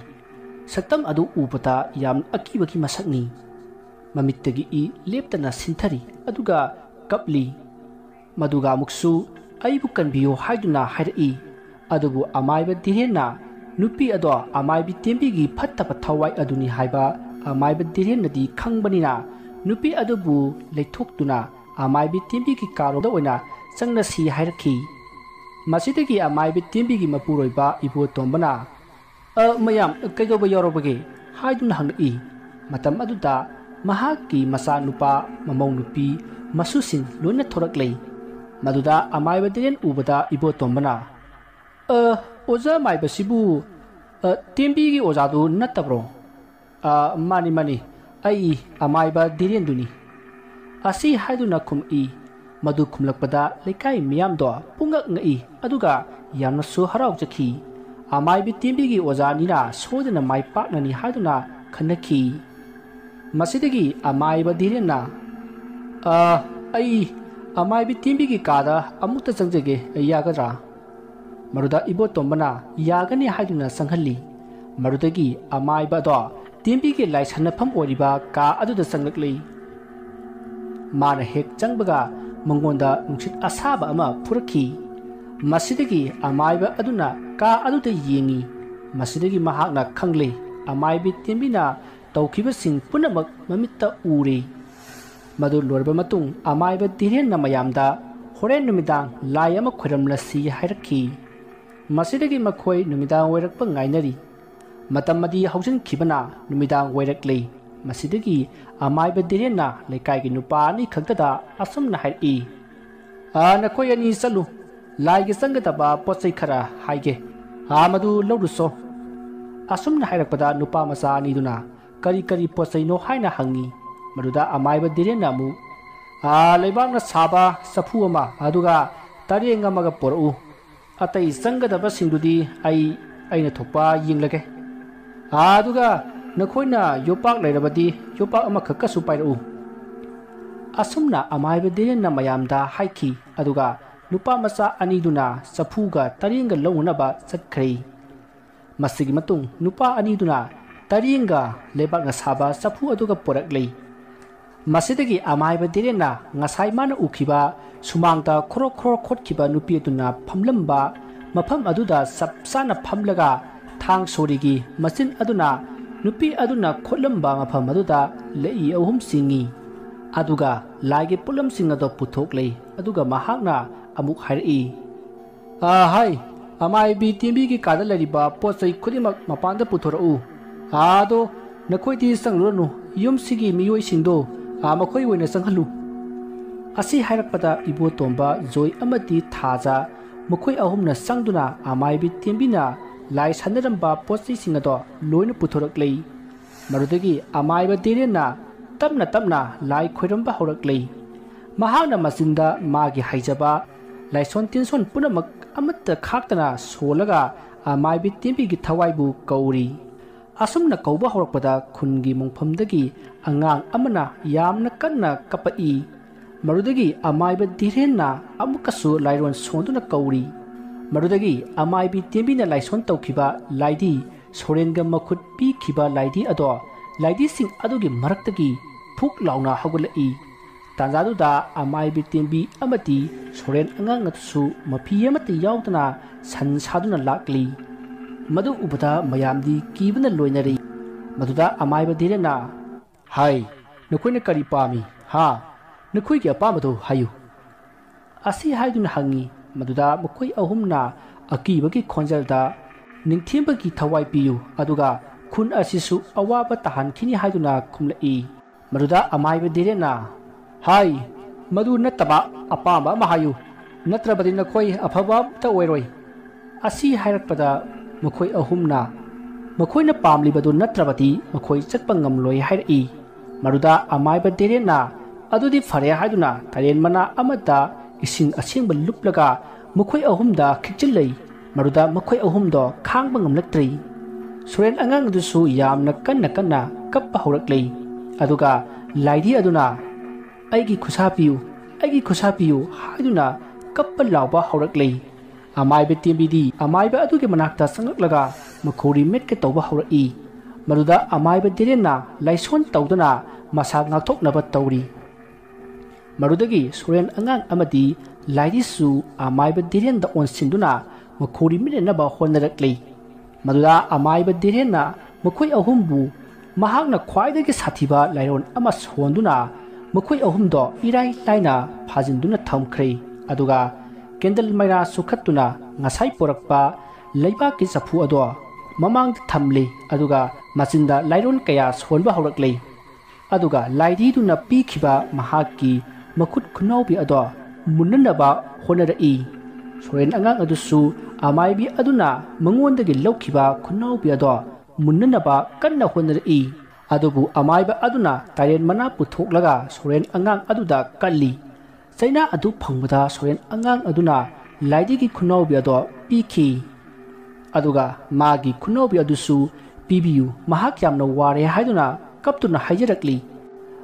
ꯁꯛꯇꯝ ꯑꯗꯨ ꯎꯕꯗ ꯌꯥꯝꯅ ꯑꯀꯤꯕꯒꯤ ꯃꯁꯛꯅꯤ꯫ ꯃꯃꯤꯠꯇꯒꯤ ꯏ ꯂꯦꯞꯇꯅ ꯁꯤꯟꯊꯔꯤ ꯑꯗꯨꯒ ꯀꯞꯂꯤ꯫ ꯃꯗꯨꯒ ꯑꯃꯨꯛꯁꯨ ꯑꯩꯕꯨ ꯀꯟꯕꯤꯌꯨ ꯍꯥꯏꯗꯨꯅ ꯍꯥꯏꯔꯛꯏ꯫ ꯑꯗꯨꯕꯨ ꯑꯃꯥꯏꯕ ꯙꯤꯔꯦꯟꯅ ꯅꯨꯄꯤ ꯑꯗꯣ ꯑꯃꯥꯏꯕꯤ ꯇꯦꯝꯕꯤꯒꯤ ꯐꯠꯇꯕ ꯊꯋꯥꯏ ꯑꯗꯨꯅꯤ ꯍꯥꯏꯕ ꯑꯃꯥꯏꯕ ꯙꯤꯔꯦꯟꯅꯗꯤ ꯈꯪꯕꯅꯤꯅ ꯅꯨꯄꯤ ꯑꯗꯨꯕꯨ ꯂꯩꯊꯣꯛꯇꯨꯅ ꯑꯃꯥꯏꯕꯤ ꯇꯦꯝꯕꯤꯒꯤ ꯀꯥꯔꯣꯝꯗ ꯑꯣꯏꯅ ꯆꯪꯅꯁꯤ ꯍꯥꯏꯔꯛꯈꯤ꯫ ꯃꯁꯤꯗꯒꯤ ꯑꯃꯥꯏꯕꯤ ꯇꯦꯝꯕꯤꯒꯤ ꯃꯄꯨꯔꯣꯏꯕ ꯏꯕꯣꯇꯣꯝꯕꯅ, ꯃꯌꯥꯝ ꯀꯩꯗꯧꯕ ꯌꯥꯎꯔꯕꯒꯦ ꯍꯥꯏꯗꯨꯅ ꯍꯪꯂꯛꯏ꯫ ꯃꯇꯝ ꯑꯗꯨꯗ ꯃꯍꯥꯛꯀꯤ ꯃꯆꯥꯅꯨꯄꯥ ꯃꯃꯧ ꯅꯨꯄꯤ ꯃꯁꯨꯁꯤꯡ ꯂꯣꯏꯅ ꯊꯣꯔꯛꯂꯦ꯫ ꯃꯗꯨꯗ ꯑꯃꯥꯏꯕ ꯙꯤꯔꯦꯟ ꯎꯕꯗ ꯏꯕꯣꯇꯣꯝꯕꯅ ꯑꯣꯖꯥ ꯃꯥꯏꯕꯁꯤꯕꯨ ꯇꯦꯝꯕꯤꯒꯤ ꯑꯣꯖꯥꯗꯨ ꯅꯠꯇꯕ꯭ꯔꯣ? ꯃꯥꯅꯤ ꯃꯥꯅꯤ, ꯑꯩ ꯑꯃꯥꯏꯕ ꯙꯤꯔꯦꯟꯗꯨꯅꯤ ꯑꯁꯤ ꯍꯥꯏꯗꯨꯅ ꯈꯨꯝꯂꯛꯏ꯫ ꯃꯗꯨ ꯈꯨꯝꯂꯛꯄꯗ ꯂꯩꯀꯥꯏ ꯃꯤꯌꯥꯝꯗꯣ ꯄꯨꯡꯉꯛ ꯉꯛꯏ ꯑꯗꯨꯒ ꯌꯥꯝꯅꯁꯨ ꯍꯔꯥꯎꯖꯈꯤ꯫ ꯑꯃꯥꯏꯕꯤ ꯇꯦꯝꯕꯤꯒꯤ ꯑꯣꯖꯥꯅꯤꯅ ꯁꯣꯏꯗꯅ ꯃꯥꯏ ꯄꯥꯛꯅꯅꯤ ꯍꯥꯏꯗꯨꯅ ꯈꯟꯅꯈꯤ꯫ ꯃꯁꯤꯗꯒꯤ ꯑꯃꯥꯏꯕ ꯙꯤꯔꯦꯟꯅ ꯑꯩ ꯑꯃꯥꯏꯕꯤ ꯇꯦꯝꯕꯤꯒꯤ ꯀꯥꯗ ꯑꯃꯨꯛꯇ ꯆꯪꯖꯒꯦ ꯌꯥꯒꯗ꯭ꯔꯥ? ꯃꯗꯨꯗ ꯏꯕꯣꯇꯣꯝꯕꯅ ꯌꯥꯒꯅꯤ ꯍꯥꯏꯗꯨꯅ ꯆꯪꯍꯜꯂꯤ꯫ ꯃꯗꯨꯗꯒꯤ ꯑꯃꯥꯏꯕ ꯑꯗꯣ ꯇꯦꯝꯕꯤꯒꯤ ꯂꯥꯏꯁꯟꯅꯐꯝ ꯑꯣꯏꯔꯤꯕ ꯀꯥ ꯑꯗꯨꯗ ꯆꯪꯂꯛꯂꯤ꯫ ꯃꯥꯅ ꯍꯦꯛ ꯆꯪꯕꯒ ꯃꯉꯣꯟꯗ ꯅꯨꯡꯁꯤꯠ ꯑꯁꯥꯕ ꯑꯃ ꯐꯨꯔꯛꯈꯤ꯫ ꯃꯁꯤꯗꯒꯤ ꯑꯃꯥꯏꯕ ꯑꯗꯨꯅ ꯀꯥ ꯑꯗꯨꯗ ꯌꯦꯡꯉꯤ꯫ ꯃꯁꯤꯗꯒꯤ ꯃꯍꯥꯛꯅ ꯈꯪꯂꯦ ꯑꯃꯥꯏꯕꯤ ꯇꯦꯝꯕꯤꯅ ꯇꯧꯈꯤꯕꯁꯤꯡ ꯄꯨꯝꯅꯃꯛ ꯃꯃꯤꯠꯇ ꯎꯔꯦ꯫ ꯃꯗꯨ ꯂꯣꯏꯔꯕ ꯃꯇꯨꯡ ꯑꯃꯥꯏꯕ ꯙꯤꯔꯦꯟꯅ ꯃꯌꯥꯝꯗ ꯍꯣꯔꯦꯟ ꯅꯨꯃꯤꯗꯥꯡ ꯂꯥꯏ ꯑꯃ ꯈꯣꯏꯔꯝꯂꯁꯤ ꯍꯥꯏꯔꯛꯈꯤ꯫ ꯃꯁꯤꯗꯒꯤ ꯃꯈꯣꯏ ꯅꯨꯃꯤꯗꯥꯡ ꯋꯥꯏꯔꯛꯄ ꯉꯥꯏꯅꯔꯤ꯫ ꯃꯇꯝ ꯑꯗꯤ ꯍꯧꯖꯤꯟꯈꯤꯕꯅ ꯅꯨꯃꯤꯗꯥꯡ ꯋꯥꯏꯔꯛꯂꯦ꯫ ꯃꯁꯤꯗꯒꯤ ꯑꯃꯥꯏꯕ ꯙꯤꯔꯦꯟꯅ ꯂꯩꯀꯥꯏꯒꯤ ꯅꯨꯄꯥ ꯑꯅꯤ ꯈꯛꯇꯗ ꯑꯁꯨꯝꯅ ꯍꯥꯏꯔꯛꯏ꯫ ꯅꯈꯣꯏ ꯑꯅꯤ ꯆꯠꯂꯨ, ꯂꯥꯏꯒꯤ ꯆꯪꯒꯗꯕ ꯄꯣꯠ ꯆꯩ ꯈꯔ ꯍꯥꯏꯒꯦ, ꯃꯗꯨ ꯂꯧꯔꯨꯆꯣ꯫ ꯑꯁꯨꯝꯅ ꯍꯥꯏꯔꯛꯄꯗ ꯅꯨꯄꯥ ꯃꯆꯥ ꯑꯅꯤꯗꯨꯅ ꯀꯔꯤ ꯀꯔꯤ ꯄꯣꯠ ꯆꯩꯅꯣ ꯍꯥꯏꯅ ꯍꯪꯉꯤ꯫ ꯃꯗꯨꯗ ꯑꯃꯥꯏꯕ ꯙꯤꯔꯦꯟꯅ ꯑꯃꯨꯛ ꯂꯩꯕꯥꯛꯅ ꯁꯥꯕ ꯆꯐꯨ ꯑꯃ ꯑꯗꯨꯒ ꯇꯔꯦꯡ ꯑꯃꯒ ꯄꯣꯔꯛꯎ, ꯑꯇꯩ ꯆꯪꯒꯗꯕꯁꯤꯡꯗꯨꯗꯤ ꯑꯩꯅ ꯊꯣꯛꯄ ꯌꯦꯡꯂꯒꯦ, ꯑꯗꯨꯒ ꯅꯈꯣꯏꯅ ꯌꯣꯄꯥꯛ ꯂꯩꯔꯕꯗꯤ ꯌꯣꯄꯥꯛ ꯑꯃꯈꯛꯀꯁꯨ ꯄꯥꯏꯔꯛꯎ꯫ ꯑꯁꯨꯝꯅ ꯑꯃꯥꯏꯕ ꯙꯤꯔꯦꯟꯅ ꯃꯌꯥꯝꯗ ꯍꯥꯏꯈꯤ ꯑꯗꯨꯒ ꯅꯨꯄꯥ ꯃꯆꯥ ꯑꯅꯤꯗꯨꯅ ꯆꯐꯨꯒ ꯇꯔꯦꯡꯒ ꯂꯧꯅꯅꯕ ꯆꯠꯈ꯭ꯔꯦ꯫ ꯃꯁꯤꯒꯤ ꯃꯇꯨꯡ ꯅꯨꯄꯥ ꯑꯅꯤꯗꯨꯅ ꯇꯔꯦꯡꯒ ꯂꯩꯕꯥꯛꯅ ꯁꯥꯕ ꯆꯐꯨ ꯑꯗꯨꯒ ꯄꯣꯔꯛꯂꯦ꯫ ꯃꯁꯤꯗꯒꯤ ꯑꯃꯥꯏꯕ ꯙꯤꯔꯦꯟꯅ ꯉꯁꯥꯏ ꯃꯥꯅ ꯎꯈꯤꯕ ꯁꯨꯃꯥꯡꯗ ꯈꯣꯔꯣꯛ ꯈꯣꯔꯣꯛ ꯈꯣꯠꯈꯤꯕ ꯅꯨꯄꯤ ꯑꯗꯨꯅ ꯐꯝꯂꯝꯕ ꯃꯐꯝ ꯑꯗꯨꯗ ꯆꯞ ꯆꯥꯅ ꯐꯝꯂꯒ ꯊꯥꯡ ꯁꯣꯔꯤꯒꯤ ꯃꯆꯤꯟ ꯑꯗꯨꯅ ꯅꯨꯄꯤ ꯑꯗꯨꯅ ꯈꯣꯠꯂꯝꯕ ꯃꯐꯝ ꯑꯗꯨꯗ ꯂꯩ ꯑꯍꯨꯝ ꯆꯤꯡꯉꯤ꯫ ꯑꯗꯨꯒ ꯂꯥꯏꯒꯤ ꯄꯣꯠꯂꯝꯁꯤꯡ ꯑꯗꯨ ꯄꯨꯊꯣꯛꯂꯦ꯫ ꯑꯗꯨꯒ ꯃꯍꯥꯛꯅ ꯑꯃꯨꯛ ꯍꯥꯏꯔꯛꯏ, ꯍꯥꯏ, ꯑꯃꯥꯏꯕꯤ ꯇꯦꯝꯕꯤꯒꯤ ꯀꯥꯗ ꯂꯩꯔꯤꯕ ꯄꯣꯠ ꯆꯩ ꯈꯨꯗꯤꯡꯃꯛ ꯃꯄꯥꯟꯗ ꯄꯨꯊꯣꯔꯛꯎ, ꯑꯗꯣ ꯅꯈꯣꯏꯗꯤ ꯆꯪꯂꯨꯔꯅꯨ, ꯌꯨꯝꯁꯤꯒꯤ ꯃꯤꯑꯣꯏꯁꯤꯡꯗꯣ ꯃꯈꯣꯏ ꯑꯣꯏꯅ ꯆꯪꯍꯜꯂꯨ꯫ ꯑꯁꯤ ꯍꯥꯏꯔꯛꯄꯗ ꯏꯕꯣꯇꯣꯝꯕ, ꯖꯣꯏ ꯑꯃꯗꯤ ꯊꯥꯖ ꯃꯈꯣꯏ ꯑꯍꯨꯝꯅ ꯆꯪꯗꯨꯅ ꯑꯃꯥꯏꯕꯤ ꯇꯦꯝꯕꯤꯅ ꯂꯥꯏ ꯁꯥꯟꯅꯔꯝꯕ ꯄꯣꯠ ꯆꯩꯁꯤꯡ ꯑꯗꯣ ꯂꯣꯏꯅ ꯄꯨꯊꯣꯔꯛꯂꯦ꯫ ꯃꯗꯨꯗꯒꯤ ꯑꯃꯥꯏꯕ ꯙꯤꯔꯦꯟꯅ ꯇꯞꯅ ꯇꯞꯅ ꯂꯥꯏ ꯈꯣꯏꯔꯝꯕ ꯍꯧꯔꯛꯂꯦ꯫ ꯃꯍꯥꯛꯅ ꯃꯆꯤꯟꯗ ꯃꯥꯒꯤ ꯍꯩꯖꯕ ꯂꯥꯏꯁꯣꯟ ꯇꯤꯟꯁꯣꯟ ꯄꯨꯝꯅꯃꯛ ꯑꯃꯠꯇ ꯈꯥꯛꯇꯅ ꯁꯣꯜꯂꯒ ꯑꯃꯥꯏꯕꯤ ꯇꯦꯝꯕꯤꯒꯤ ꯊꯋꯥꯏꯕꯨ ꯀꯧꯔꯤ꯫ ꯑꯁꯨꯝꯅ ꯀꯧꯕ ꯍꯧꯔꯛꯄꯗ ꯈꯨꯟꯒꯤ ꯃꯣꯡꯐꯝꯗꯒꯤ ꯑꯉꯥꯡ ꯑꯃꯅ ꯌꯥꯝꯅ ꯀꯟꯅ ꯀꯞꯄꯛꯏ꯫ ꯃꯗꯨꯗꯒꯤ ꯑꯃꯥꯏꯕ ꯙꯤꯔꯦꯟꯅ ꯑꯃꯨꯛꯀꯁꯨ ꯂꯥꯏꯔꯣꯟ ꯁꯣꯟꯗꯨꯅ ꯀꯧꯔꯤ꯫ ꯃꯗꯨꯗꯒꯤ ꯑꯃꯥꯏꯕꯤ ꯇꯦꯝꯕꯤꯅ ꯂꯥꯏꯁꯣꯟ ꯇꯧꯈꯤꯕ ꯂꯥꯏꯙꯤ ꯁꯣꯔꯦꯟꯒ ꯃꯈꯨꯠ ꯄꯤꯈꯤꯕ ꯂꯥꯏꯙꯤ ꯑꯗꯣ ꯂꯥꯏꯙꯤꯁꯤꯡ ꯑꯗꯨꯒꯤ ꯃꯔꯛꯇꯒꯤ ꯐꯨꯛ ꯂꯥꯎꯅ ꯍꯧꯒꯠꯂꯛꯏ꯫ ꯇꯥꯟꯖꯥꯗꯨꯗ ꯑꯃꯥꯏꯕꯤ ꯇꯦꯝꯕꯤ ꯑꯃꯗꯤ ꯁꯣꯔꯦꯟ ꯑꯉꯥꯡ ꯑꯗꯨꯁꯨ ꯃꯐꯤ ꯑꯃꯠꯇ ꯌꯥꯎꯗꯅ ꯁꯟ ꯁꯥꯗꯨꯅ ꯂꯥꯛꯂꯤ꯫ ꯃꯗꯨ ꯎꯕꯗ ꯃꯌꯥꯝꯗꯤ ꯀꯤꯕꯅ ꯂꯣꯏꯅꯔꯤ꯫ ꯃꯗꯨꯗ ꯑꯃꯥꯏꯕ ꯙꯤꯔꯦꯟꯅ, ꯍꯥꯏ, ꯅꯈꯣꯏꯅ ꯀꯔꯤ ꯄꯥꯝꯃꯤ? ꯅꯈꯣꯏꯒꯤ ꯑꯄꯥꯝꯕꯗꯨ ꯍꯥꯏꯌꯨ, ꯑꯁꯤ ꯍꯥꯏꯗꯨꯅ ꯍꯪꯉꯤ꯫ ꯃꯗꯨꯗ ꯃꯈꯣꯏ ꯑꯍꯨꯝꯅ ꯑꯀꯤꯕꯒꯤ ꯈꯣꯟꯖꯦꯜꯗ ꯅꯤꯡꯊꯤꯕꯒꯤ ꯊꯋꯥꯏ ꯄꯤꯌꯨ, ꯑꯗꯨꯒ ꯈꯨꯟ ꯑꯁꯤꯁꯨ ꯑꯋꯥꯕ ꯇꯥꯍꯟꯈꯤꯅꯤ ꯍꯥꯏꯗꯨꯅ ꯈꯨꯝꯂꯛꯏ꯫ ꯃꯗꯨꯗ ꯑꯃꯥꯏꯕ ꯙꯤꯔꯦꯟꯅ, ꯍꯥꯏ, ꯃꯗꯨ ꯅꯠꯇꯕ ꯑꯄꯥꯝꯕ ꯑꯃ ꯍꯥꯏꯌꯨ, ꯅꯠꯇ꯭ꯔꯕꯗꯤ ꯅꯈꯣꯏ ꯑꯐꯕ ꯑꯃꯠꯇ ꯑꯣꯏꯔꯣꯏ꯫ ꯑꯁꯤ ꯍꯥꯏꯔꯛꯄꯗ ꯃꯈꯣꯏ ꯑꯍꯨꯝꯅ ꯃꯈꯣꯏꯅ ꯄꯥꯝꯂꯤꯕꯗꯨ ꯅꯠꯇ꯭ꯔꯕꯗꯤ ꯃꯈꯣꯏ ꯆꯠꯄ ꯉꯝꯂꯣꯏ ꯍꯥꯏꯔꯛꯏ꯫ ꯃꯗꯨꯗ ꯑꯃꯥꯏꯕ ꯙꯤꯔꯦꯟꯅ ꯑꯗꯨꯗꯤ ꯐꯔꯦ ꯍꯥꯏꯗꯨꯅ ꯇꯔꯦꯟ ꯃꯅꯥ ꯑꯃꯗ ꯏꯁꯤꯡ ꯑꯁꯦꯡꯕ ꯂꯨꯞꯂꯒ ꯃꯈꯣꯏ ꯑꯍꯨꯝꯗ ꯈꯤꯛꯆꯤꯜꯂꯩ꯫ ꯃꯗꯨꯗ ꯃꯈꯣꯏ ꯑꯍꯨꯝꯗꯣ ꯈꯥꯡꯕ ꯉꯝꯂꯛꯇ꯭ꯔꯦ꯫ ꯁꯣꯔꯦꯟ ꯑꯉꯥꯡ ꯑꯗꯨꯁꯨ ꯌꯥꯝꯅ ꯀꯟꯅ ꯀꯞꯄ ꯍꯧꯔꯛꯂꯦ꯫ ꯑꯗꯨꯒ ꯂꯥꯏꯙꯤ ꯑꯗꯨꯅ ꯑꯩꯒꯤ ꯈꯨꯠꯁꯥ ꯄꯤꯌꯨ, ꯑꯩꯒꯤ ꯈꯨꯠꯁꯥ ꯄꯤꯌꯨ ꯍꯥꯏꯗꯨꯅ ꯀꯞꯄ ꯂꯥꯎꯕ ꯍꯧꯔꯛꯂꯦ꯫ ꯑꯃꯥꯏꯕ ꯇꯦꯝꯕꯤꯗꯤ ꯑꯃꯥꯏꯕ ꯑꯗꯨꯒꯤ ꯃꯅꯥꯛꯇ ꯆꯪꯂꯛꯂꯒ ꯃꯈꯧꯔꯤ ꯃꯦꯠꯀꯦ ꯇꯧꯕ ꯍꯧꯔꯛꯏ꯫ ꯃꯗꯨꯗ ꯑꯃꯥꯏꯕ ꯙꯤꯔꯦꯟꯅ ꯂꯥꯏꯁꯣꯟ ꯇꯧꯗꯨꯅ ꯃꯁꯥ ꯉꯥꯛꯊꯣꯛꯅꯕ ꯇꯧꯔꯤ꯫ ꯃꯗꯨꯗꯒꯤ ꯁꯣꯔꯦꯟ ꯑꯉꯥꯡ ꯑꯃꯗꯤ ꯂꯥꯏꯙꯤꯁꯨ ꯑꯃꯥꯏꯕ ꯙꯤꯔꯦꯟꯗ ꯑꯣꯟꯁꯤꯟꯗꯨꯅ ꯃꯈꯧꯔꯤ ꯃꯦꯠꯅꯅꯕ ꯍꯣꯠꯅꯔꯛꯂꯦ꯫ ꯃꯗꯨꯗ ꯑꯃꯥꯏꯕ ꯙꯤꯔꯦꯟꯅ ꯃꯈꯣꯏ ꯑꯍꯨꯝꯕꯨ ꯃꯍꯥꯛꯅ ꯈ꯭ꯋꯥꯏꯗꯒꯤ ꯁꯥꯊꯤꯕ ꯂꯥꯏꯔꯣꯟ ꯑꯃ ꯁꯣꯟꯗꯨꯅ ꯃꯈꯣꯏ ꯑꯍꯨꯝꯗꯣ ꯏꯔꯥꯏ ꯂꯥꯏꯅ ꯐꯥꯖꯤꯟꯗꯨꯅ ꯊꯝꯈ꯭ꯔꯦ꯫ ꯑꯗꯨꯒ ꯀꯦꯟꯗꯜ ꯃꯩꯔꯥ ꯆꯨꯈꯠꯇꯨꯅ ꯉꯁꯥꯏ ꯄꯣꯔꯛꯄ ꯂꯩꯕꯥꯛꯀꯤ ꯆꯐꯨ ꯑꯗꯣ ममांग थमले अदुगा मचिंदा लाइरोन कया सोनबा हौरकले अदुगा लाइदीदुना पीखिबा महाकी मखुत खुनौबी अदो मुन्ननबा होनरई सोरेन अंगांग अदुसु अमाइबी अदुना मंगोंदगी लौखिबा खुनौबी अदो मुन्ननबा कन्ना होनरई अदुबु अमाइबा अदुना तारेन मना पुथोकलगा सोरेन अंगांग अदुदा कल्ली चैना अदु फंगबदा सोरेन अंगांग अदुना लाइदीगी खुनौबी अदो पीखी अदुगा मागी खुनौबी अदुसु पीबियु महाक यामना वारे हाइदुना कप्तुना हाइजरकली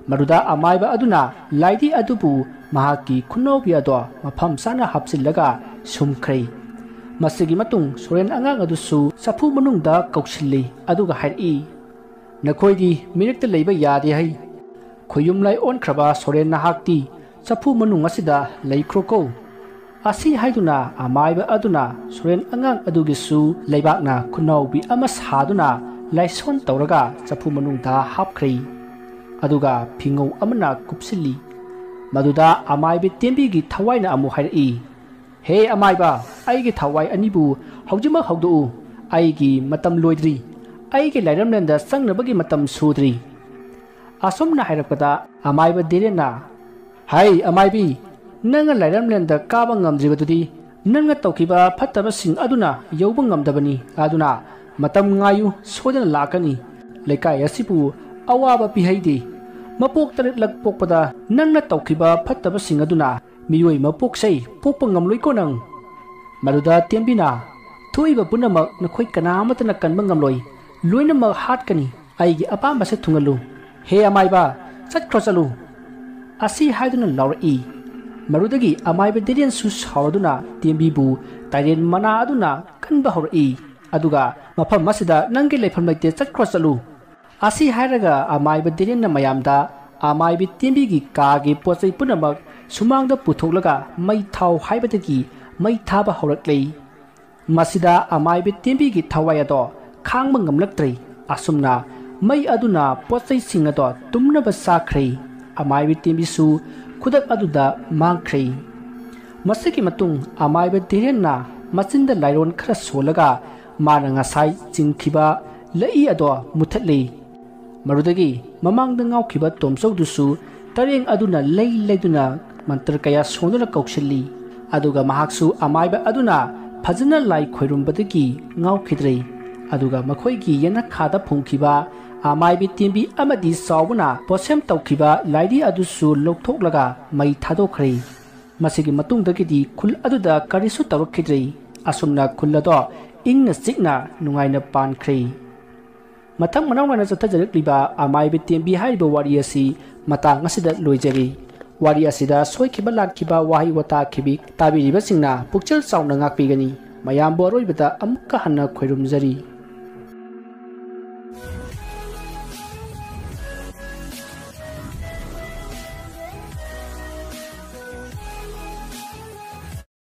मरुदा अमाइबा अदुना लाइदी अदुबु महाकी खुनौबी अदो मफम साना हापसिलगा सुमख्रै मसिगी मतुंग सोरेन अंगांग अदुसु सफु मनुंगदा कौसिल्ली अदुगा हाइरई नखोइदी मिनिट लेबा यादे है खोयुमलाई ओनख्रबा सोरेन नाहाक्ति सफु मनुंग असिदा लेख्रोको असी हाइदुना अमाइबा अदुना सोरेन अंगांग अदुगिसु लेबाकना खुनौबी अमा सादुना लाइसोन तौरगा सफु मनुंगदा हापख्रै अदुगा फिंगौ अमना कुपसिल्ली मदुदा अमाइबे तेंबीगी थवाइना अमु हाइरई हे अमाइबा आइगे थवाइ अनिबु हौजिमा हौदु आइगी मतम लोइद्री आइगे लाइरमलेंदा संगनबगी मतम सुद्री असोमना हाइरकदा अमाइबा देरेना हाय अमाइबी नंगा लाइरमलेंदा काबा ngamdribadudi नंगा तौखिबा फत्तबसिंग अदुना यौबा ngamdabani अदुना मतम ngayu सोदना लाकनी लेकाय असिपु अवाबा पिहाइदे मपोक तरक luck पोकपदा नंगना तौखिबा फत्तबसिंग अदुना मियोय मपोकसै पोकपा ngamloiko nang Maroda तेंबिना थोइबा पुनमक नखोइ कनामतना कनबा ngamloi लोइनमक हाटकनी आइगी अपामबसे थुंगलु हे अमाइबा चटख्रो चलु असी हाइदुना लाउरई मरुदगी अमाइबा देरियन सु सावदुना तेंबीबु ताइरेन मना अदुना कनबा हौरई अदुगा मफम मसिदा नंगे लेफम लैते चटख्रो चलु असी हाइरगा अमाइबा देरियन मयामदा अमाइबी तेंबीगी कागे पोचै पुनमक सुमांगदा पुथोकलगा मै थाव हाइबदगी मै थाबा हौरक्लै मसिदा अमाइबी तेंबीगी थवाय अदो खांगबा ngamlaktrei asumna mai aduna pochai singado tumnaba sakhrai amaibi tembisu khudak aduda mangkhrai masiki matung amaibi direnna machinda lairon khara solaga mana ngasai chingkhiba lei ado muthatlei marudagi mamangda ngaukhiba tomsau dusu tareng aduna lei leiduna mantra kaya sonuna kauksilli aduga mahaksu amaiba aduna phajana lai khoirumbadagi ngaukhidrei अदुगा मखोइगी यना खादा फुंखिबा अमाइबी तेंबी अमदी सावना पोसेम तौखिबा लाइदी अदुसु लोकथोकलगा मै थादोखरै मसिगी मतुंगदगिदी खुल अदुदा करिसु तवखिद्रै असुमना खुल्लदो इंगना सिगना नुंगाइना पानख्रै मथंग मनावना चथजरक्लिबा अमाइबी तेंबी हाइबा वारी असि मतांग असिदा लोइजरी वारी असिदा सोइखिबा लाखिबा वाहि वता खिबि ताबिरिबा सिंगना पुक्चल चावना ngaकपिगनी मयाम बोरोइबदा अमुक्का हन्ना खोइरुमजरी।